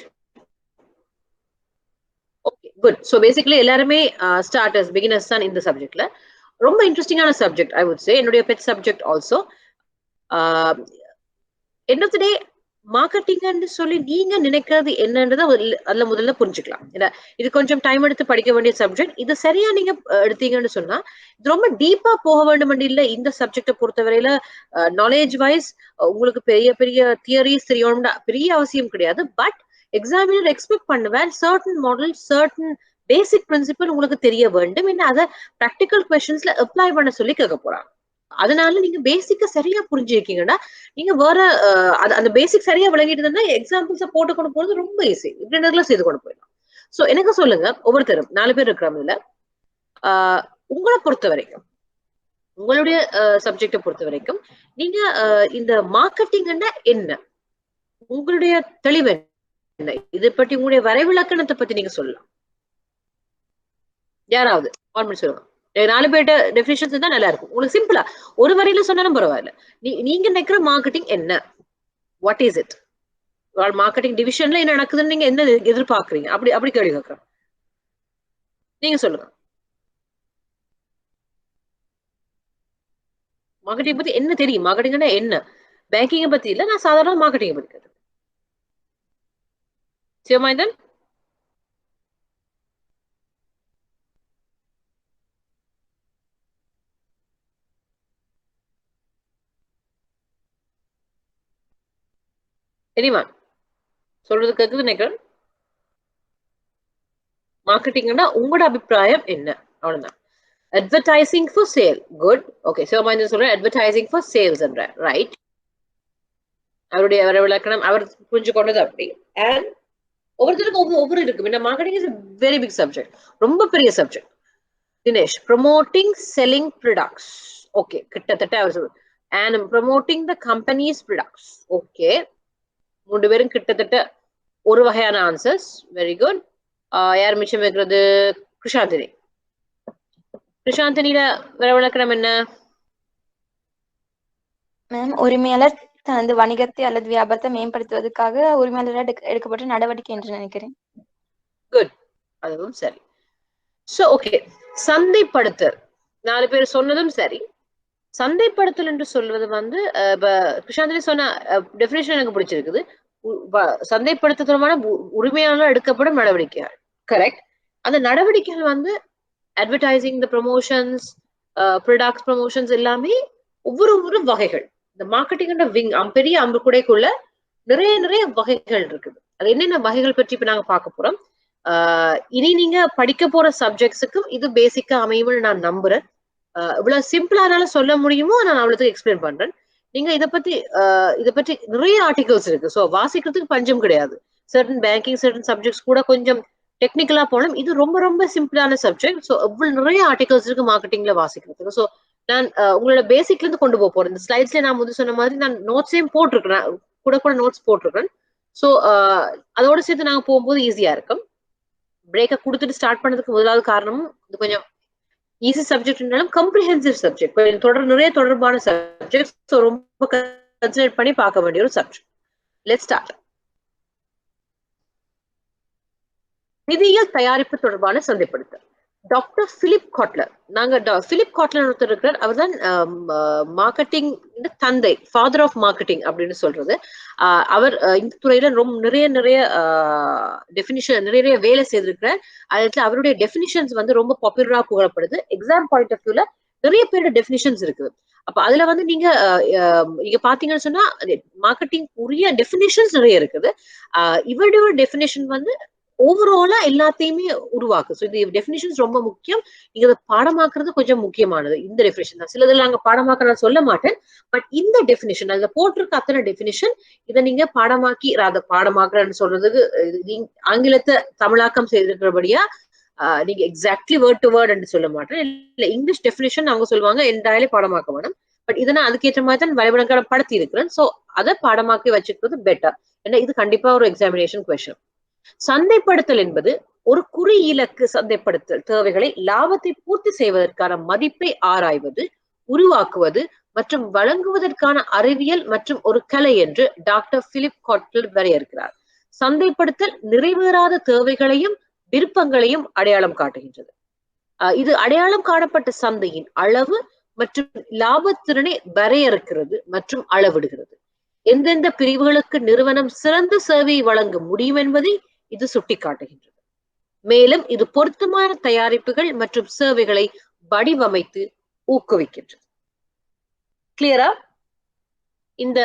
Okay, good. So basically எல்லாருமே starters, beginners தான் இந்த சப்ஜெக்ட்ல. ரொம்ப இன்ட்ரெஸ்டிங்கான சப்ஜெக்ட் ஐ வுட் சே. என்னுடைய pet subject also. end of the day மார்க்கெட்டிங்னு சொல்லி நீங்க நினைக்கிறது என்னன்றதை அதுல முதல்ல புரிஞ்சுக்கலாம். இது கொஞ்சம் டைம் எடுத்து படிக்க வேண்டிய சப்ஜெக்ட். இது சரியா நீங்க எடுத்தீங்கன்னு சொன்னா இது ரொம்ப டீப்பா போக வேண்டும் இல்ல. இந்த சப்ஜெக்டை பொறுத்தவரையில நாலேஜ் வைஸ் உங்களுக்கு பெரிய பெரிய தியரிஸ் தெரியணும்னா பெரிய அவசியம் கிடையாது. பட் எக்ஸாமினர் எக்ஸ்பெக்ட் பண்ணுவேன் சர்டன் மாடல், சர்டன் பேசிக் பிரின்சிபல் உங்களுக்கு தெரிய வேண்டும். என்ன அதை ப்ராக்டிக்கல் கொஸ்டின்ஸ்ல அப்ளை பண்ண சொல்லி கேட்க போறாங்க. அதனால நீங்க பேசிக்கா சரியா புரிஞ்சிருக்கீங்கன்னா நீங்க வேற அந்த பேசிக் சரியா விளங்கிட்டு எக்ஸாம்பிள்ஸை போட்டு கொண்டு போறது ரொம்ப ஈஸி. இப்படின்றதுலாம் செய்து கொண்டு போயிடலாம். சோ எனக்கு சொல்லுங்க, ஒவ்வொருத்தரும் 4 பேர் இருக்கிறவங்கள உங்களை பொறுத்த வரைக்கும், உங்களுடைய சப்ஜெக்டை பொறுத்த வரைக்கும் நீங்க இந்த மார்க்கெட்டிங்னா என்ன, உங்களுடைய தெளிவு என்ன, இதை பற்றி உங்களுடைய வரைவிலக்கணத்தை பத்தி நீங்க சொல்லலாம். யாராவது கான்மெண்ட் சொல்லுங்க. 4 பேர்ட்ட டெஃபினிஷன்ஸ் இருந்தா நல்லா இருக்கும். உங்களுக்கு சிம்பிளா ஒரு வரியில சொன்னாலும் பரவாயில்ல. நீங்க நினைக்கிற மார்க்கெட்டிங் என்ன, வாட் இஸ் இட், மார்க்கெட்டிங் டிவிஷன்ல என்ன நடக்குதுன்னு நீங்க என்ன எதிர்பார்க்கறீங்க, அப்படி அப்படி கேள்வி கேட்கறேன். நீங்க சொல்லுங்க. மார்க்கெட்டிங் பத்தி என்ன தெரியும், மார்க்கெட்டிங்னா என்ன? பேங்கிங் பத்தி இல்ல, நான் சாதாரண மார்க்கெட்டிங் பத்தி கேட்கிறேன். சிவமாயந்தன்? எனிவன் சொல்றது கேக்குது நினைக்கிறேன். மார்க்கெட்டிங்னா உங்களோட அபிப்பிராயம் என்ன? அவ்வளவுதான். Advertising for sale, good. Okay, Sivamayanthan சொல்ற அட்வர்டைசிங் ஃபார் சேல்ஸ் என்ற ரைட். அவருடைய விளக்கணம் அவர் புரிஞ்சு கொண்டது அப்படி. அண்ட் ஒவ்வொருத்தருக்கும் ஒவ்வொரு இருக்கு. இந்த marketing is very big subject, ரொம்ப பெரிய subject. Dinesh, promoting selling products. Okay, கிட்டத்தட்ட அவர் சொல்ற and promoting the companies products. Okay, 3 பேரும் கிட்டத்தட்ட ஒரு வகையான ஆன்சர்ஸ். Very good. யார் மிச்சம் வைக்கிறது? கிருஷாந்தினி. கிருஷாந்தினியில விளக்கணம் என்ன? மேம், உரிமையாளர் தனது வணிகத்தை அல்லது வியாபாரத்தை மேம்படுத்துவதற்காக உரிமையாளரால் எடுக்கப்பட்ட நடவடிக்கை என்று நினைக்கிறேன். குட், அதுவும் சரி. சோ ஓகே, சந்தைப்படுத்தல் 4 பேர் சொன்னதும் சரி. சந்தைப்படுத்தல் என்று சொல்வது வந்து கிருஷாந்தினி சொன்ன டெஃபினிஷன் எனக்கு பிடிச்சிருக்குது. சந்தைப்படுத்துதலுமான உரிமையாளர் எடுக்கப்படும் நடவடிக்கைகள். கரெக்ட். அந்த நடவடிக்கைகள் வந்து அட்வர்டைசிங், த ப்ரமோஷன்ஸ், ப்ராடக்ட்ஸ் ப்ரமோஷன்ஸ் எல்லாமே ஒவ்வொரு வகைகள். இந்த மார்க்கெட்டிங் விங் பெரிய அம்புக்குடைக்குள்ள நிறைய நிறைய வகைகள் இருக்குது. அது என்னென்ன வகைகள் பற்றி இப்ப நாங்க பார்க்க போறோம். இனி நீங்க படிக்க போற சப்ஜெக்ட்ஸுக்கும் இது பேசிக்கா அமையும்னு நான் நம்புறேன். இவ்வளவு சிம்பிளானால சொல்ல முடியுமோ நான் அவ்வளவுக்கு எக்ஸ்பிளைன் பண்றேன். நீங்க இதை பற்றி நிறைய ஆர்டிகல்ஸ் இருக்கு. ஸோ வாசிக்கிறதுக்கு பஞ்சம் கிடையாது. சர்டன் பேங்கிங் சர்டன் சப்ஜெக்ட்ஸ் கூட கொஞ்சம் டெக்னிக்கலா போனோம். இது ரொம்ப ரொம்ப சிம்பிளான சப்ஜெக்ட். ஸோ இவ்வளவு நிறைய ஆர்டிகல்ஸ் இருக்கு மார்க்கெட்டிங்ல வாசிக்கிறதுக்கு. ஸோ நான் உங்களோட பேசிக்ல இருந்து கொண்டு போக போறேன். இந்த ஸ்லைட்ஸ்ல நான் முதல் சொன்ன மாதிரி நான் நோட்ஸையும் போட்டிருக்கேன், கூட நோட்ஸ் போட்டிருக்கேன். ஸோ அதோட சேர்த்து நாங்க போகும்போது ஈஸியா இருக்கும். பிரேக்கை கொடுத்துட்டு ஸ்டார்ட் பண்ணதுக்கு முதலாவது காரணமும் இது கொஞ்சம் ஈஸி சப்ஜெக்ட்னாலும் கம்ப்ரிஹென்சிவ் சப்ஜெக்ட், நிறைய தொடர்பான சப்ஜெக்ட், ரொம்ப கன்சிடர் பண்ணி பார்க்க வேண்டிய ஒரு சப்ஜெக்ட். Let's start. நிதியியல் தயாரிப்பு தொடர்பான சந்தைப்படுத்தல். Doctor Philip Kotler, Philip Kotler ஒருத்தர் இருக்கிறார், அவர் தான் மார்க்கெட்டிங் தந்தை, ஃபாதர் ஆஃப் மார்க்கெட்டிங் அப்படின்னு சொல்றது. அவர் இந்த துறையில ரொம்ப நிறைய டெபினிஷன் நிறைய வேலை செய்திருக்கிறார். அதுல அவருடைய டெபினிஷன்ஸ் வந்து ரொம்ப பாப்புலரா புகழப்படுது. எக்ஸாம் பாயிண்ட் ஆஃப் வியூல நிறைய பேரோட டெபினிஷன்ஸ் இருக்குது. அப்ப அதுல வந்து நீங்க பாத்தீங்கன்னு சொன்னா மார்க்கெட்டிங் உரிய டெபினிஷன்ஸ் நிறைய இருக்குது. இவருடைய டெபினிஷன் வந்து ஓவராலா எல்லாத்தையுமே உருவாக்கு. ஸோ இந்த டெஃபினிஷன்ஸ் ரொம்ப முக்கியம். நீங்க அதை பாடமாக்குறது கொஞ்சம் முக்கியமானது. இந்த டெஃபினிஷன் தான் சிலதுல நாங்க பாடமாக்க சொல்ல மாட்டேன், பட் இந்த டெஃபினிஷன் அதுல போட்டிருக்க அத்தனை டெஃபினிஷன் இதை நீங்க பாடமாக்கி அதை பாடமாக்குறன்னு சொல்றதுக்கு ஆங்கிலத்தை தமிழாக்கம் செய்திருக்கிறபடியா நீங்க எக்ஸாக்ட்லி வேர்ட் டு வேர்ட் சொல்ல மாட்டேன். இல்ல இங்கிலீஷ் டெஃபினிஷன் அவங்க சொல்லுவாங்க என்டையர்லி பாடமாக்க வேணும். பட் இதை நான் அதுக்கேற்ற மாதிரி தான் வரைபடங்களை படுத்தி இருக்கிறேன். ஸோ அதை பாடமாக்கி வச்சுக்கிறது பெட்டர். ஏன்னா இது கண்டிப்பா ஒரு எக்ஸாமினேஷன் கொஸ்டின். சந்தைப்படுத்தல் என்பது ஒரு குறி இலக்கு சந்தைப்படுத்தல் தேவைகளை லாபத்தை பூர்த்தி செய்வதற்கான மதிப்பை ஆராய்வது, உருவாக்குவது மற்றும் வழங்குவதற்கான அறிவியல் மற்றும் ஒரு கலை என்று டாக்டர் பிலிப் காட்லர் வரையறுக்கிறார். சந்தைப்படுத்தல் நிறைவேறாத தேவைகளையும் விருப்பங்களையும் அடையாளம் காட்டுகின்றது. இது அடையாளம் காணப்பட்ட சந்தையின் அளவு மற்றும் லாபத்திறனை வரையறுக்கிறது மற்றும் அளவிடுகிறது. எந்தெந்த பிரிவுகளுக்கு நிறுவனம் சிறந்த சேவையை வழங்க முடியும் என்பதை இது சுட்டிக்காட்டுகின்றது. மேலும் இது பொருத்தமான தயாரிப்புகள் மற்றும் சேவைகளை வடிவமைத்து ஊக்குவிக்கின்றது. கிளியரா? இந்த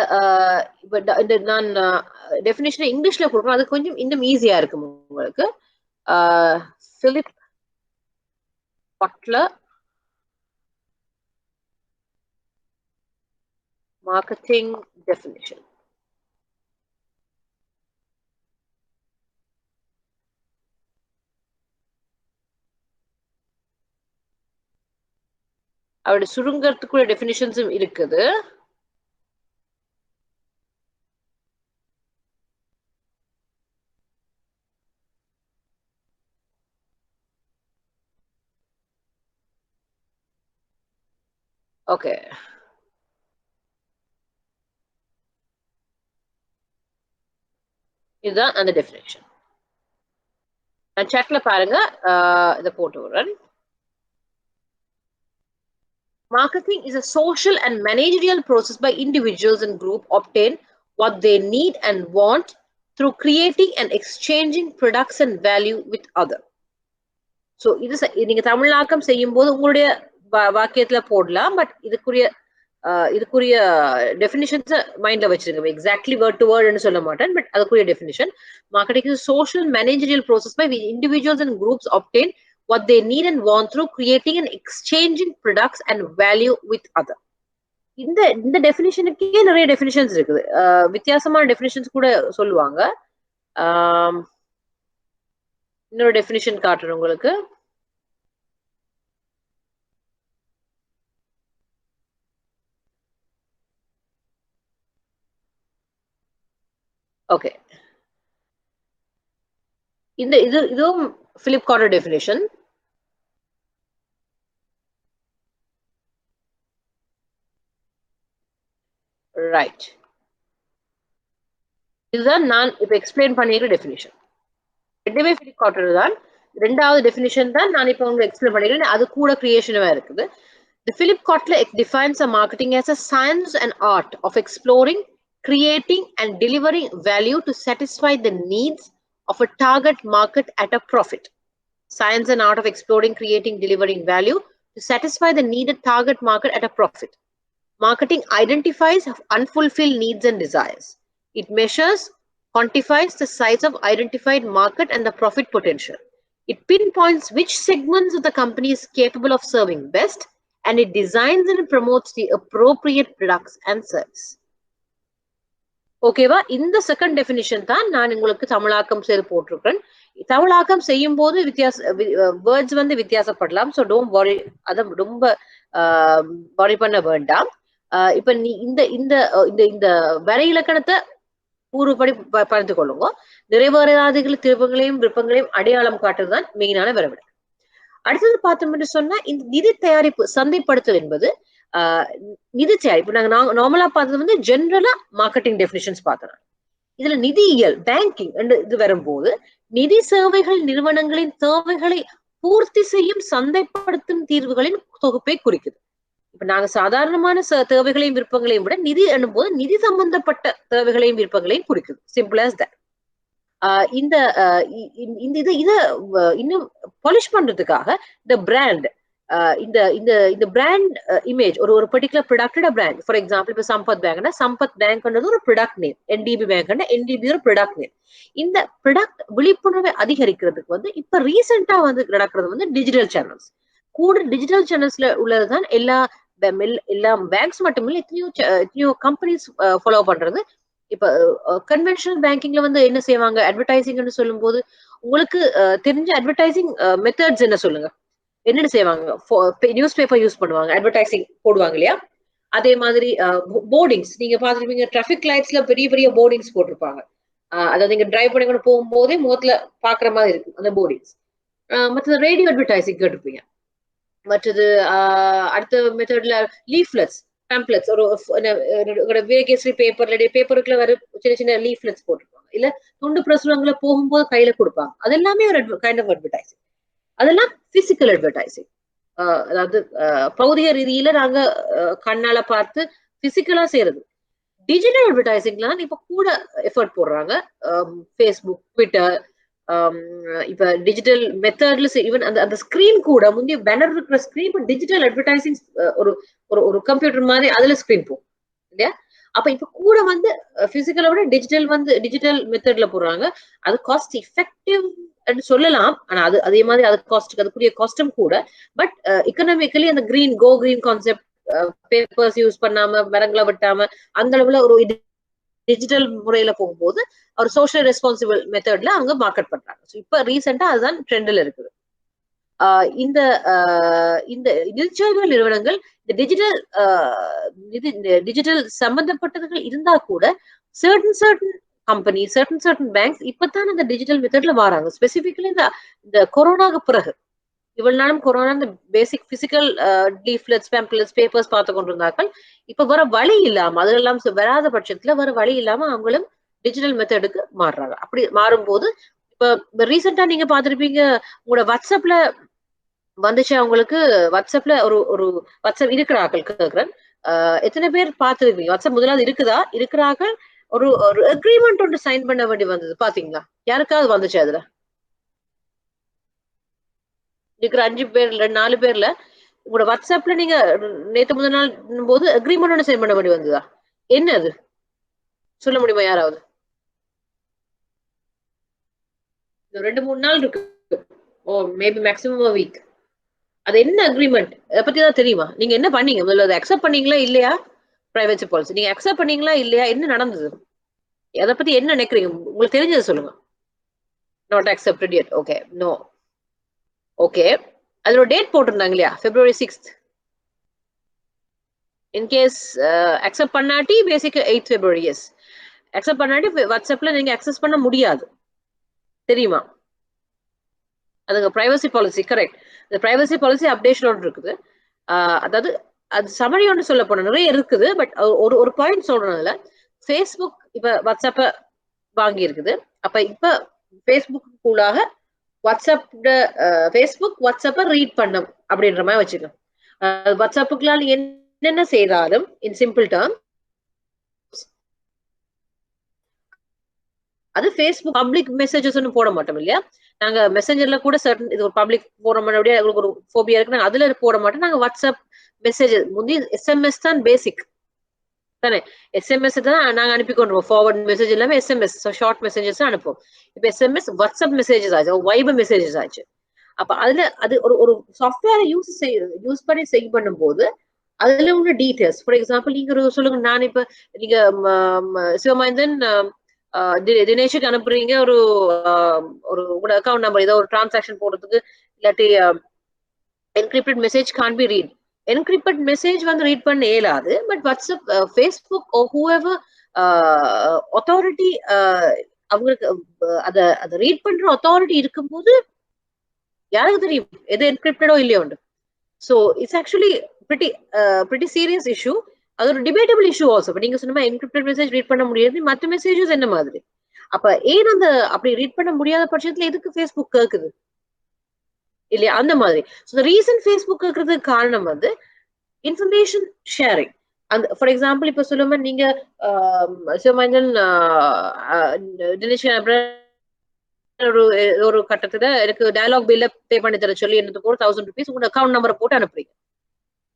நான் டெஃபினிஷனை இங்கிலீஷ்ல கொடுக்கணும், அது கொஞ்சம் இன்னும் ஈஸியா இருக்கும் உங்களுக்கு. Philip Kotler marketing definition. அவருடைய சுருங்கத்துக்குள்ள டெஃபினிஷன்ஸும் இருக்குது. ஓகே, இதுதான் அந்த டெஃபினேஷன். நான் சாட்ல பாருங்க, இதை போட்டு விடுறேன். Marketing is a social and managerial process by individuals and groups obtain what they need and want through creating and exchanging products and value with other. So இது நீங்க தமிழாக்கம் செய்யும் போது உங்களுடைய வாக்கியத்துல போடலாம், பட் இதுக்குரிய டெஃபினிஷன்ஸ் மைண்ட்ல வச்சிருங்க. எக்ஸாக்ட்லி வேர்ட் டு வேர்ட்னு சொல்ல மாட்டேன், பட் அதுக்குரிய definition. Marketing is a social managerial process by which individuals and groups obtain what they need and want through creating and exchanging products and value with other. இந்த டெஃபினிஷனுக்கே நிறைய definitions இருக்குது. வித்தியாசமான definitions கூட சொல்லுவாங்க. இன்னொரு டெஃபினிஷன் காட்டுறேன் உங்களுக்கு. ஓகே, இதுவும் பிலிப் காட்லர் டெஃபினிஷன். ரைட், இதுதான் நான் இப்ப எக்ஸ்பிளைன் பண்ணிருக்கிற டெஃபினிஷன். ரெண்டுமே பிலிப் காட்லர் தான். ரெண்டாவது டெஃபினிஷன் தான் நான் இப்ப உங்களுக்கு எக்ஸ்பிளைன் பண்ணிருக்கேன். அது கூட கிரியேஷனவா இருக்குது. The Philip Kotler defines a marketing as a science and art of exploring, creating and delivering value to satisfy the needs of a target market at a profit. Science and art of exploring, creating, delivering value to satisfy the needed target market at a profit. Marketing identifies unfulfilled needs and desires. It measures, quantifies the size of identified market and the profit potential. It pinpoints which segments of the company is capable of serving best, and it designs and promotes the appropriate products and services. ஓகேவா? இந்த second definition தான் நான் உங்களுக்கு தமிழாக்கம் செய்து போட்டிருக்கேன். தமிழாக்கம் செய்யும் போது வேர்ட்ஸ் வந்து வித்தியாசப்படலாம். ஸோ டோன்ட் வரி, அதை ரொம்ப வரி பண்ண வேண்டாம். இப்ப நீ இந்த வரை இலக்கணத்தை பூர்வப்படி பகிர்ந்து கொள்ளுங்க. நிறைவேறாதிகள் திருப்பங்களையும் விருப்பங்களையும் அடையாளம் காட்டுறதுதான் மெயினான வரைவிடம். அடுத்தது பார்த்தோம்னு சொன்னா இந்த நிதி தயாரிப்பு சந்தைப்படுத்தல் என்பது நிதி தயாரிப்பு நாங்க நார்மலா பார்த்தது வந்து ஜென்ரலா மார்க்கெட்டிங் டெஃபினிஷன்ஸ் பார்த்தோம். இதுல நிதியியல் பேங்கிங் இது வரும்போது நிதி சேவைகள் நிறுவனங்களின் தேவைகளை பூர்த்தி செய்யும் சந்தைப்படுத்தும் தீர்வுகளின் தொகுப்பை குறிக்குது. இப்ப நாங்க சாதாரணமான தேவைகளையும் விருப்பங்களையும் விட நிதி என்னும் போது நிதி சம்பந்தப்பட்ட தேவைகளையும் விருப்பங்களையும் குறிக்குது. Simple as that. இந்த இத இன்னும் பாலிஷ் பண்றதுக்காக இந்த பிராண்ட் இந்த பிராண்ட் இமேஜ் ஒரு பர்டிகுலர் ப்ராடக்டோட பிராண்ட். ஃபார் எக்ஸாம்பிள் இப்ப சம்பத் பேங்க்னா சம்பத் பேங்க்ன்றது ஒரு ப்ராடக்ட் நேம், என்டிபி பேங்க்னா என்டிபி ஒரு ப்ராடக்ட் நேம். இந்த ப்ராடக்ட் விழிப்புணர்வை அதிகரிக்கிறதுக்கு வந்து இப்ப ரீசெண்டா வந்து நடக்கிறது வந்து டிஜிட்டல் சேனல்ஸ். கூட டிஜிட்டல் சேனல்ஸ்ல உள்ளதுதான் எல்லா பேங்க்ஸ் மட்டும் இல்ல எத்தனையோ கம்பெனிஸ் ஃபாலோ பண்றது. இப்ப கன்வென்ஷனல் பேங்கிங்ல வந்து என்ன செய்வாங்க, அட்வர்டைசிங்னு சொல்லும் போது உங்களுக்கு தெரிஞ்ச அட்வர்டைசிங் மெத்தட்ஸ் என்ன சொல்லுங்க. என்னென்ன செய்வாங்க, நியூஸ் பேப்பர் யூஸ் பண்ணுவாங்க, அட்வர்டைசிங் போடுவாங்க இல்லையா. அதே மாதிரி போர்டிங்ஸ் நீங்க பாத்துருப்பீங்க, டிராபிக் லைட்ஸ்ல பெரிய பெரிய போர்டிங்ஸ் போட்டிருப்பாங்க. அதாவது நீங்க டிரைவ் பண்ணி கொண்டு போகும்போதே முகத்துல பாக்குற மாதிரி இருக்கும் அந்த போர்டிங்ஸ். மற்றது ரேடியோ அட்வர்டைசிங் கேட்டிருப்பீங்க. மற்றது அடுத்த மெத்தட்ல லீஃப்லெட்ஸ் பேம்ப்ளெட்ஸ் ஒரு வேகேஸ்ரி பேப்பருக்குள்ள வர சின்ன சின்ன லீஃப்லெட்ஸ் போட்டிருப்பாங்க. இல்ல துண்டு பிரசுரங்களை போகும்போது கையில கொடுப்பாங்க. அது எல்லாமே ஒரு கைண்ட் ஆஃப் அட்வர்டைசிங். அதெல்லாம் பிசிக்கல் அட்வர்டைசிங். அதாவது பௌதிக ரீதியில நாங்க கண்ணால பார்த்து பிசிக்கலா செய்யறது. டிஜிட்டல் அட்வர்டைசிங்லாம் இப்ப கூட எஃபர்ட் போடுறாங்க. ஃபேஸ்புக், ட்விட்டர், இப்ப டிஜிட்டல் மெத்தட்ல ஈவன் அந்த ஸ்கிரீன் கூட முந்தைய பேனர் இருக்கிற ஸ்கிரீன் இப்ப டிஜிட்டல் அட்வர்டைசிங் ஒரு கம்ப்யூட்டர் மாதிரி அதுல ஸ்கிரீன் போகும் இல்லையா. அப்ப இப்ப கூட வந்து பிசிக்கலை விட டிஜிட்டல் மெத்தட்ல போடுறாங்க. அது காஸ்ட் எஃபெக்டிவ் சொல்லலாம். ஆனா அதே மாதிரி அதுக்குரிய காஸ்டும் கூட. பட் எக்கனாமிக்கலி அந்த go green concept, papers use பண்ணாம மரங்களை வெட்டாம அந்த அளவுல ஒரு டிஜிட்டல் முறையில போகும்போது ஒரு சோஷியல் ரெஸ்பான்சிபிள் மெத்தட்ல அவங்க மார்க்கெட் பண்றாங்க. இப்ப ரீசெண்டா அதுதான் ட்ரெண்ட்ல இருக்குது. இந்த நிதிச்சேவை நிறுவனங்கள் இந்த டிஜிட்டல் சம்பந்தப்பட்டதுகள் இருந்தா கூட certain கம்பெனி certain பேங்க்ஸ் இப்பதான் இந்த டிஜிட்டல் மெத்தட்ல வராங்க. ஸ்பெசிபிக்கலி இந்த கொரோனாக்கு பிறகு இவ்வளவு நாளும் கொரோனா இந்த பேசிக் பிசிக்கல் லீஃப்லெட்ஸ், பேம்ப்ளெட்ஸ், பேப்பர்ஸ் பார்த்து கொண்டிருந்தார்கள். இப்ப வர வழி இல்லாம அதெல்லாம் வராத பட்சத்துல வர வழி இல்லாம அவங்களும் டிஜிட்டல் மெத்தடுக்கு மாறுறாங்க. அப்படி மாறும்போது இப்ப ரீசெண்டா நீங்க பாத்திருப்பீங்க, உங்களோட வாட்ஸ்அப்ல வந்துச்சு. அவங்களுக்கு வாட்ஸ்அப்ல ஒரு வாட்ஸ்அப் இருக்கிறார்கள் கேட்கிறேன், எத்தனை பேர் பார்த்துருப்பீங்க? வாட்ஸ்அப் முதலாவது இருக்கிறார்கள். ஒரு அக்ரிமெண்ட் ஒன்று சைன் பண்ண வேண்டி வந்தது பாத்தீங்களா? யாருக்காவது வந்துச்சு? அதுல இருக்கிற 5 பேர்ல 4 பேர்ல உங்களோட வாட்ஸ்அப்ல நீங்க நேற்று முதல் நாள் போது அக்ரிமெண்ட் ஒன்று சைன் பண்ண வேண்டி வந்ததா? என்ன அது சொல்ல முடியுமா யாராவது? 2-3 நாள் இருக்கு. Maybe maximum week. அது என்ன அக்ரிமெண்ட்? அதை பத்தி தான் தெரியுமா? நீங்க என்ன பண்ணீங்க? முதல்ல அதை அக்செப்ட் பண்ணீங்களா இல்லையா? பிரைவசி பாலிசி நீங்க அக்செப்ட் பண்ணீங்களா இல்லையா? என்ன நடந்தது? அதை பத்தி என்ன நினைக்கிறீங்க? உங்களுக்கு தெரிஞ்சதை சொல்லுங்க. Not accepted yet. Okay, no. Okay, அதோட டேட் போட்டிருந்தாங்க இல்லையா? February 6th. இன்கேஸ் அக்செப்ட் பண்ணாட்டி basic 8th February. Yes, accept பண்ணாட்டி வாட்ஸ்அப்ல நீங்க அக்சஸ் பண்ண முடியாது, தெரியுமா? அதுங்க பிரைவசி பாலிசி. கரெக்ட். இந்த பிரைவசி பாலிசி அப்டேஷன் இருக்குது. அதாவது அது சமரி ஒன்று சொல்ல போன நிறைய இருக்குது. பட் ஒரு பாயிண்ட் சொல்றதுல ஃபேஸ்புக் இப்ப வாட்ஸ்அப்ப வாங்கி இருக்குது. அப்ப இப்ப ஃபேஸ்புக்குள்ளாக ஃபேஸ்புக் வாட்ஸ்அப்ப ரீட் பண்ணும் அப்படின்ற மாதிரி வச்சுக்கோங்க. வாட்ஸ்அப்புக்குள்ளால என்னென்ன செய்தாலும் இன் சிம்பிள் டேர்ம் அது ஃபேஸ்புக் பப்ளிக் மெசேஜஸ் ஒன்றும் போட மாட்டோம் இல்லையா? நாங்க மெசேஞ்சர்ல கூட சர்டன் இது ஒரு பப்ளிக் போட மாட்டோம், எங்களுக்கு ஒரு ஃபோபியா இருக்கு, நாங்க அதுல போட மாட்டோம். நாங்க வாட்ஸ்அப் மெசேஜ் முந்தி SMS தான் பேசிக் தானே. SMS தான் நாங்க அனுப்பி கொண்டுருவோம். ஃபார்வர்ட் மெசேஜ் எல்லாமே SMS, ஷார்ட் மெசேஜஸ் தான் அனுப்புவோம். இப்ப SMS வாட்ஸ்அப் மெசேஜஸ் ஆச்சு, வைபர் மெசேஜஸ் ஆச்சு. அப்ப அதுல அது ஒரு சாஃப்ட்வேரை யூஸ் பண்ணி பண்ணும் போது அதுல உள்ள டீடைல்ஸ், ஃபார் எக்ஸாம்பிள் நீங்க சொல்லுங்க, நான் இப்ப நீங்க சிவமேந்தன் தினேஷுக்கு அனுப்புறீங்க ஒரு உங்களோட அக்கௌண்ட் நம்பர், ஏதோ ஒரு டிரான்சாக்ஷன் போடுறதுக்கு, இல்லாட்டி encrypted message can be read. Encrypted message வந்து ரீட் பண்ண இயலாது. But WhatsApp, Facebook, whoever authority அவங்களுக்கு அதை ரீட் பண்ற அத்தாரிட்டி இருக்கும்போது யாருக்கு தெரியும் எது என்கிரிப்டடோ இல்லையோ உண்டு. So it's actually pretty serious issue. அது ஒரு டிபேட்டபிள் இஷ்யூ ஆல்சோ. இப்போ நீங்க சொன்ன என்கிரிப்டட் மெசேஜ் ரீட் பண்ண முடியாது, மற்ற மெசேஜஸ் என்ன மாதிரி? அப்ப ஏன் அந்த அப்படி ரீட் பண்ண முடியாத பட்சத்துல எதுக்கு ஃபேஸ்புக் கேக்குது இல்லையா? அந்த மாதிரி. ஸோ ரீசன் ஃபேஸ்புக் கேட்கறதுக்கு காரணம் வந்து இன்ஃபர்மேஷன் ஷேரிங். அந்த ஃபார் எக்ஸாம்பிள் இப்ப சொல்லுமா நீங்க சிவமஞ்சன் தினேஷ் ஒரு கட்டத்துல எனக்கு டயலாக் பில்ல பே பண்ணி தர சொல்லி என்னது கூட 1000 rupees உங்க அக்கௌண்ட் நம்பரை போட்டு அனுப்புறீங்க.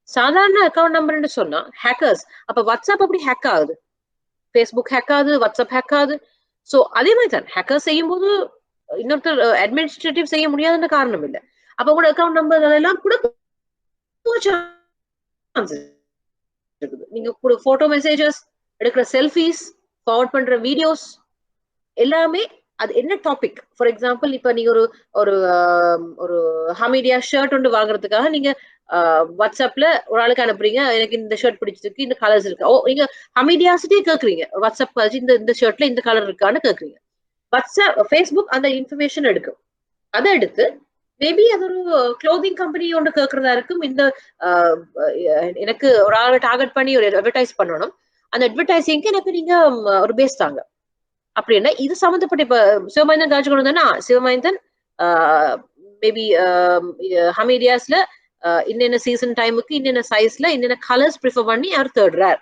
சாதாரண அக்கௌண்ட் நம்பர்னு சொன்னா ஹேக்கர்ஸ். அப்ப வாட்ஸ்அப் அப்படி ஹேக் ஆகுது, ஃபேஸ்புக் ஹேக் ஆகுது, வாட்ஸ்அப் ஹேக் ஆகுது. ஸோ அதே மாதிரி தான் ஹேக்கர் செய்யும் போது இன்னொருத்தர் அட்மினிஸ்ட்ரேட்டிவ் செய்ய முடியாதுன்ற காரணம் இல்லை. அப்ப கூட அக்கௌண்ட் நம்பர் அதெல்லாம் கூட இருக்குது. நீங்க போட்டோ மெசேஜஸ் எடுக்கிற செல்ஃபீஸ் ஃபார்வர்ட் பண்ற வீடியோஸ் எல்லாமே அது என்ன டாபிக். ஃபார் எக்ஸாம்பிள் இப்ப நீங்க ஒரு ஒரு ஒரு ஹமீடியா ஷர்ட் ஒன்று வாங்குறதுக்காக நீங்க வாட்ஸ்அப்ல ஒரு ஆளுக்கு அனுப்புறீங்க, எனக்கு இந்த ஷர்ட் பிடிச்சிருக்கு, இந்த கலர்ஸ் இருக்கு. ஓ நீங்க ஹமீடியாசிட்டே கேக்குறீங்க, வாட்ஸ்அப் இந்த ஷர்ட்ல இந்த கலர் இருக்கான்னு கேக்குறீங்க. வாட்ஸ்அப் ஃபேஸ்புக் அந்த இன்ஃபர்மேஷன் எடுக்கும். அதை எடுத்து மேபி அது ஒரு க்ளோதிங் கம்பெனி ஒன்று கேட்கறதா இருக்கும். இந்த எனக்கு ஒரு ஆளை டார்கெட் பண்ணி ஒரு அட்வர்டைஸ் பண்ணணும், அந்த அட்வர்டைசிங்க்கு எனக்கு நீங்க ஒரு பேஸ் தாங்க அப்படின்னா இது சம்மந்தப்பட்ட இப்ப சிவமந்தன் காட்சி கொண்டு வந்தோம்னா சிவமந்தன் மேபி ஹமீடியாஸ்ல இன்னென்ன சீசன் டைமுக்கு இன்னென்ன சைஸ்ல இன்னென்ன கலர்ஸ் ப்ரிஃபர் பண்ணி அவர் தேடுறார்.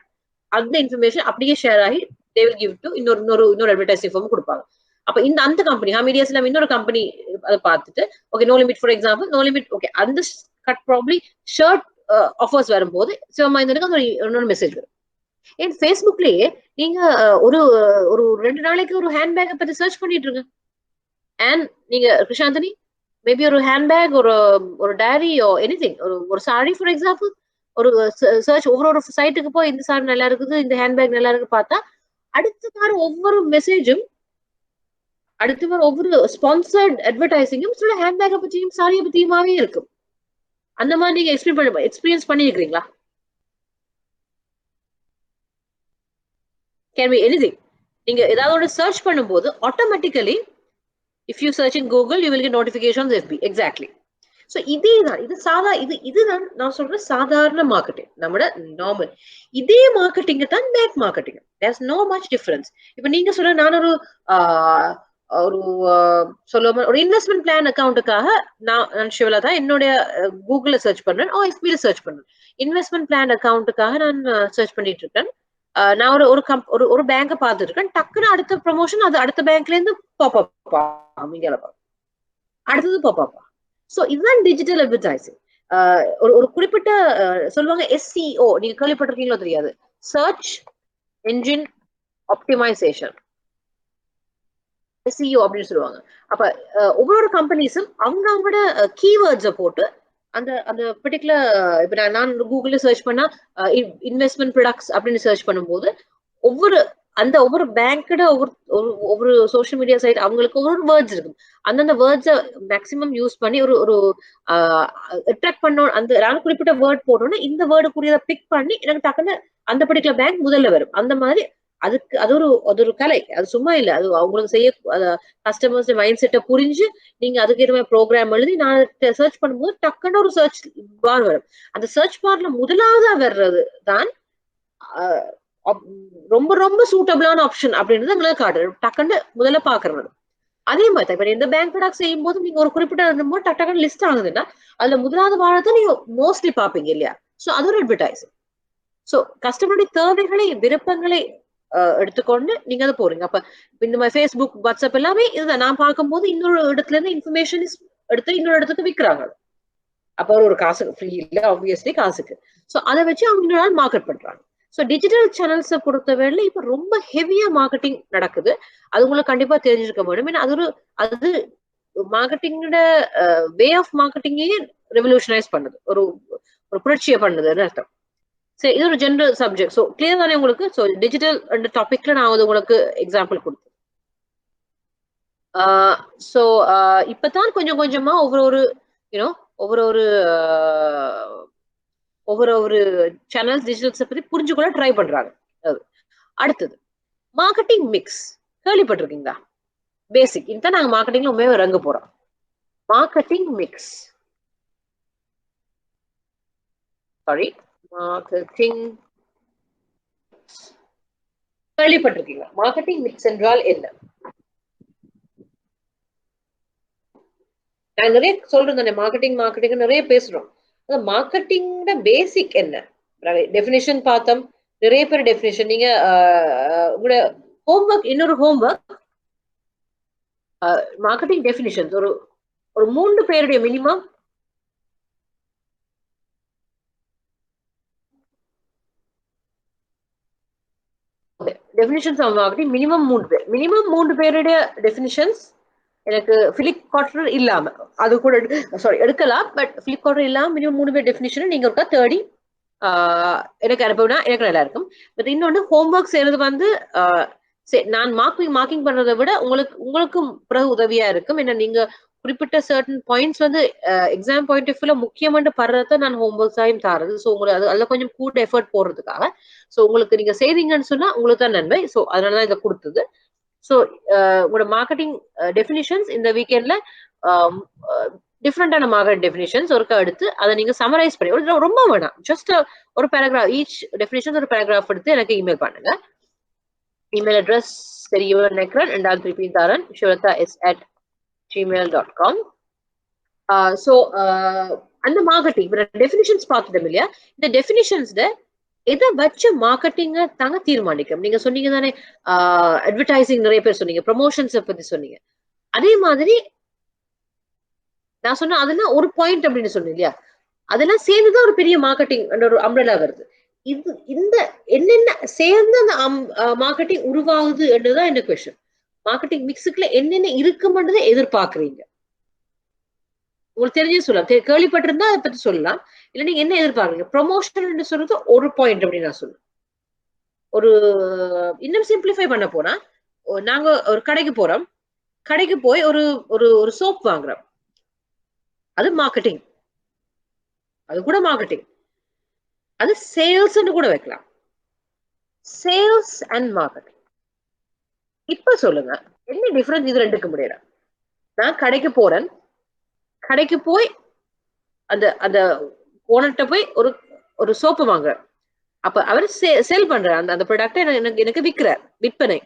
அந்த இன்ஃபர்மேஷன் அப்படியே ஷேர் ஆகி தே வில் கிவ் டு இன்னொரு அட்வர்டைசிங் ஃபார்ம் கொடுப்பாங்க. அப்ப இந்த அந்த கம்பெனி ஹமீடியாஸ்ல இன்னொரு கம்பெனி அதை பார்த்துட்டு okay no limit for example no limit okay அந்த கட் ப்ராப்ளி ஷர்ட் ஆஃபர்ஸ் வரும்போது சிவமந்தனுக்கு அந்த இன்னொரு மெசேஜ் வரும். ஏன் ஃபேஸ்புக்லயே நீங்க ஒரு ஒரு 2 நாளைக்கு ஒரு ஹேண்ட்பேக்கை பத்தி சர்ச் பண்ணிட்டு இருங்க. அண்ட் நீங்க கிருஷாந்தனி மேபி ஒரு ஹேண்ட்பேக் ஒரு டைரி எனிதிங் ஒரு சாரி ஃபார் எக்ஸாம்பிள் ஒரு சர்ச் ஒவ்வொரு சைட்டுக்கு போய் இந்த சாரி நல்லா இருக்குது இந்த ஹேண்ட்பேக் நல்லா இருக்கு பார்த்தா அடுத்து வர ஒவ்வொரு மெசேஜும் அடுத்து வர ஒவ்வொரு ஸ்பான்சர்ட் அட்வர்டைசிங்கும் சில ஹேண்ட்பேக்கை பற்றியும் சாரியை பத்தியுமாவே இருக்கும். அந்த மாதிரி நீங்க எக்ஸ்பீரியன்ஸ் பண்ணிருக்கீங்களா? Can be anything. நீங்க ஏதாவது சர்ச் பண்ணும்போது automatically if you search in Google you will get notifications FB exactly. So இதுதான் இதுதான் நான் சொல்ற சாதாரண மார்க்கெட்டிங், நம்மளோட நார்மல். இதே மார்க்கெட்டிங் தான் back marketing. there's no much difference. இப்போ நீங்க சொல்ற நான் ஒரு சொல்லுவோம் ஒரு இன்வெஸ்ட்மெண்ட் பிளான் அக்கௌண்ட்டுக்காக நான் ஷிவலா தான் என்னுடைய கூகுள்ல சர்ச் பண்றேன் எஃபில சர்ச் பண்றேன். இன்வெஸ்ட்மெண்ட் பிளான் அக்கௌண்ட்டுக்காக நான் சர்ச் பண்ணிட்டு இருக்கேன். நான் ஒரு பேங்க பார்த்துட்டு இருக்கேன். டக்குன்னு அடுத்த ப்ரமோஷன் அது அடுத்த பேங்க்ல இருந்து பாப்பா அடுத்தது பாப்பா. சோ இதுதான் டிஜிட்டல் அட்வர்டைசிங். ஒரு குறிப்பிட்ட சொல்லுவாங்க SEO, நீங்க கேள்விப்பட்டிருக்கீங்களோ தெரியாது, சர்ச் என்ஜின் ஆப்டிமைசேஷன், SEO அப்படின்னு சொல்லுவாங்க. அப்ப ஒவ்வொரு கம்பெனிஸும் அவங்களோட கீவேர்ட்ஸை போட்டு அந்த அந்த பர்டிகுலர் இப்ப நான் கூகுள்ல சர்ச் பண்ணா இன்வெஸ்ட்மெண்ட் ப்ராடக்ட்ஸ் அப்படின்னு சர்ச் பண்ணும்போது ஒவ்வொரு பேங்கோட ஒவ்வொரு சோஷியல் மீடியா சைட் அவங்களுக்கு ஒவ்வொரு வேர்ட்ஸ் இருக்கும். அந்தந்த வேர்ட்ஸை மேக்சிமம் யூஸ் பண்ணி ஒரு அட்ராக்ட் பண்ணோம். அந்த நான் குறிப்பிட்ட வேர்ட் போட்டோம்னா இந்த வேர்டுக்குரியதை பிக் பண்ணி எனக்கு டக்குன்னு அந்த பர்டிகுலர் பேங்க் முதல்ல வரும். அந்த மாதிரி அதுக்கு அது ஒரு கலை, அது சும்மா இல்லை. அது அவங்களுக்கு செய்ய கஸ்டமர்ஸ் மைண்ட் செட்டை புரிஞ்சு நீங்க அதுக்கேற்ற மாதிரி ப்ரோக்ராம் எழுதி நான் சர்ச் பண்ணும்போது டக்குன்னு ஒரு சர்ச் பார் வரும். அந்த சர்ச் பார்ல முதலாவதா வர்றது தான் ரொம்ப ரொம்ப சூட்டபிளான ஆப்ஷன் அப்படின்றது உங்களுக்கு காட்டுறது, டக்குன்னு முதல்ல பாக்குறது. அதே மாதிரி இப்ப எந்த பேங்க் ப்ராடக்ட் செய்யும் போது நீங்க ஒரு குறிப்பிட்ட டக்குன்னு லிஸ்ட் ஆகுதுன்னா அதுல முதலாவது வாரத்தை நீங்க மோஸ்ட்லி பாப்பீங்க இல்லையா? சோ அது ஒரு அட்வர்டைசிங். சோ கஸ்டமருடைய தேவைகளை விருப்பங்களை எடுத்துக்கொண்டு நீங்க அதை போறீங்க. அப்ப இந்த மாதிரி ஃபேஸ்புக் வாட்ஸ்அப் எல்லாமே இதுதான். நான் பார்க்கும்போது இன்னொரு இடத்துல இருந்து இன்ஃபர்மேஷன் எடுத்து இன்னொரு இடத்துக்கு விற்கிறாங்க. அப்ப ஒரு காசுக்கு ஃப்ரீ இல்ல, ஆப்வியஸ்லி காசுக்கு. சோ அதை வச்சு அவங்க இன்னொரு நாள் மார்க்கெட் பண்றாங்க. ஸோ டிஜிட்டல் சேனல்ஸை பொறுத்தவரையில இப்ப ரொம்ப ஹெவியா மார்க்கெட்டிங் நடக்குது. அது உங்களுக்கு கண்டிப்பா தெரிஞ்சிருக்க வேண்டும். ஏன்னா அது மார்க்கெட்டிங்கோட வே ஆஃப் மார்க்கெட்டிங்கே ரெவல்யூஷனைஸ் பண்ணுது, ஒரு புரட்சியை பண்ணுதுன்னு அர்த்தம். சரி, இது ஒரு ஜெனரல் சப்ஜெக்ட். ஸோ கிளியர் தானே உங்களுக்கு? ஸோ டிஜிட்டல் அந்த டாபிக்ல நான் வந்து உங்களுக்கு எக்ஸாம்பிள் கொடுத்தேன். ஸோ இப்பதான் கொஞ்சம் கொஞ்சமா ஒவ்வொரு சேனல்ஸ் டிஜிட்டல்ஸை பத்தி புரிஞ்சுக்கூட ட்ரை பண்றாங்க. அடுத்தது மார்க்கெட்டிங் மிக்ஸ் கேள்விப்பட்டிருக்கீங்களா? பேசிக் இதுதான் நாங்க மார்க்கெட்டிங்ல உண்மையாக இறங்க போறோம். Marketing mix. சாரி, மார்க்கெட்டிங் கேள்விப்பட்டிருக்கீங்க? மார்க்கெட்டிங் மிக்ஸ் என்றால் என்ன? நான் நிறைய சொல்றேன் தானே, மார்க்கெட்டிங் மார்க்கெட்டிங் நிறைய பேசுறோம். மார்க்கெட்டிங்கோட பேசிக் என்ன? டெஃபினிஷன் பார்த்தோம், நிறைய பேர் டெஃபினிஷன். நீங்க உங்களோட ஹோம்ஒர்க், இன்னொரு ஹோம்ஒர்க், மார்க்கெட்டிங் டெஃபினிஷன்ஸ் ஒரு 3 பேருடைய minimum definitions of marketing. Minimum 3 பேருடைய டெஃபினிஷன்ஸ் எனக்கு பிலிப் கார்ட்டர் இல்லாம, அது கூட சாரி எடுக்கலாம், பட் பிலிப் கார்ட்டர் இல்லாம மினிமம் 3 பேர் டெஃபினிஷன் நீங்க ஒருக்கா தேடி எனக்கு அனுப்பினா எனக்கு நல்லா இருக்கும். பட் இன்னொன்று ஹோம்ஒர்க் செய்யறது வந்து நான் மார்க்கிங் பண்றதை விட உங்களுக்கும் பிறகு உதவியா இருக்கும். ஏன்னா நீங்க குறிப்பிட்ட சர்டன் பாயிண்ட்ஸ் வந்து எக்ஸாம் பாயிண்ட் ஆஃப் வியூல முக்கியமான படுறத நான் ஹோம்ஒர்க்ஸ் ஆயும் தாரது. ஸோ உங்களுக்கு அதில் கொஞ்சம் கூட எஃபர்ட் போடுறதுக்காக. ஸோ உங்களுக்கு நீங்க செய்தீங்கன்னு சொன்னா உங்களுக்கு தான் நன்மை. ஸோ அதனாலதான் இதை கொடுத்தது. ஸோ உங்களோட மார்க்கெட்டிங் டெஃபினிஷன்ஸ் இந்த வீக்கெண்ட்ல டிஃப்ரெண்டான மார்க்கெட் டெஃபினிஷன்ஸ் ஒருக்கா எடுத்து அதை நீங்க சமரைஸ் பண்ணி, ரொம்ப வேணாம், ஜஸ்ட் ஒரு பேராகிராஃப், ஈச் டெஃபினிஷன் ஒரு பேராகிராஃப் எடுத்து எனக்கு இமெயில் பண்ணுங்க. இமெயில் அட்ரஸ் தெரியும் நினைக்கிறேன், 2 திருப்பி தரேன், shweta@gmail.com. ஸோ அந்த மார்க்கெட்டிங் டெஃபினிஷன்ஸ் பார்த்துட்டோம் இல்லையா? இந்த டெஃபினிஷன்ஸ்ல எதை வச்சு மார்க்கெட்டிங்க தாங்க தீர்மானிக்கும். நீங்க சொன்னீங்க தானே அட்வர்டைசிங், நிறைய பேர் சொன்னீங்க, ப்ரமோஷன்ஸை பத்தி சொன்னீங்க. அதே மாதிரி நான் சொன்ன அதெல்லாம் ஒரு பாயிண்ட் அப்படின்னு சொன்னேன் இல்லையா? அதெல்லாம் சேர்ந்துதான் ஒரு பெரிய மார்க்கெட்டிங் ஒரு அம்ப்ரெல்லா வருது. இந்த என்னென்ன சேர்ந்து அந்த மார்க்கெட்டிங் உருவாகுது என்றுதான் என்ன கொஸ்டின். மார்க்கெட்டிங் மிக்ஸுக்குள்ள என்னென்ன இருக்கும்ன்றதை எதிர்பார்க்குறீங்க? உங்களுக்கு தெரிஞ்சே சொல்லலாம், கேள்விப்பட்டிருந்தா அதை பத்தி சொல்லலாம். இல்ல நீங்க என்ன எதிர்பார்க்குறீங்க? ப்ரொமோஷன் சொல்றது ஒரு பாயிண்ட் அப்படின்னு நான் சொல்லுவேன். ஒரு இன்னும் சிம்பிளிஃபை பண்ண போனா, நாங்க ஒரு கடைக்கு போறோம், கடைக்கு போய் ஒரு ஒரு சோப் வாங்குறோம், அது மார்க்கெட்டிங், அது கூட மார்க்கெட்டிங். அது சேல்ஸ் கூட வைக்கலாம், சேல்ஸ் அண்ட் மார்க்கெட்டிங். இப்ப சொல்லுங்க என்ன டிஃபரன்ஸ் இது ரெண்டுக்கு முடியல? நான் கடைக்கு போறேன், கடைக்கு போய் அந்த அந்த ஓனர்கிட்ட போய் ஒரு சோப்பு வாங்குறேன். அப்ப அவர் சேல் பண்றார், அந்த ப்ராடக்டை எனக்கு விற்கிறார், விற்பனை.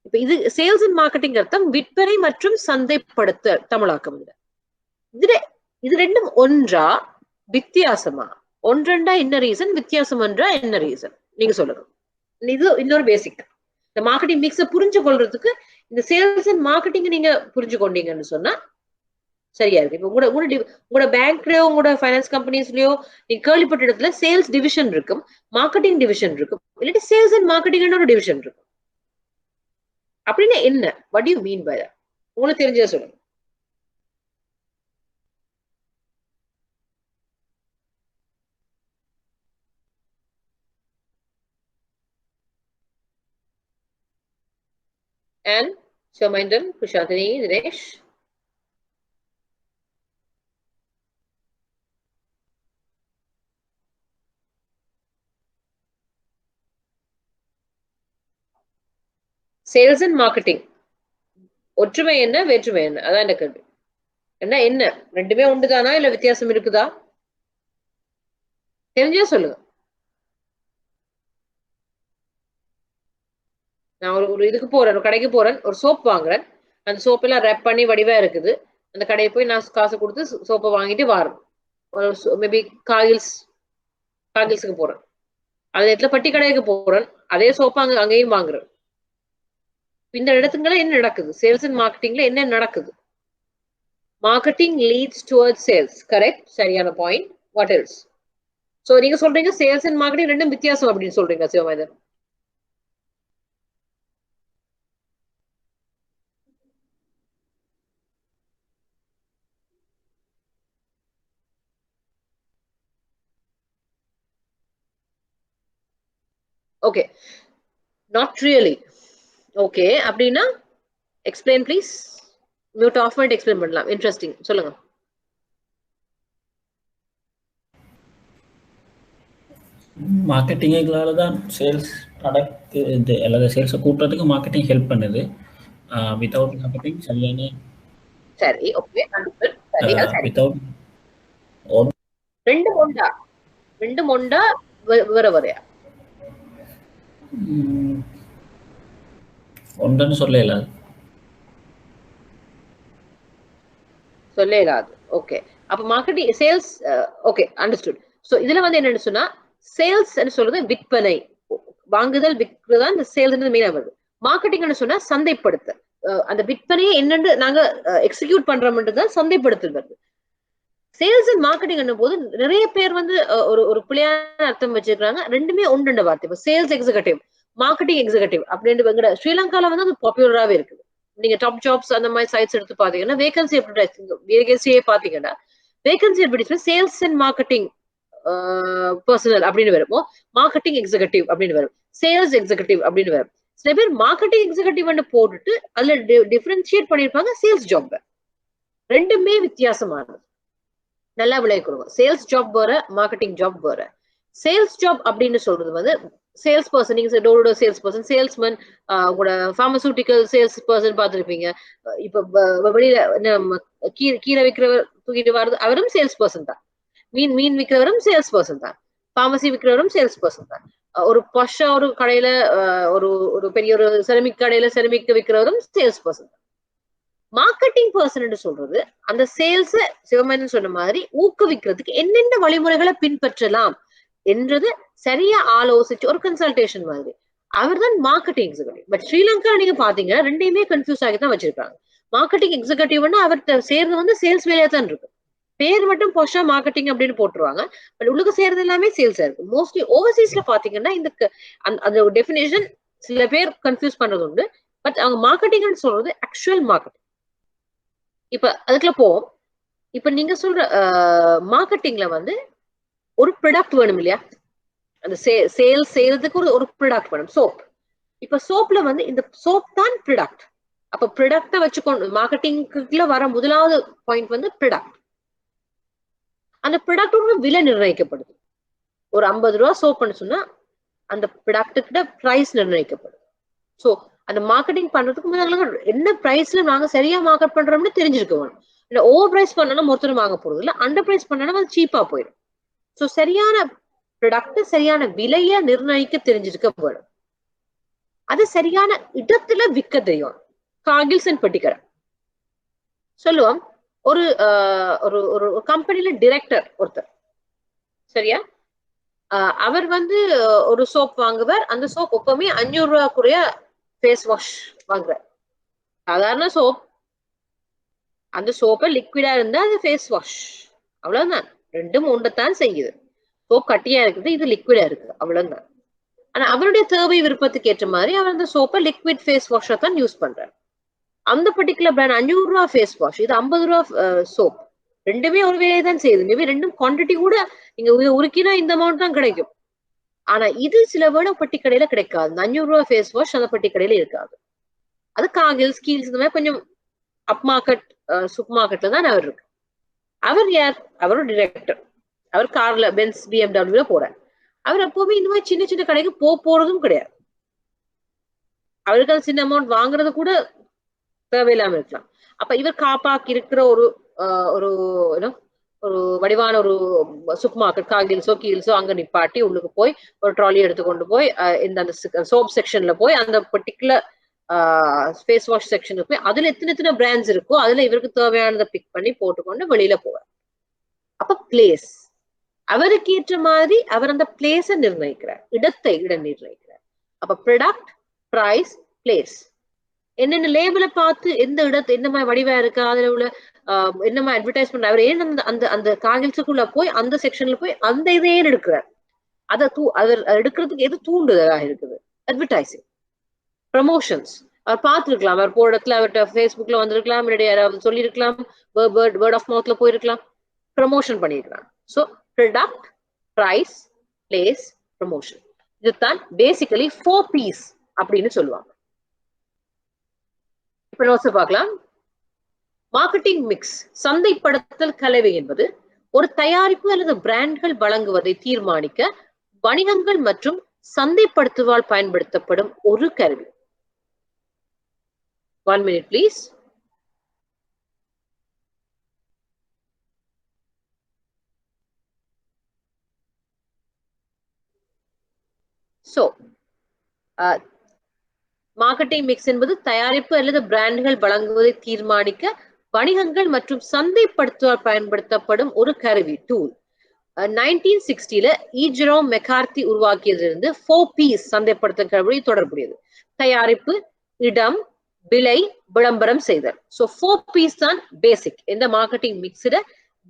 இப்ப இது சேல்ஸ் அண்ட் மார்க்கெட்டிங் அர்த்தம் விற்பனை மற்றும் சந்தைப்படுத்த தமிழாக்கம். இது ரெண்டும் ஒன்றா வித்தியாசமா? ஒன்றா என்ன ரீசன், வித்தியாசம் ஒன்றா என்ன ரீசன்? நீங்க சொல்லுங்க. இது இன்னொரு பேசிக். இந்த மார்க்கெட்டிங் மிக்ஸை புரிஞ்சு கொள்றதுக்கு இந்த சேல்ஸ் அண்ட் மார்க்கெட்டிங் நீங்க புரிஞ்சு கொண்டீங்கன்னு சொன்னா சரியா இருக்கு. இப்ப உங்களோட பேங்க்லயோ உங்களோட ஃபைனான்ஸ் கம்பெனிஸ்லயோ நீங்க கேள்விப்பட்ட இடத்துல சேல்ஸ் டிவிஷன் இருக்கும், மார்க்கெட்டிங் டிவிஷன் இருக்கும், இல்லாட்டி சேல்ஸ் அண்ட் மார்க்கெட்டிங் ஒரு டிவிஷன் இருக்கும். அப்படின்னா என்ன? What do you mean by that? உங்களுக்கு தெரிஞ்சதை சொல்லுங்க. And Shomaidan, Kushanthini, Dinesh. Sales and marketing ஒற்றுமை என்ன, வேற்றுமை என்ன? அதான் என்ன கேள்வி. என்ன ரெண்டுமே உண்டுதானா இல்ல வித்தியாசம் இருக்குதா? தெரிஞ்சா சொல்லுங்க. நான் ஒரு இதுக்கு போறேன், ஒரு கடைக்கு போறேன், ஒரு சோப் வாங்குறேன், அந்த சோப்பெல்லாம் ரேப் பண்ணி வடிவா இருக்குது. அந்த கடையை போய் நான் காசு கொடுத்து சோப்பை வாங்கிட்டு வரேன். மேபி காகில்ஸுக்கு போறேன், அதே இடத்துல பட்டி கடைக்கு போறேன், அதே சோப்பா அங்கேயும் வாங்குறேன். இந்த இடத்துங்கள என்ன நடக்குது? சேல்ஸ் அண்ட் மார்க்கெட்டிங்ல என்ன நடக்குது? Marketing leads towards sales. Correct, சரியான பாயிண்ட். What else? சோ நீங்க சொல்றீங்க சேல்ஸ் அண்ட் மார்க்கெட்டிங் ரெண்டும் வித்தியாசம் அப்படின்னு சொல்றீங்க Sivamethan. Okay, not really. Okay, அப்படின்னா எக்ஸ்பிளைன் ப்ளீஸ். மியூட் ஆஃப் பண்ணிட்டு எக்ஸ்பிளைன் பண்ணலாம். இன்ட்ரெஸ்டிங், சொல்லுங்க. மார்க்கெட்டிங்களால தான் சேல்ஸ் நடக்குது, அல்லது சேல்ஸை கூட்டுறதுக்கு மார்க்கெட்டிங் ஹெல்ப் பண்ணுது. வித்தவுட் மார்க்கெட்டிங் சரியான சரி, ஓகே, சரி, அது சரி. வித்தவுட் ரெண்டு மொண்டா வேற வேறையா? ஒன்றுன்னு சொல்ல இல்லாது. சொல்ல இல்லாது. ஓகே. அப்ப marketing sales okay understood. So இதுல வந்து என்னன்னு சொன்னா சேல்ஸ் சொல்றது விற்பனை, வாங்குதல் விற்கிறதா இந்த சேல்ஸ் மெயினா வருது. மார்க்கெட்டிங் சொன்னா சந்தைப்படுத்த, அந்த விற்பனையை என்னன்னு நாங்க எக்ஸிக்யூட் பண்றோம்ன்றதுதான் சந்தைப்படுத்தல் வருது. சேல்ஸ் அண்ட் மார்க்கெட்டிங் போது நிறைய பேர் வந்து ஒரு பிள்ளையான அர்த்தம் வச்சிருக்காங்க. ரெண்டுமே ஒன்று வார்த்தை. இப்போ சேல்ஸ் எக்ஸிகூட்டிவ், மார்க்கெட்டிங் எக்ஸிகூட்டிவ் அப்படின்னு ஸ்ரீலங்கால வந்து அது பாப்புலராகவே இருக்குது. நீங்க டாப் ஜாப்ஸ் அந்த மாதிரி சைட்ஸ் எடுத்து பாத்தீங்கன்னா வேகன்சி வேகன்சியே பாத்தீங்கன்னா வேகன்சி எப்படி சேல்ஸ் அண்ட் மார்க்கெட்டிங் பர்சனல் அப்படின்னு வரும், மார்க்கெட்டிங் எக்ஸிகூட்டிவ் அப்படின்னு வரும், சேல்ஸ் எக்ஸிகூட்டிவ் அப்படின்னு வரும். சில பேர் மார்க்கெட்டிங் எக்ஸிகூட்டிவ் போட்டுட்டு அதுல டிஃபரன்ஷியேட் பண்ணிருப்பாங்க சேல்ஸ் ஜாப். ரெண்டுமே வித்தியாசமானது, நல்லா விளைவிக்கணும். சேல்ஸ் ஜாப் வேற, மார்க்கெட்டிங் ஜாப் வேற. சேல்ஸ் ஜாப் அப்படின்னு சொல்றது வந்து சேல்ஸ் பர்சன், நீங்க டோர் சேல்ஸ் பர்சன், சேல்ஸ்மேன், உங்களோட பார்மசூட்டிக்கல் சேல்ஸ் பர்சன் பார்த்துருப்பீங்க. இப்ப வெளியில கீரை விற்கிறவர் தூக்கிட்டு வர்றது அவரும் சேல்ஸ் பர்சன் தான். மீன் விற்கிறவரும் சேல்ஸ் பர்சன் தான். பார்மசி விற்கிறவரும் சேல்ஸ் பர்சன் தான். ஒரு பொஷா ஒரு கடையில ஒரு பெரிய ஒரு செரமிக் கடையில செரமிக் விற்கிறவரும் சேல்ஸ் பர்சன் தான். மார்க்கெட்டிங் பர்சன் சொல்றது அந்த சேல்ஸ் சிவமேனன் சொன்ன மாதிரி ஊக்குவிக்கிறதுக்கு என்னென்ன வழிமுறைகளை பின்பற்றலாம் என்றது சரியா ஆலோசிச்சு ஒரு கன்சல்டேஷன் மாதிரி அவர் தான் மார்க்கெட்டிங் எக்ஸிகூட்டிவ். பட் ஸ்ரீலங்கா நீங்க பாத்தீங்கன்னா ரெண்டையுமே கன்ஃபியூஸ் ஆகி தான் வச்சிருக்காங்க. மார்க்கெட்டிங் எக்ஸிகூட்டிவ்னா அவர்கிட்ட சேர்ந்து வந்து சேல்ஸ் வேலையா தான் இருக்கு. பேர் மட்டும் பொஷா மார்க்கெட்டிங் அப்படின்னு போட்டுருவாங்க. பட் உள்ளுக்கு சேர்றது எல்லாமே சேல்ஸா இருக்கு. மோஸ்ட்லி ஓவர்சீஸ்ல பாத்தீங்கன்னா இந்த அந்த டெஃபினேஷன் சில பேர் கன்ஃபியூஸ் பண்றது உண்டு. பட் அவங்க மார்க்கெட்டிங்னு சொல்றது ஆக்சுவல் மார்க்கெட்டிங். இப்ப அதுக்குள்ள போவோம். இப்ப நீங்க சொல்ற மார்க்கெட்டிங்ல வந்து ஒரு ப்ராடக்ட் வேணும் இல்லையா? அந்த சேல்ஸ் செய்யறதுக்கு ஒரு ப்ராடக்ட் வேணும். சோப். இப்ப சோப்ல வந்து இந்த சோப் தான் ப்ராடக்ட். அப்ப ப்ராடக்ட வச்சுக்கொண்டு மார்க்கெட்டிங்குள்ள வர முதலாவது பாயிண்ட் வந்து ப்ராடக்ட். அந்த ப்ராடக்டோட விலை நிர்ணயிக்கப்படுது. ஒரு 50 ரூபா சோப்னு சொன்னா அந்த ப்ராடக்ட்டுக்கிட்ட பிரைஸ் நிர்ணயிக்கப்படுது. சோ அந்த மார்க்கெட்டிங் பண்றதுக்கு முதல்ல என்ன பிரைஸ்ல நாங்க சரியா மார்க்கெட் பண்றோம்னு தெரிஞ்சிருக்க வேணும். இல்ல ஓவர் பிரைஸ் பண்ணணும் ஒருத்தர் வாங்க போறது இல்ல, அண்டர் பிரைஸ் பண்ணணும் அது சீப்பா போயிடும். சோ சரியான ப்ராடக்ட் சரியான விலைய நிர்ணயிக்க தெரிஞ்சிருக்க வேணும். அது சரியான இடத்துல விற்க தெரியும். காகில்சன் பெட்டிக்கடை சொல்லுவோம். ஒரு ஒரு கம்பெனில டைரக்டர் ஒருத்தர், சரியா? அவர் வந்து ஒரு சோப் வாங்குவார். அந்த சோப் எப்பவுமே 500 ரூபாய்க்குரிய ஃபேஸ் வாஷ் வாங்குவார். சாதாரண சோப். அந்த சோப்பை லிக்விடா இருந்தா அது ஃபேஸ் வாஷ், அவ்வளவுதான். ரெண்டும் ஒன்றத்தான் செய்யுது. சோப் கட்டியா இருக்குது, இது லிக்விடா இருக்கு, அவ்வளவுதான். ஆனா அவருடைய தேவை விருப்பத்துக்கு ஏற்ற மாதிரி அவர் அந்த சோப்பை லிக்விட் ஃபேஸ் வாஷா தான் யூஸ் பண்றாரு. அந்த பர்டிகுலர் பிராண்ட் 500 ரூபா ஃபேஸ் வாஷ், இது 50 ரூபா சோப். ரெண்டுமே ஒரு வேலையை தான் செய்யுது. மேபி ரெண்டும் குவான்டிட்டி கூட நீங்க உருக்கினா இந்த அமௌண்ட் தான் கிடைக்கும். ஆனா இது சில வேலை பட்டி கடையில கிடைக்காது. 500 ரூபா ஃபேஸ் வாஷ் அந்த பட்டி கடையில இருக்காது. அது காகில்ஸ் கீல்ஸ் இந்த மாதிரி கொஞ்சம் அப் மார்க்கெட் சூப்பர் மார்க்கெட்ல தான் அவர் இருக்கு. அவர் யார்? அவரும் டைரக்டர். அவர் கார்ல பென்ஸ் BMW போறார். அவர் எப்பவுமே இந்த மாதிரி சின்ன சின்ன கடைக்கு போறதும் கிடையாது. அவருக்கு அந்த சின்ன அமௌண்ட் வாங்குறது கூட தேவையில்லாம இருக்கலாம். அப்ப இவர் காப்பாக்கி இருக்கிற ஒரு ஒரு வடிவான ஒரு சூப்பர் மார்க்கெட் காகில்ஸோ கீல்ஸோ அங்க நிப்பாட்டி உள்ளுக்கு போய் ஒரு ட்ராலி எடுத்து கொண்டு போய் இந்த அந்த சோப் செக்ஷன்ல போய் அந்த பர்டிகுலர் ஃபேஸ் வாஷ் செக்ஷனுக்கு போய் அதுல எத்தனை பிராண்ட்ஸ் இருக்கோ அதுல இவருக்கு தேவையானதை பிக் பண்ணி போட்டுக்கொண்டு வெளியில போவார். அப்ப பிளேஸ் அவருக்கு ஏற்ற மாதிரி அவர் அந்த பிளேஸை நிர்ணயிக்கிறார், இடம் நிர்ணயிக்கிறார். அப்ப ப்ராடக்ட், பிரைஸ், பிளேஸ். என்னென்ன லேபிளை பார்த்து எந்த இடத்து என்ன மாதிரி வடிவா இருக்கா, அதுல உள்ள என்ன மாதிரி அட்வர்டைஸ்மெண்ட், அவர் ஏன் அந்த அந்த காகில்ஸுக்குள்ள போய் அந்த செக்ஷன்ல போய் அந்த இதையே எடுக்கிறார். அவர் எடுக்கிறதுக்கு எது தூண்டுதலா இருக்குது? Advertising, promotions. அவர் பார்த்துருக்கலாம், அவர் போற இடத்துல அவர்கிட்ட ஃபேஸ்புக்ல வந்திருக்கலாம், முன்னாடி யாராவது சொல்லியிருக்கலாம், வேர்ட் ஆஃப் மவுத்ல போயிருக்கலாம், ப்ரமோஷன் பண்ணிருக்கலாம். So product, price, place, promotion. இதுதான் பேசிக்கலி 4 P's அப்படின்னு சொல்லுவாங்க. இப்ப நோட்ஸ் பார்க்கலாம். மார்க்கெட்டிங் மிக்ஸ், சந்தைப்படுத்தல் கலவை என்பது ஒரு தயாரிப்பு அல்லது பிராண்ட்கள் வழங்குவதை தீர்மானிக்க வணிகங்கள் மற்றும் சந்தைப்படுத்துவால் பயன்படுத்தப்படும் ஒரு கருவி. 1 minute please. So marketing mix என்பது தயாரிப்பு அல்லது பிராண்டுகள் வழங்குவதை தீர்மானிக்க வணிகங்கள் மற்றும் சந்தைப்படுத்துவார் பயன்படுத்தப்படும் ஒரு கருவி டூல். 1960ல ஈஜெரோம் மெக்கார்த்தி உருவாக்கியதிலிருந்து 4Ps சந்தைப்படுத்தும் கருவி தொடர்புடையது. தயாரிப்பு, இடம், விலை, விளம்பரம் செய்தல். ஸோ 4Ps தான் பேசிக். இந்த மார்க்கெட்டிங் மிக்ஸ்ல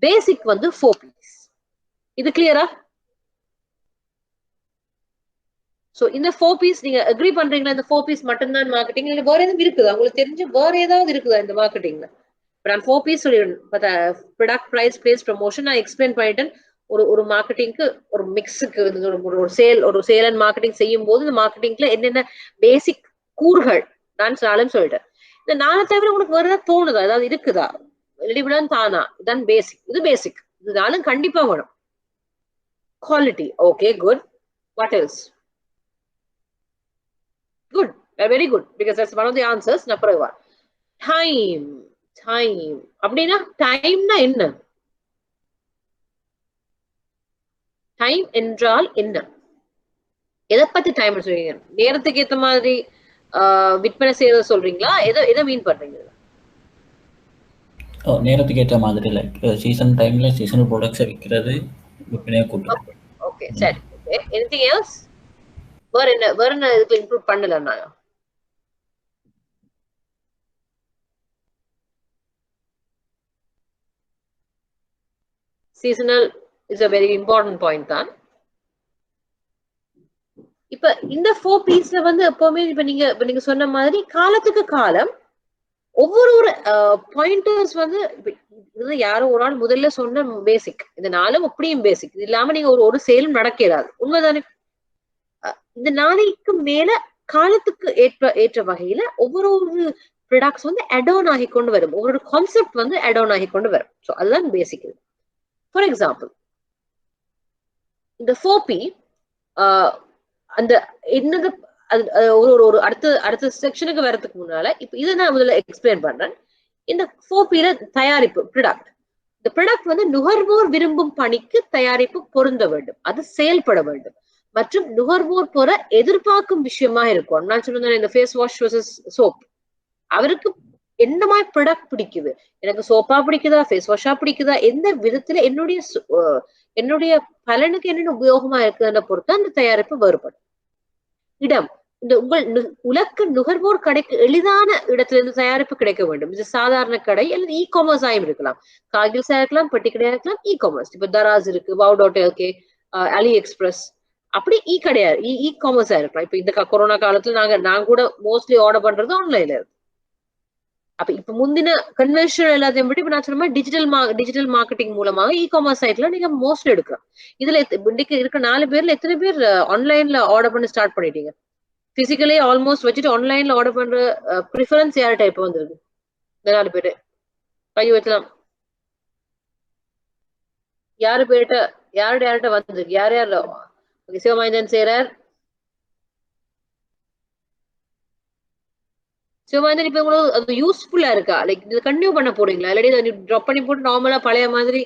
பேசிக் வந்து 4Ps. இது கிளியரா? சோ இந்த 4Ps நீங்க அக்ரி பண்றீங்களா? இந்த 4Ps மட்டும்தான் மார்க்கெட்டிங் இல்ல வேற எதுவும் இருக்குதா? உங்களுக்கு தெரிஞ்ச வேற ஏதாவது இருக்குதா இந்த மார்க்கெட்டிங்ல? நான் 4Ps சொல்லிடுறேன். ப்ராடக்ட், பிரைஸ், பிளேஸ், ப்ரமோஷன் நான் எக்ஸ்பிளைன் பண்ணிட்டேன். ஒரு மார்க்கெட்டிங்க்கு ஒரு மிக்ஸுக்கு ஒரு சேல் அண்ட் மார்க்கெட்டிங் செய்யும் போது இந்த மார்க்கெட்டிங்ல என்னென்ன பேசிக் கூறுகள் நான் சொல்லிட்டேன். இந்த நாளை தவிர உங்களுக்கு வேற ஏதாவது தோணுதா? ஏதாவது இருக்குதா? இவ்வளவு தானா? இதான் பேசிக். இது பேசிக். இதனாலும் கண்டிப்பா வேணும். Quality, okay, good. What else? Good, very good, because that's one of the answers. Time. அப்படின்னா டைம்னா என்ன? டைம் என்றால் என்ன? எதை பத்தி டைம் சொல்றீங்க? நேரத்துக்கு ஏத்த மாதிரி விற்பனை செய்யறத சொல்றீங்களா? எதை மீன் பண்றீங்க? நேரத்துக்கு ஏற்ற மாதிரி லைக் சீசன் டைம்ல சீசனல் ப்ராடக்ட்ஸை விற்கிறது, விற்பனையை கூட்டுறது. ஓகே, சரி. Anything else? வேற என்ன இதுக்கு இன்க்ளூட் பண்ணல நான்? Seasonal is a very important point தான். இப்ப இந்த 4Psல வந்து எப்பவுமே இப்ப நீங்க சொன்ன மாதிரி காலத்துக்கு காலம் ஒவ்வொரு பாயிண்டர்ஸ் வந்து யாரோ ஒரு ஆள் முதல்ல சொன்ன பேசிக். இந்த நாளும் அப்படியும் பேசிக். இது இல்லாம நீங்க ஒரு சேலும் நடக்கிறாது. உண்மைதானே? இந்த நாளைக்கு மேல காலத்துக்கு ஏற்ற வகையில ஒவ்வொரு ப்ராடக்ட்ஸ் வந்து அட்-ஆன் ஆகி கொண்டு வரும். ஒவ்வொரு கான்செப்ட் வந்து அட்-ஆன் ஆகி கொண்டு வரும். ஸோ அதுதான் பேசிக். ஃபார் எக்ஸாம்பிள், இந்த 4P அந்த என்னது ஒரு அடுத்த செக்ஷனுக்கு வர்றதுக்கு முன்னால இப்ப இதை நான் முதல்ல எக்ஸ்பிளைன் பண்றேன். இந்த 4Pல தயாரிப்பு, ப்ராடக்ட். இந்த ப்ராடக்ட் வந்து நுகர்வோர் விரும்பும் பணிக்கு தயாரிப்பு பொருந்த வேண்டும், அது செயல்பட வேண்டும் மற்றும் நுகர்வோர் போற எதிர்பார்க்கும் விஷயமா இருக்கும். நான் சொன்னேன் இந்த ஃபேஸ் வாஷ் வர்சஸ் சோப். அவருக்கு என்ன மாதிரி ப்ராடக்ட் பிடிக்குது? எனக்கு சோப்பா பிடிக்குதா, ஃபேஸ் வாஷா பிடிக்குதா, எந்த விதத்துல என்னுடைய பலனுக்கு என்னென்ன உபயோகமா இருக்குதுன்ற பொறுத்து அந்த தயாரிப்பு வேறுபடும். இடம், இந்த உலக நுகர்வோர் கடைக்கு எளிதான இடத்துல இருந்து தயாரிப்பு கிடைக்க வேண்டும். இது சாதாரண கடை அல்லது இ காமர்ஸ் ஆயும் இருக்கலாம். காகில்ஸா இருக்கலாம், பெட்டி கடையா இருக்கலாம், இ காமர்ஸ். இப்ப தராஸ் இருக்கு, wow.lk, அலி எக்ஸ்பிரஸ், அப்படி இ காமர்ஸா இருக்கலாம். இப்ப இந்த கொரோனா காலத்துல நாங்க கூட மோஸ்ட்லி ஆர்டர் பண்றது ஆன்லைன்ல இருக்கு. அப்ப இப்ப முந்தின கன்வென்ஷனல் எல்லாத்தையும் விட்டு இப்ப நான் சொன்ன மாதிரி டிஜிட்டல் மார்க்கெட்டிங் மூலமாக இ காமர்ஸ் சைட்ல நீங்க மோஸ்ட்லி எடுக்கலாம். இதுல இன்னைக்கு இருக்க 4 பேர்ல எத்தனை பேர் ஆன்லைன்ல ஆர்டர் பண்ணி ஸ்டார்ட் பண்ணிட்டீங்க? பிசிக்கலி ஆல்மோஸ்ட் வச்சுட்டு ஆன்லைன்ல ஆர்டர் பண்ற ப்ரிஃபரன்ஸ் யார் டைப் வந்திருக்கு? இந்த 4 பேரு கை வைக்கலாம். யார்கிட்ட வந்திருக்கு? யார் சிவமேந்தன் சேரர், சிவமேந்தன் இப்ப உங்களுக்கு அது யூஸ்ஃபுல்லா இருக்கா? லைக் இது கண்டினியூ பண்ண போறீங்களா, இல்லாட்டி ட்ராப் பண்ணி போட்டு நார்மலா பழைய மாதிரி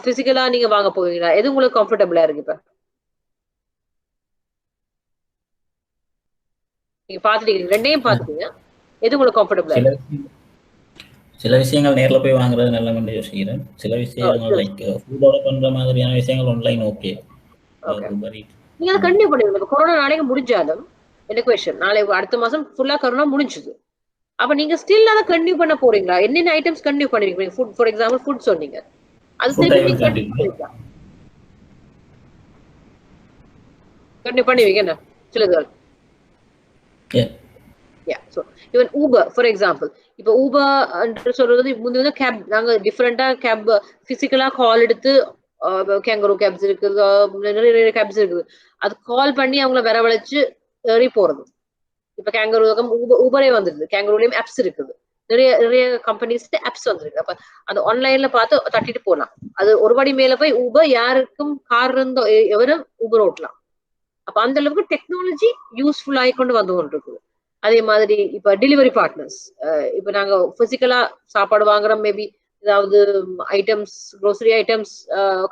பிசிக்கலா நீங்க வாங்க போவீங்களா? எது உங்களுக்கு கம்ஃபர்டபுளா இருக்கு? இப்ப நீங்க பாத்துட்டீங்க, ரெண்டையும் பாத்துட்டீங்க, எது உங்களுக்கு கம்ஃபர்டபுளா இருக்கு? சில விஷயங்கள் நேர்ல போய் வாங்குறது நல்ல மாதிரி யோசிக்கிறேன். சில விஷயங்கள் லைக் ஃபுட் ஆர்டர் பண்ற மாதிரியான விஷயங்கள் ஆன்லைன் ஓகே. நீங்க அதை கண்டினியூ பண்ணுவீங்க. கொரோனா நாளைக்கு முடிஞ்சாலும் என்ன கொஸ்டின், நாளைக்கு அடுத்த மாசம் ஃபுல்லா கொரோனா முடிஞ்சுது, அப்ப நீங்க ஸ்டில் அதை கண்டினியூ பண்ண போறீங்களா? என்னென்ன ஐட்டம்ஸ் கண்டினியூ பண்ணிருக்கீங்க? ஃபுட், ஃபார் எக்ஸாம்பிள் ஃபுட் சொன்னீங்க, அது கண்டினியூ பண்ணுவீங்க என்ன சிலது? ஈவன் ஊபர் ஃபார் எக்ஸாம்பிள், இப்ப ஊபர் சொல்றது முந்தைய வந்து கேப், நாங்க டிஃபரெண்டா கேப் பிசிக்கலா கால் எடுத்து, கேங்கரோ கேப்ஸ் இருக்குது, நிறைய கேப்ஸ் இருக்குது, அது கால் பண்ணி அவங்கள வரவழைச்சு ஏறி போறது. இப்ப கேங்கரோ ஊபரே வந்துருது, கேங்கரோலயும் ஆப்ஸ் இருக்குது, நிறைய கம்பெனிஸ் ஆப்ஸ் வந்துருக்கு. அப்ப அந்த ஆன்லைன்ல பார்த்து தட்டிட்டு போகலாம். அது ஒரு படி மேல போய் ஊபர் யாருக்கும் கார் இருந்தோ எவரும் ஊபர் ஓட்டலாம். அப்ப அந்த அளவுக்கு டெக்னாலஜி யூஸ்ஃபுல் ஆகி கொண்டு வந்து கொண்டு இருக்குது. அதே மாதிரி இப்ப டெலிவரி பார்ட்னர்ஸ், இப்ப நாங்க பிசிக்கலா சாப்பாடு வாங்குறோம், மேபி ஏதாவது ஐட்டம்ஸ், க்ரோசரி ஐட்டம்ஸ்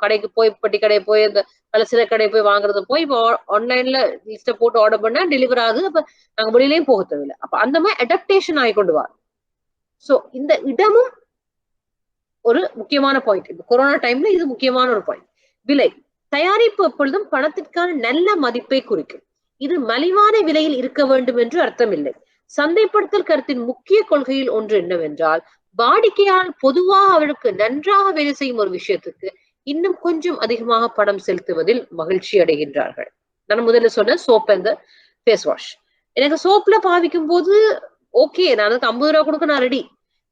கடைக்கு போய் பெட்டி கடை போய் அந்த பலசர கடை போய் வாங்குறது போய் இப்போ ஆன்லைன்ல லிஸ்ட்டை போட்டு ஆர்டர் பண்ணா டெலிவரி ஆகுது. அப்ப நாங்க வெளியிலயும் போக தேவையில்லை. அப்ப அந்த மாதிரி அடாப்டேஷன் ஆகி கொண்டு வா. ஸோ இந்த இடமும் ஒரு முக்கியமான பாயிண்ட். இப்போ கொரோனா டைம்ல இது முக்கியமான ஒரு பாயிண்ட். விலை தயாரிப்பு எப்பொழுதும் பணத்திற்கான நல்ல மதிப்பை குறிக்கும். இது மலிவான விலையில் இருக்க வேண்டும் என்று அர்த்தம் இல்லை. சந்தைப்படுத்தல் கருத்தின் முக்கிய கொள்கையில் ஒன்று என்னவென்றால், வாடிக்கையாளர் பொதுவாக அவருக்கு நன்றாக வேலை செய்யும் ஒரு விஷயத்துக்கு இன்னும் கொஞ்சம் அதிகமாக பணம் செலுத்துவதில் மகிழ்ச்சி அடைகின்றார்கள். நான் முதல்ல சொன்ன சோப் அந்த ஃபேஸ் வாஷ். எனக்கு சோப்ல பாவிக்கும் போது ஓகே, நான் அதுக்கு 50 ரூபா கொடுக்க நான் ரெடி.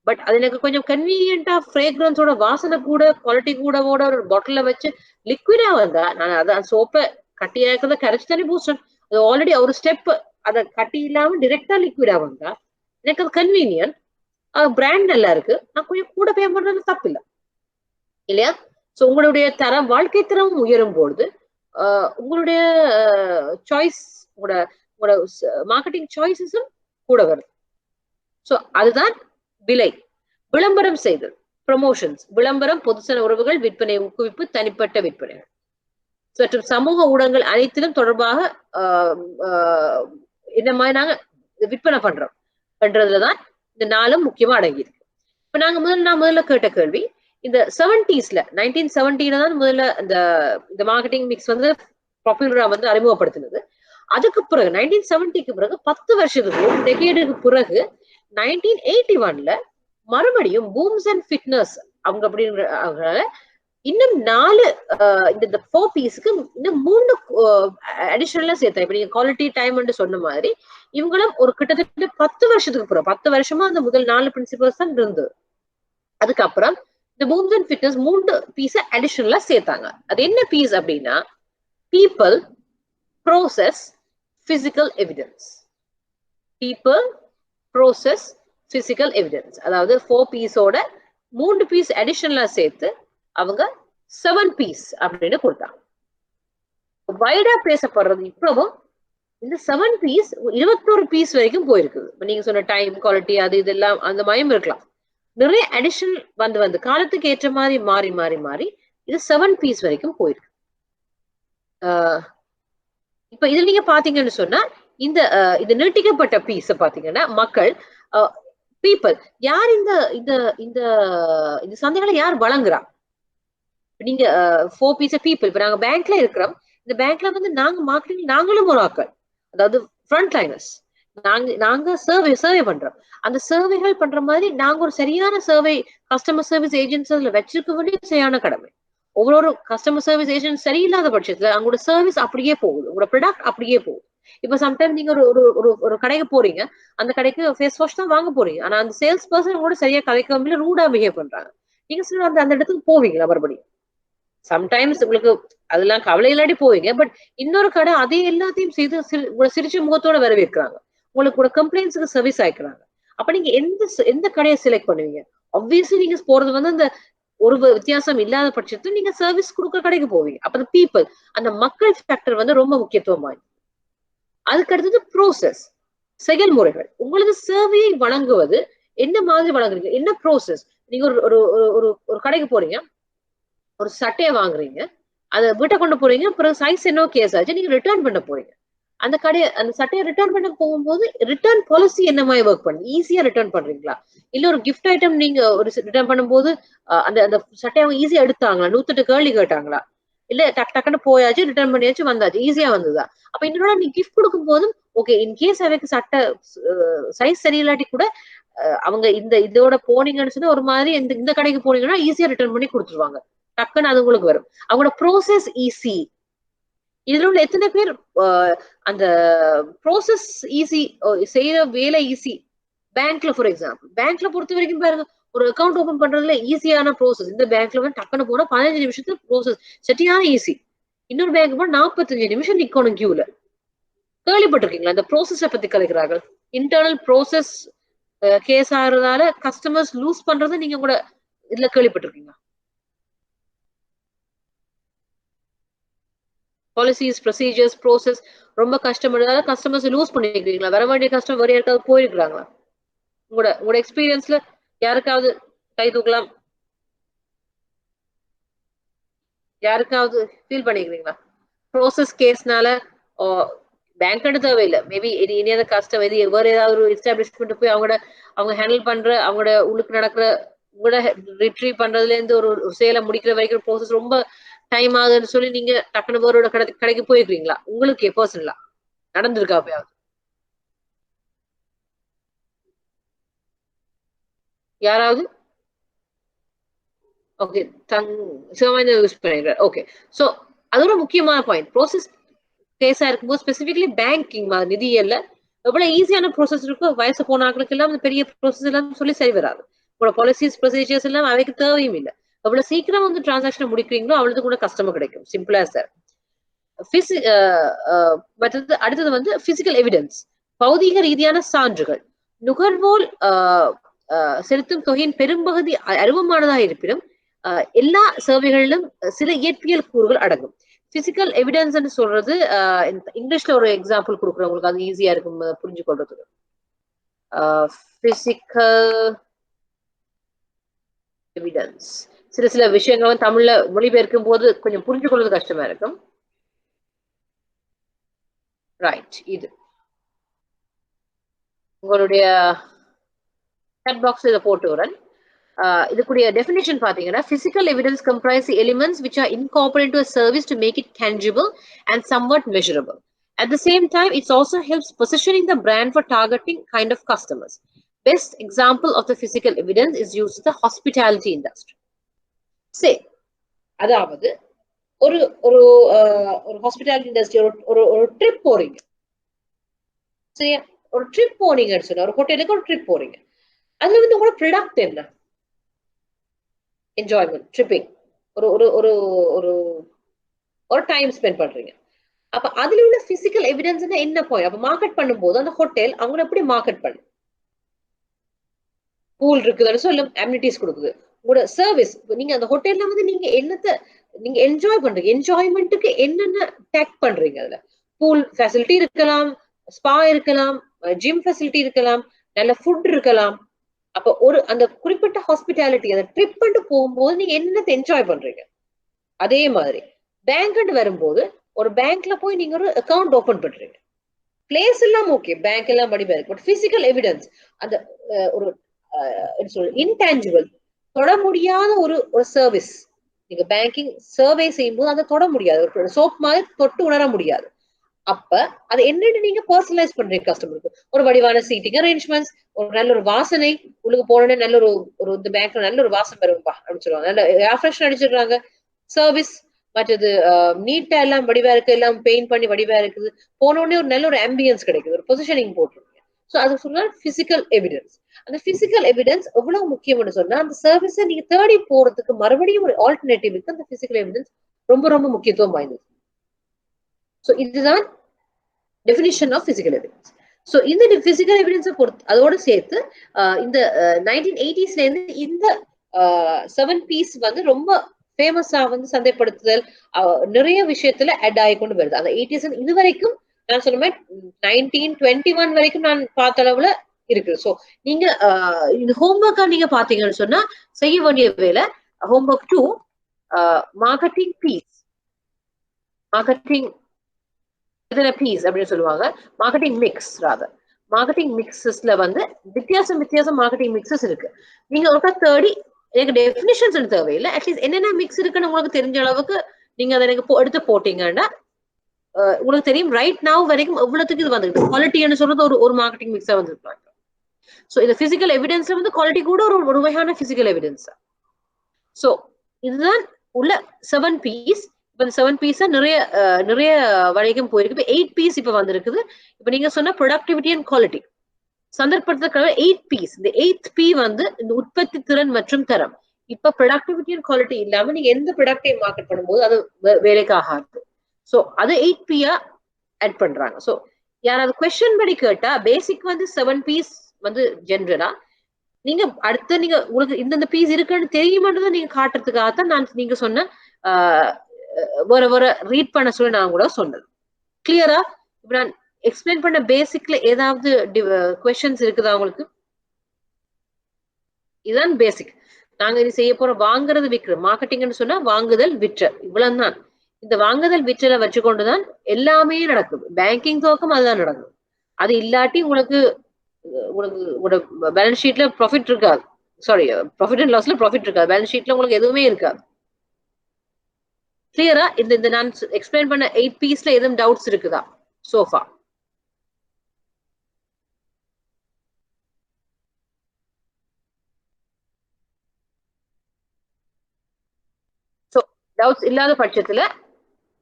பட் அது எனக்கு கொஞ்சம் கன்வீனியன்டா ஃப்ரேக்ரன்ஸோட வாசனை கூட குவாலிட்டி கூடவோட ஒரு பாட்டில வச்சு லிக்விடா வந்தா நான் அதான் சோப்பை கட்டியா இருக்கிறத கரைச்சு தானே பூஸ்டர். அது ஆல்ரெடி ஒரு ஸ்டெப் அதை கட்டி இல்லாம டிரெக்டா லிக்விடா வந்தா எனக்கு அது கன்வீனியன்ட், பிராண்ட் நல்லா இருக்கு, நான் கொஞ்சம் கூட பே பண்றது தப்பு இல்லை இல்லையா? ஸோ உங்களுடைய தரம், வாழ்க்கை தரம் உயரும் பொழுது உங்களுடைய சாய்ஸ், உங்களோட மார்க்கெட்டிங் சாய்ஸஸும் கூட வருது. ஸோ அதுதான் விலை. விளம்பரம் செய்தல், ப்ரமோஷன்ஸ், விளம்பரம், பொதுசன உறவுகள், விற்பனை ஊக்குவிப்பு, தனிப்பட்ட விற்பனைகள் மற்றும் சமூக ஊடகங்கள் அனைத்திலும் தொடர்பாக இந்த மாதிரி நாங்க விற்பனை பண்றதுலதான் இந்த 4 முக்கியமா அடங்கியிருக்கு. இப்ப நான் முதல்ல கேட்ட கேள்வி, இந்த 70s 1970 தான் முதல்ல இந்த மார்க்கெட்டிங் மிக்ஸ் வந்து பாப்புலரா வந்து அறிமுகப்படுத்தினது. அதுக்கு பிறகு 1970க்கு பிறகு 10 வருஷத்துக்கு, ஒரு டெகேடுக்கு பிறகு 1981 மறுபடியும் பூம்ஸ் அண்ட் ஃபிட்னஸ் அவங்க அப்படிங்கிற இன்னும் 4 இந்த 4 பீஸுக்கு இன்னும் 3 அடிஷனலா சேர்த்தா. இப்ப நீங்க குவாலிட்டி டைம் சொன்ன மாதிரி இவங்களும் ஒரு கிட்டத்தட்ட 10 வருஷத்துக்கு பிறகு, 10 வருஷமா அந்த முதல் 4 பிரின்சிபல்ஸ் தான் இருந்தது. அதுக்கப்புறம் இந்த பூம்ஸ் அண்ட் ஃபிட்னஸ் 3 பீஸ அடிஷனலா சேர்த்தாங்க. அது என்ன பீஸ் அப்படின்னா, people, process, physical evidence. People, process, physical evidence. அதாவது 4 பீஸோட 3 பீஸ் அடிஷனலா சேர்த்து அவங்க 7 பீஸ் அப்படின்னு கொடுத்தாங்க. வைடா பேசப்படுறது இப்பவும் இந்த 7 பீஸ் 21 பீஸ் வரைக்கும் போயிருக்குது. நீங்க சொன்ன டைம், குவாலிட்டி, அது இதெல்லாம் அந்த மாதிரியும் இருக்கலாம். நிறைய அடிஷனல் வந்து காலத்துக்கு ஏற்ற மாதிரி மாறி இது 7 பீஸ் வரைக்கும் போயிருக்கு. இப்ப இதுல நீங்க பாத்தீங்கன்னு சொன்னா இந்த நீட்டிக்கப்பட்ட பீஸ பாத்தீங்கன்னா மக்கள், பீப்புள், யார் இந்த சந்தைகளை யார் வழங்குறா? நீங்க 4 பீஸ் பீப்புள். இப்ப நாங்க பேங்க்ல இருக்கிறோம். இந்த பேங்க்ல வந்து நாங்க மார்க்கெட்டிங், நாங்களும் ஒரு ஆட்கள், அதாவது ஃப்ரண்ட் லைனர்ஸ். நாங்க சர்வே பண்றோம். அந்த சர்வேகள் பண்ற மாதிரி நாங்க ஒரு சரியான சர்வே கஸ்டமர் சர்வீஸ் ஏஜென்ட்ஸ் அதுல வச்சிருக்க வேண்டிய சரியான கடமை. ஒவ்வொரு கஸ்டமர் சர்வீஸ் ஏஜென்ட் சரியில்லாத பட்சத்துல அவங்களோட சர்வீஸ் அப்படியே போகுது, உங்களோட ப்ராடக்ட் அப்படியே போகுது. இப்ப சம்டைம் நீங்க ஒரு கடைக்கு போறீங்க, அந்த கடைக்கு ஃபேஸ் வாஷ் தான் வாங்க போறீங்க, ஆனா அந்த சேல்ஸ் பர்சன் கூட சரியா கதைக்காம ரூடா பிஹேவ் பண்றாங்க. நீங்க சில அந்த இடத்துக்கு போவீங்களா மறுபடியும்? சம்டைம்ஸ் உங்களுக்கு அதெல்லாம் கவலை இல்லாட்டி போவீங்க. பட் இன்னொரு கடை அதே எல்லாத்தையும் செய்து சிரிச்ச முகத்தோட வரவேற்கிறாங்க, உங்களுக்கு கம்ப்ளைண்ட்ஸுக்கு சர்வீஸ் ஆயிக்கிறாங்க. அப்ப நீங்க எந்த கடையை செலக்ட் பண்ணுவீங்க? ஆப்வியஸ்லி நீங்க போறது வந்து அந்த ஒரு வித்தியாசம் இல்லாத பட்சத்தில் நீங்க சர்வீஸ் கொடுக்க கடைக்கு போவீங்க. அப்ப அந்த பீப்புள், அந்த மக்கள் ஃபேக்டர் வந்து ரொம்ப முக்கியத்துவம் வாய்ந்தது. அதுக்கு அடுத்தது ப்ரோசஸ், செயல்முறைகள். உங்களுக்கு சேவையை வழங்குவது என்ன மாதிரி வழங்குறீங்க, என்ன ப்ரோசஸ்? நீங்க ஒரு கடைக்கு போறீங்க, ஒரு சட்டையை வாங்குறீங்க, அதை வீட்டை கொண்டு போறீங்க, பிறகு சைஸ் என்ன கேஸ் ஆச்சு, நீங்க ரிட்டர்ன் பண்ண போறீங்க. அந்த சட்டையை ரிட்டர்ன் பண்ண போகும்போது ரிட்டர்ன் பாலிசி என்ன மாதிரி ஒர்க் பண்ணுங்க? ஈஸியா ரிட்டர்ன் பண்றீங்களா? இல்ல ஒரு கிஃப்ட் ஐட்டம் நீங்க ஒரு ரிட்டர்ன் பண்ணும்போது அந்த சட்டையை அவங்க ஈஸியா எடுத்தாங்களா? 108 கேள்வி கேட்டாங்களா? இல்ல டக்குன்னு போயாச்சு, ரிட்டர்ன் பண்ணியாச்சு, வந்தாச்சு, ஈஸியா வந்ததா? அப்ப இன்னொரு நீ கிஃப்ட் கொடுக்கும் போதும் ஓகே, இன்கேஸ் அவைக்கு சட்டை சைஸ் சரியில்லாட்டி கூட அவங்க இதோட போனீங்கன்னு சொன்னா ஒரு மாதிரி இந்த கடைக்கு போனீங்கன்னா ஈஸியா ரிட்டர்ன் பண்ணி கொடுத்துருவாங்க, டக்குன்னு அது உங்களுக்கு வரும். அவங்களோட ப்ரோசஸ் ஈஸி. இதுல உள்ள எத்தனை பேர் அந்த ப்ரோசஸ் ஈஸி செய்யற வேலை ஈஸி? பேங்க்ல ஃபார் எக்ஸாம்பிள், பேங்க்ல பொறுத்த வரைக்கும் பாருங்க, ஒரு அக்கௌண்ட் ஓபன் பண்றதுல ஈஸியான ப்ரோசஸ். இந்த பேங்க்ல வந்து டக்குன்னு போனா 15 நிமிஷத்துல ப்ரோசஸ் சரியான ஈஸி. இன்னொரு பேங்க் போனா 45 நிமிஷம் நிக்கணும் கியூல. கேள்விப்பட்டிருக்கீங்களா? இந்த ப்ரோசஸை பத்தி கலைக்கிறார்கள். இன்டர்னல் ப்ரோசஸ் கேஸ் ஆகுறதால கஸ்டமர்ஸ் லூஸ் பண்றதை நீங்க கூட இதுல கேள்விப்பட்டிருக்கீங்களா? பாலிசிஸ், ப்ரொசீஜர்ஸ், ப்ரோசஸ் ரொம்ப கஷ்டப்படுறதால கஸ்டமர்ஸ் லூஸ் பண்ணிருக்கீங்களா? வர வேண்டிய கஸ்டமர் வேற யாருக்காவது போயிருக்கிறாங்களா? உங்களோட எக்ஸ்பீரியன்ஸ்ல யாருக்காவது கை தூக்கலாம்? யாருக்காவது ஃபீல் பண்ணிக்கிறீங்களா? ப்ரோசஸ் கேஸ்னால பேங்க் தேவையில்லை, மேபி இனி அந்த கஷ்டம் இது வேற ஏதாவது ஒரு எஸ்டாப்ளிஷ்மெண்ட் போய் அவங்க ஹேண்டில் பண்ற அவங்களோட உள்ளுக்கு நடக்கிற உங்களோட ரிட்ரீவ் பண்றதுல இருந்து ஒரு சேலை முடிக்கிற வரைக்கும் ப்ரோசஸ் ரொம்ப டைம் ஆகுதுன்னு சொல்லி நீங்க டக்குனு வேறோட கடைக்கு போயிருக்கீங்களா? உங்களுக்கு பர்சனலா நடந்திருக்கா அப்பயாவது? யாராவது? ஓகே, சிவமேந்த யூஸ் பண்ணிடுறேன். ஓகே, ஸோ அதோட முக்கியமான பாயிண்ட் ப்ரோசஸ் கேஸா இருக்கும்போது ஸ்பெசிஃபிக்லி பேங்கிங் நிதியல்ல எவ்வளவு ஈஸியான ப்ரோசஸ் இருக்கோ வயசு போன ஆட்களுக்கு எல்லாம் பெரிய ப்ரோசஸ் எல்லாம் சொல்லி சரி வராது. உங்களோட பாலிசிஸ் ப்ரொசீஜர்ஸ் எல்லாம் அவைக்கு தேவையும் இல்லை. எவ்வளவு சீக்கிரம் வந்து டிரான்சாக்ஷன் முடிக்கிறீங்களோ அவ்வளவு கூட கஸ்டமர் கிடைக்கும். சிம்பிளா சார். மற்றது அடுத்தது வந்து பிசிக்கல் எவிடன்ஸ், பௌதீக ரீதியான சான்றுகள். நுகர்வோர் செலுத்தும் தொகையின் பெரும்பகுதி அருவமானதாக இருப்பினும் எல்லா சேவைகளிலும் சில இயற்பியல் கூறுகள் அடங்கும். பிசிக்கல் எவிடன்ஸ் சொல்றது இங்கிலீஷ்ல ஒரு எக்ஸாம்பிள் கொடுக்குறவங்களுக்கு அது ஈஸியா இருக்கும் புரிஞ்சு கொள்றதுக்கு. பிசிக்கல் எவிடன்ஸ் சில விஷயங்களும் தமிழ்ல மொழிபெயர்க்கும் போது கொஞ்சம் புரிஞ்சு கொள்வது கஷ்டமா இருக்கும். ரைட், இது உங்களுடைய chat box இத போட்டு வரேன். இதுக்குரிய டெஃபினிஷன் பாத்தீங்கன்னா, physical evidence comprise the elements which are incorporated into a service to make it tangible and somewhat measurable. At the same time, it also helps positioning the brand for targeting kind of customers. Best example of the physical evidence is used in the hospitality industry. Say, அதாவது ஒரு ஒரு ஒரு hospitality industry ஒரு trip போறீங்க. சரி, ஒரு trip போறீங்கன்னு சொன்னா ஒரு ஹோட்டலுக்கு ஒரு ட்ரிப் போறீங்க. அதுல வந்து உங்களோட ப்ராடக்ட் என்ன? என்ஜாய்மெண்ட், ட்ரிப்பிங், ஒரு ஒரு ஒரு ஒரு ஒரு டைம் ஸ்பெண்ட் பண்றீங்க. அப்ப அதுல உள்ள பிசிக்கல் எவிடன்ஸ் என்ன பாயிண்ட்? அப்ப மார்க்கெட் பண்ணும்போது அந்த ஹோட்டல் அவங்க எப்படி மார்க்கெட் பண்ணும்? பூல் இருக்குதுன்னு சொல்லும், அம்யூனிட்டிஸ் கொடுக்குது. உங்களோட சர்வீஸ், நீங்க அந்த ஹோட்டல்ல வந்து நீங்க என்னத்தை நீங்க என்ஜாய் பண்றீங்க, என்ஜாய்மெண்ட்டுக்கு என்னென்ன டேக் பண்றீங்க? அதுல பூல் ஃபெசிலிட்டி இருக்கலாம், ஸ்பா இருக்கலாம், ஜிம் ஃபெசிலிட்டி இருக்கலாம், நல்ல ஃபுட் இருக்கலாம். அப்ப ஒரு அந்த குறிப்பிட்ட ஹாஸ்பிட்டாலிட்டி அந்த ட்ரிப் பண்ணிட்டு போகும்போது நீங்க என்னத்தை என்ஜாய் பண்றீங்க? அதே மாதிரி பேங்க் வரும்போது ஒரு பேங்க்ல போய் நீங்க ஒரு அக்கௌண்ட் ஓபன் பண்றீங்க. பிளேஸ் எல்லாம் ஓகே, பேங்க் எல்லாம் படிப்பா இருக்கு. பட் பிசிக்கல் எவிடன்ஸ் அந்த ஒரு இன்டான்ஜிபிள், தொட முடியாத ஒரு சர்வீஸ். நீங்க பேங்கிங் சர்வே செய்யும்போது அதை தொட முடியாது, ஒரு சோப் மாதிரி தொட்டு உணர முடியாது. அப்ப அது என்னன்னு நீங்க பர்சனலைஸ் பண்றீங்க கஸ்டமருக்கு. ஒரு வடிவான சீட்டிங் அரேஞ்ச்மெண்ட்ஸ், ஒரு நல்ல ஒரு வாசனை, உங்களுக்கு போனோடனே நல்ல ஒரு இந்த பேங்க்ல நல்ல ஒரு வாசனை வரும்பா அப்படின்னு சொல்லுவாங்க. நல்ல ஏர் ஃப்ரெஷ் அடிச்சிடுறாங்க. சர்வீஸ் மற்றது நீட்டா எல்லாம் வடிவா இருக்கு, எல்லாம் பெயிண்ட் பண்ணி வடிவா இருக்குது. போனோடனே ஒரு நல்ல ஒரு ஆம்பியன்ஸ் கிடைக்குது, ஒரு பொசிஷனிங் போட்டுருக்கீங்க. ஸோ அது சொன்னா பிசிக்கல் எவிடன்ஸ். அந்த பிசிக்கல் எவிடன்ஸ் எவ்வளவு முக்கியம்னு சொன்னா அந்த சர்வீஸை நீங்க தேடி போறதுக்கு மறுபடியும் ஒரு ஆல்டர்னேட்டிவ்க்கு அந்த பிசிக்கல் எவிடன்ஸ் ரொம்ப ரொம்ப முக்கியத்துவம் வாய்ந்தது. ஸோ இதுதான் definition of physical evidence. So இந்த பிசிக்கல் எவிடன்ஸை பொறுத்து அதோட சேர்த்து இந்த 1980s இருந்து இந்த 7 P's வந்து ரொம்ப ஃபேமஸா வந்து சந்தைப்படுத்துதல் நிறைய விஷயத்துல அட் ஆகி கொண்டு வருது. அந்த 80s இது வரைக்கும் நான் சொன்ன மாதிரி 1921 வரைக்கும் நான் பார்த்த அளவுல இருக்கு. ஸோ நீங்க இந்த ஹோம்ஒர்க்கா நீங்க பாத்தீங்கன்னு சொன்னா செய்ய வேண்டிய வேலை homework 2 marketing P's, marketing P's அப்படின்னு சொல்லுவாங்க. மார்க்கெட்டிங் மிக்ஸ், ராதர் மார்க்கெட்டிங் மிக்ஸஸ்ல வந்து வித்தியாசம் மார்க்கெட்டிங் மிக்ஸஸ் இருக்கு. நீங்க ஒருக்கா தேடி எனக்கு டெஃபினிஷன்ஸ் தேவையில்லை, அட்லீஸ்ட் என்னென்ன மிக்ஸ் இருக்குன்னு உங்களுக்கு தெரிஞ்ச அளவுக்கு நீங்க அதை எனக்கு எடுத்து போட்டீங்கன்னா உங்களுக்கு தெரியும் ரைட் நவ் வரைக்கும் எவ்வளவுக்கு இது வந்துருக்கு. குவாலிட்டின்னு சொல்றது ஒரு மார்க்கெட்டிங் மிக்ஸா வந்துருப்பாங்க. ஸோ இந்த பிசிக்கல் எவிடன்ஸ்ல வந்து குவாலிட்டி கூட ஒரு வகையான பிசிக்கல் எவிடன்ஸ். ஸோ இதுதான் உள்ள 7 P's. இப்ப இந்த 7 P's நிறைய வரைக்கும் போயிருக்கு. இப்ப 8 P's இப்ப வந்திருக்குது. இப்ப நீங்க சொன்ன ப்ரொடக்டிவிட்டி அண்ட் குவாலிட்டி சந்தர்ப்பத்துக்காக 8 P's. இந்த 8th P வந்து இந்த உற்பத்தி திறன் மற்றும் தரம். இப்ப ப்ரொடக்டிவிட்டி அண்ட் குவாலிட்டி இல்லாம நீங்க எந்த ப்ராடக்டை மார்க்கெட் பண்ணும்போது அது வேலைக்கு ஆகாது. ஸோ அது 8 P'யா ஆட் பண்றாங்க. ஸோ யாராவது கொஸ்டின் படி கேட்டா பேசிக் வந்து 7 P's வந்து ஜென்ரலா நீங்க அடுத்த நீங்க உங்களுக்கு இந்த பீஸ் இருக்குன்னு தெரியுமான்றதை நீங்க காட்டுறதுக்காகத்தான் நான் நீங்க சொன்ன வேற ரீட் பண்ண சொல்லி நான் கூட சொன்னது. கிளியரா? இப்ப நான் எக்ஸ்பிளைன் பண்ண பேசிக்ல ஏதாவது கொஸ்டின்ஸ் இருக்குதா உங்களுக்கு? இதுதான் பேசிக். நாங்க இது செய்ய போறோம் வாங்குறது விற்கிறது. மார்க்கெட்டிங்னு சொன்னா வாங்குதல் விற்றல் இவ்வளவுதான். இந்த வாங்குதல் விற்றலை வச்சுக்கொண்டுதான் எல்லாமே நடக்குது. பேங்கிங் துவக்கம் அதுதான் நடக்குது. அது இல்லாட்டி உங்களுக்கு உங்களோட பேலன்ஸ் ஷீட்ல ப்ராஃபிட் இருக்காது. சாரி, ப்ராஃபிட் அண்ட் லாஸ்ல ப்ராஃபிட் இருக்காது. பேலன்ஸ் ஷீட்ல உங்களுக்கு எதுவுமே இருக்காது. கிளியரா? இந்த நான் எக்ஸ்பிளைன் பண்ண 8 பீஸ்ல எதுவும் டவுட்ஸ் இருக்குதா சோஃபா? ஸோ டவுட்ஸ் இல்லாத பட்சத்துல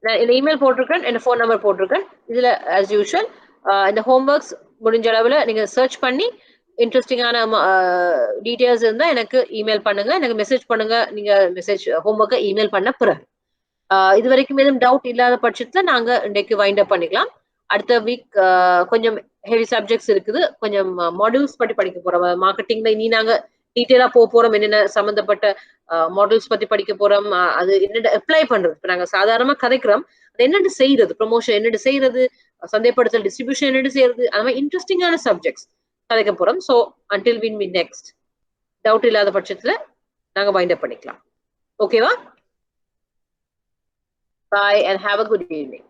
நான் இந்த இமெயில் போட்டிருக்கேன், என்ன ஃபோன் நம்பர் போட்டிருக்கேன். இதுல ஆஸ் யூஷுவல் இந்த ஹோம்ஒர்க்ஸ் முடிஞ்ச அளவுல நீங்க சர்ச் பண்ணி இன்ட்ரெஸ்டிங்கான டீட்டெயில்ஸ் இருந்தா எனக்கு இமெயில் பண்ணுங்க, எனக்கு மெசேஜ் பண்ணுங்க. நீங்க மெசேஜ் ஹோம்ஒர்க்கை இமெயில் பண்ண பிறகு இது வரைக்கும் எதுவும் டவுட் இல்லாத பட்சத்துல நாங்க இன்றைக்கு வைண்ட் அப் பண்ணிக்கலாம். அடுத்த வீக் கொஞ்சம் ஹெவி சப்ஜெக்ட்ஸ் இருக்குது, கொஞ்சம் மாடியூல்ஸ் பற்றி படிக்க போறோம். மார்க்கெட்டிங்ல இனி நாங்க டீட்டெயிலா போறோம், என்னென்ன சம்பந்தப்பட்ட மாடல்ஸ் பத்தி படிக்க போறோம். அது என்னென்ன அப்ளை பண்றது. இப்ப நாங்க சாதாரணமா கதைக்கிறோம், அது என்னென்னு செய்யறது, ப்ரொமோஷன் என்னென்னு செய்யறது, சந்தைப்படுத்தல் டிஸ்ட்ரிபியூஷன் என்னென்னு செய்யறது, அந்த மாதிரி இன்ட்ரெஸ்டிங்கான சப்ஜெக்ட்ஸ் கதைக்க போறோம். So until win meet next, doubt இல்லாத பட்சத்துல நாங்க வைண்ட் அப் பண்ணிக்கலாம். ஓகேவா? Bye and have a good evening.